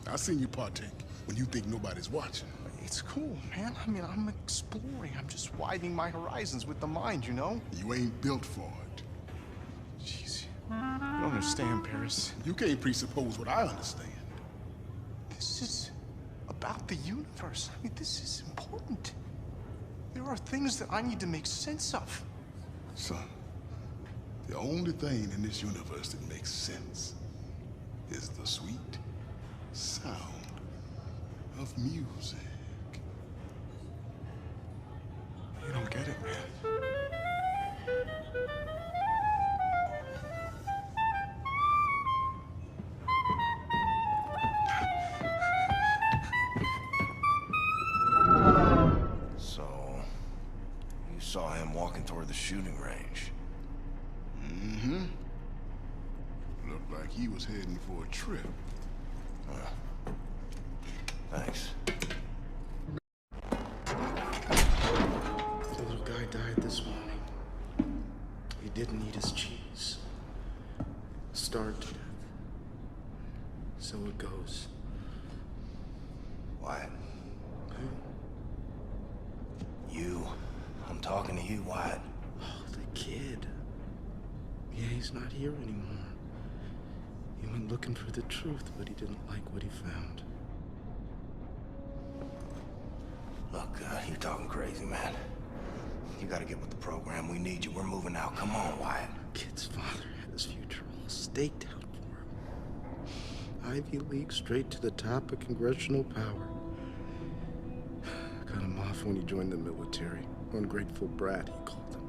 X: I seen you partake when you think nobody's watching.
T: It's cool, man. I mean, I'm exploring. I'm just widening my horizons with the mind, you know?
X: You ain't built for it.
T: Jeez. You don't understand, Paris.
X: You can't presuppose what I understand.
T: This is about the universe. I mean, this is important. There are things that I need to make sense of.
X: Son, the only thing in this universe that makes sense is the sweet sound of music.
T: You don't get it, man.
J: So, you saw him walking toward the shooting range.
X: Mm-hmm. Looked like he was heading for a trip.
J: Thanks.
T: The little guy died this morning. He didn't eat his cheese. Starved to death. So it goes.
J: Wyatt. You. I'm talking to you, Wyatt.
T: Oh, the kid. Yeah, he's not here anymore. He went looking for the truth, but he didn't like what he found.
J: Look, you're talking crazy, man. You gotta get with the program. We need you. We're moving out. Come on, Wyatt.
T: Kid's father had his future all staked out for him. Ivy League straight to the top of congressional power. Cut him off when he joined the military. Ungrateful brat, he called him.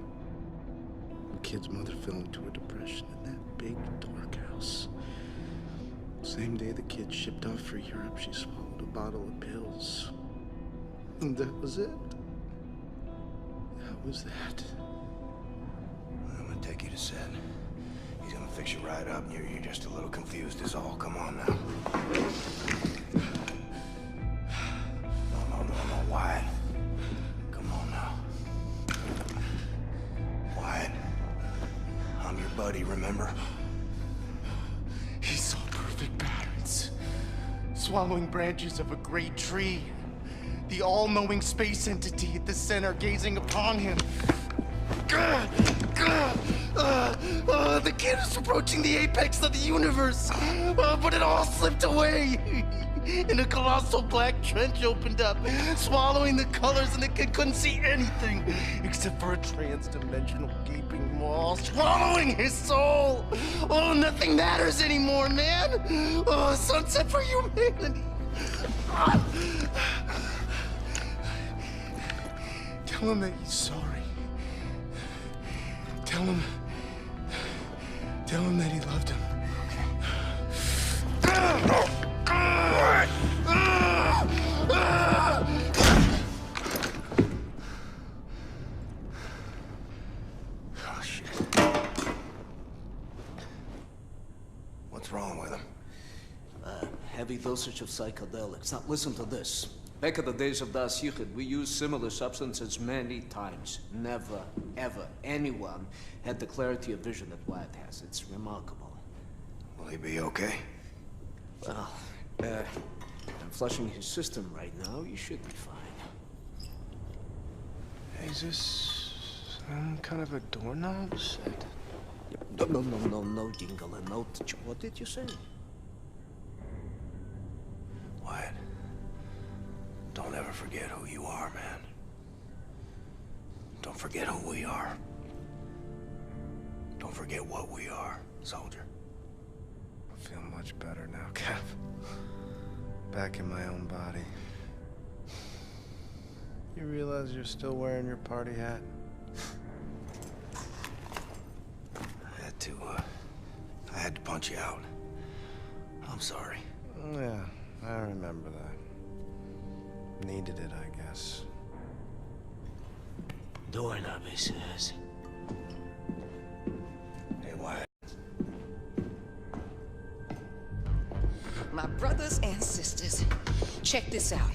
T: The kid's mother fell into a depression in that big, dark house. Same day the kid shipped off for Europe, she swallowed a bottle of pills. And that was it. That was that.
J: I'm gonna take you to Seth. He's gonna fix you right up. You're just a little confused is all. Come on now. No, Wyatt. Come on now. Wyatt. I'm your buddy, remember?
T: He saw perfect patterns. Swallowing branches of a great tree. The all-knowing space entity at the center gazing upon him. The kid is approaching the apex of the universe, but it all slipped away. And a colossal black trench opened up, swallowing the colors, and the kid couldn't see anything except for a trans-dimensional gaping maw swallowing his soul. Oh, nothing matters anymore, man. Oh, sunset for humanity. Tell him that he's sorry. Tell him that he loved him.
J: Oh, shit. What's wrong with him?
A: Heavy dosage of psychedelics. Now, listen to this. Back in the days of Das Yichud, we used similar substances many times. Never, ever, anyone had the clarity of vision that Wyatt has. It's remarkable.
J: Will he be okay?
A: Well, I'm flushing his system right now. You should be fine.
T: Is this some kind of a doorknob set?
A: No, Jingle, and no. What did you say?
E: Wyatt, don't ever forget who you are, man. Don't forget who we are. Don't forget what we are, soldier.
H: I feel much better now, Cap. Back in my own body. You realize you're still wearing your party hat?
E: I had to punch you out. I'm sorry.
H: Yeah, I remember that. Needed it, I guess.
A: Doing a veces.
E: Hey, Wyatt.
B: My brothers and sisters, check this out.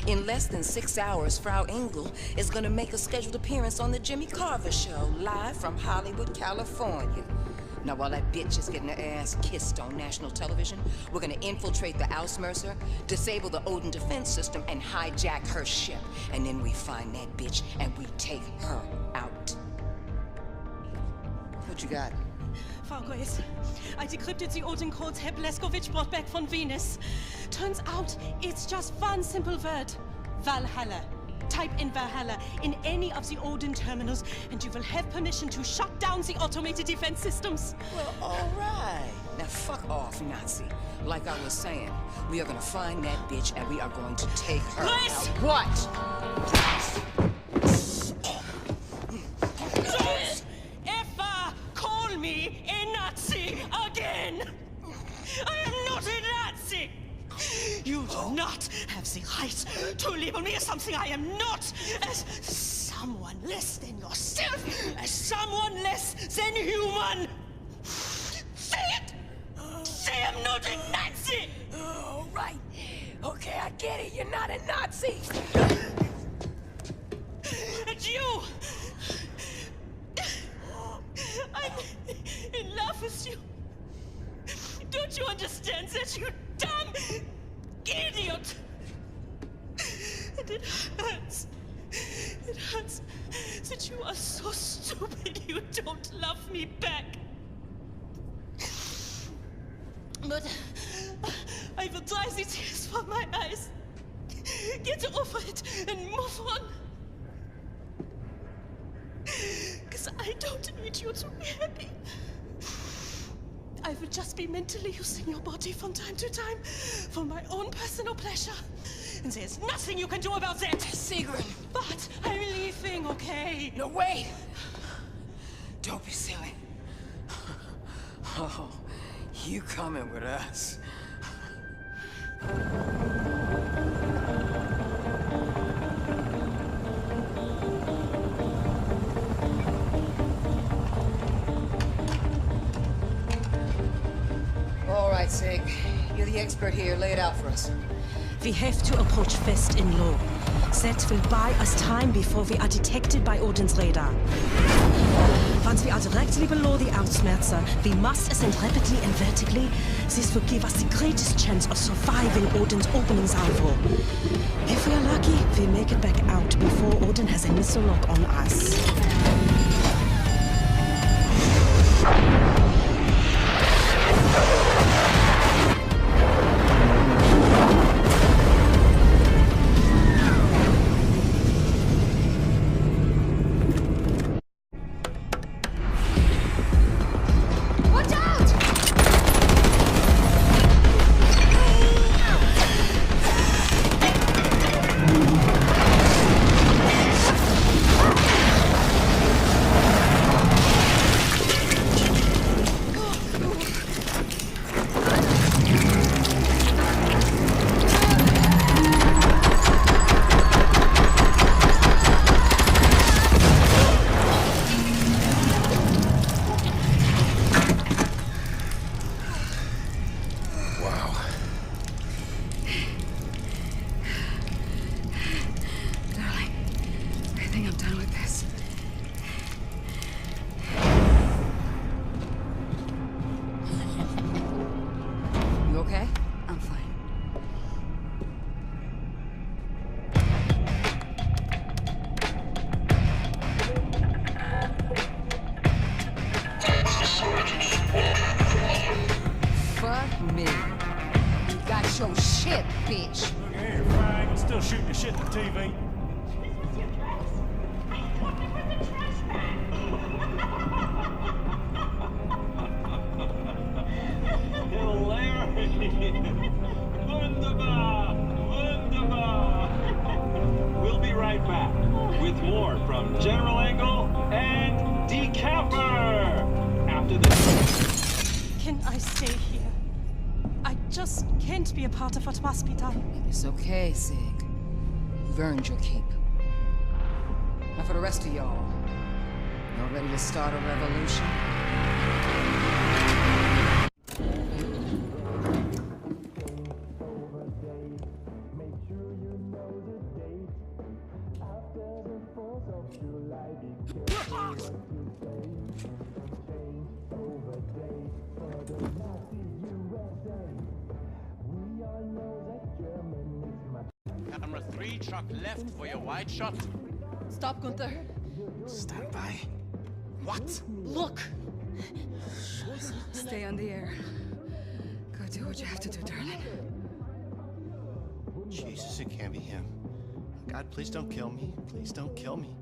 B: In less than 6 hours, Frau Engel is gonna make a scheduled appearance on the Jimmy Carver Show, live from Hollywood, California. Now, while that bitch is getting her ass kissed on national television, we're gonna infiltrate the Ausmercer, disable the Odin defense system, and hijack her ship. And then we find that bitch, and we take her out. What you got?
K: Frau Grace, I decrypted the Odin codes Herr Blazkowicz brought back from Venus. Turns out it's just one simple word. Valhalla. Type in Valhalla in any of the Odin terminals, and you will have permission to shut down the automated defense systems.
B: Well, all right. Now, fuck off, Nazi. Like I was saying, we are gonna find that bitch, and we are going to take her
K: Grace!
B: out. What?
K: Don't ever call me a Nazi again! I am not a Nazi! You do not have the right to label me as something I am not, as someone less than yourself, as someone less than human. Say it! Say I'm not a Nazi!
B: All right. Okay, I get it. You're not a Nazi.
K: And you! I'm in love with you. Don't you understand that, you dumb idiot? And it hurts. It hurts that you are so stupid you don't love me back. But I will dry the tears from my eyes. Get over it and move on. Because I don't need you to be happy. I will just be mentally using your body from time to time for my own personal pleasure. And there's nothing you can do about that.
B: Sigrid.
K: But I'm leaving, okay?
B: No, wait. Don't be silly. Oh, you coming with us. All right, Sig. You're the expert here. Lay it out for us.
K: We have to approach fast in low. That will buy us time before we are detected by Odin's radar. Once we are directly below the Ausmerzer, we must ascend rapidly and vertically. This will give us the greatest chance of surviving Odin's opening salvo. If we are lucky, we make it back out before Odin has a missile lock on us.
W: still shooting the shit on TV.
O: Wunderbar! Wunderbar! We'll be right back with more from General Angle and Decamper after this.
K: Can I stay here? I just can't be a part of a hospital.
B: It's okay, Sig. You've earned your keep. Now for the rest of y'all. Y'all ready to start a revolution?
R: Camera 3, truck left for your wide shot.
K: Stop, Gunther.
R: Stand by. What?
K: Look!
C: Stay on the air. Go do what you have to do, darling.
J: Jesus, it can't be him. God, please don't kill me. Please don't kill me.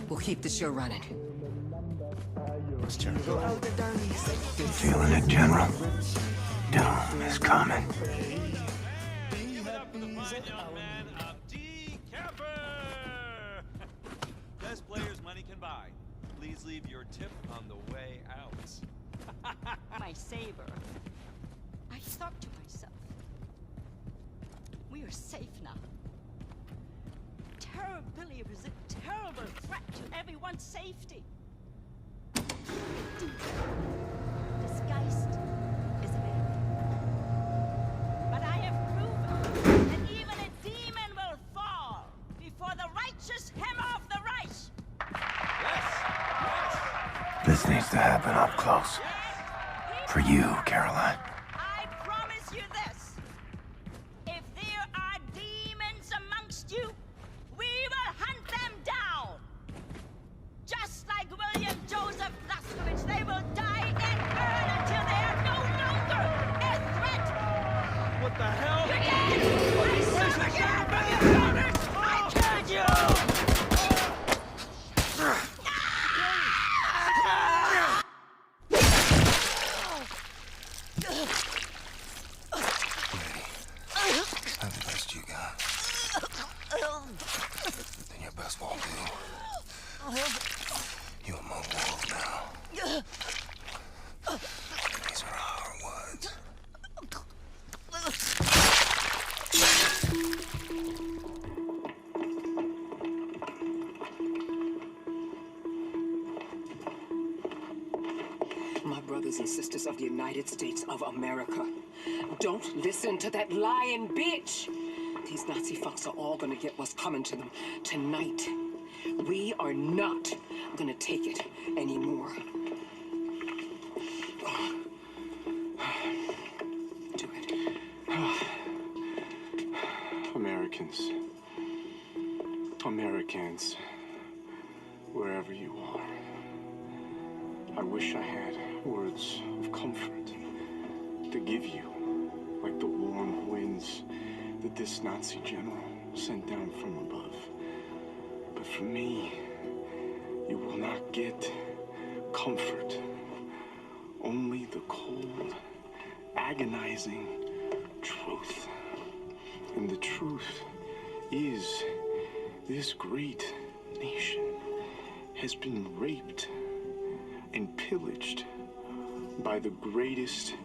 B: We'll keep the show running.
J: It's terrible.
E: Feeling it, General? Doom is coming.
O: Give it up for the fine young man of Decamper! Best players money can buy. Please leave your tip on the way out.
K: My saber. I thought to myself, we are safe now. Terror Billy is a terrible threat to everyone's safety. Disguised is a man. But I have proven that even a demon will fall before the righteous hammer of the Reich.
E: This needs to happen up close. For you, Caroline.
K: I promise you this. If there are demons amongst you, we will hunt them down. Just like William Joseph Blaskowitz, they will die and burn until they are no longer a threat.
R: What the hell?
K: You're dead! I suffered you from your brothers! I killed you!
J: That's the best you got. Then your best won't do. You among wolves now. These are our words.
B: My brothers and sisters of the United States of America, don't listen to that lying bitch. These Nazi fucks are all gonna get what's coming to them tonight. We are not gonna take it anymore. Do it.
S: Americans, wherever you are, I wish I had words of comfort to give you, like the warm winds that this Nazi general sent down from above. But from me, you will not get comfort. Only the cold, agonizing truth. And the truth is, this great nation has been raped and pillaged by the greatest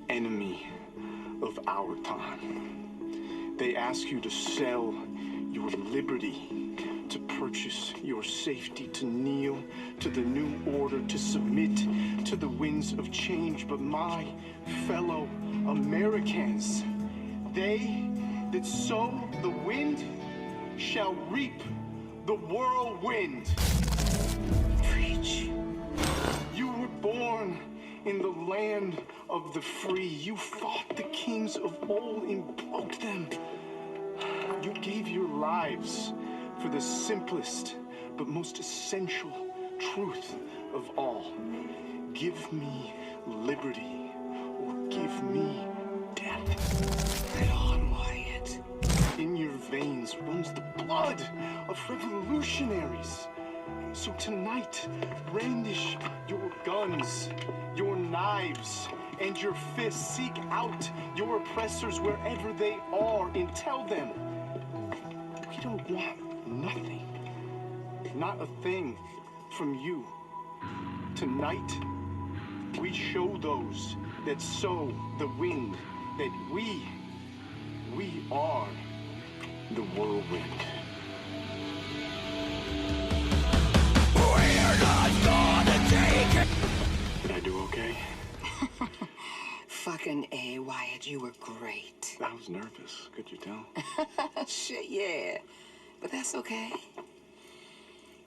S: enemy of our time. They ask you to sell your liberty, to purchase your safety, to kneel to the new order, to submit to the winds of change. But my fellow Americans, they that sow the wind shall reap the whirlwind. Preach. You were born in the land of the free. You fought the kings of old and broke them. You gave your lives for the simplest but most essential truth of all. Give me liberty or give me death. veins runs the blood of revolutionaries. So tonight, brandish your guns, your knives, and your fists. Seek out your oppressors wherever they are and tell them, we don't want nothing, not a thing from you. Tonight, we show those that sow the wind that we are the whirlwind.
L: We're not gonna take it!
S: Did I do okay?
B: Fucking A, Wyatt, you were great.
S: I was nervous, could you tell?
B: Shit, yeah. But that's okay.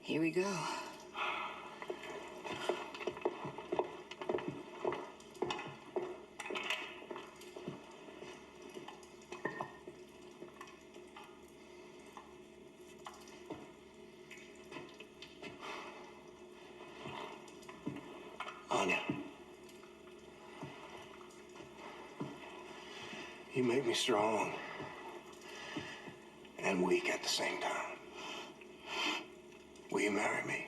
B: Here we go.
J: Anya, you make me strong and weak at the same time. Will you marry me?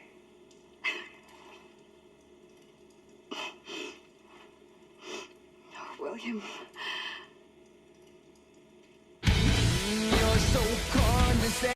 B: William.
L: You're so condescending.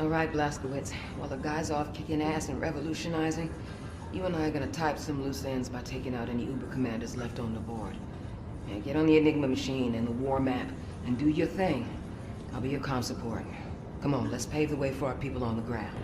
B: All right, Blazkowicz. While the guy's off kicking ass and revolutionizing, you and I are gonna type some loose ends by taking out any Uber commanders left on the board. Yeah, get on the Enigma machine and the war map and do your thing. I'll be your comm support. Come on, let's pave the way for our people on the ground.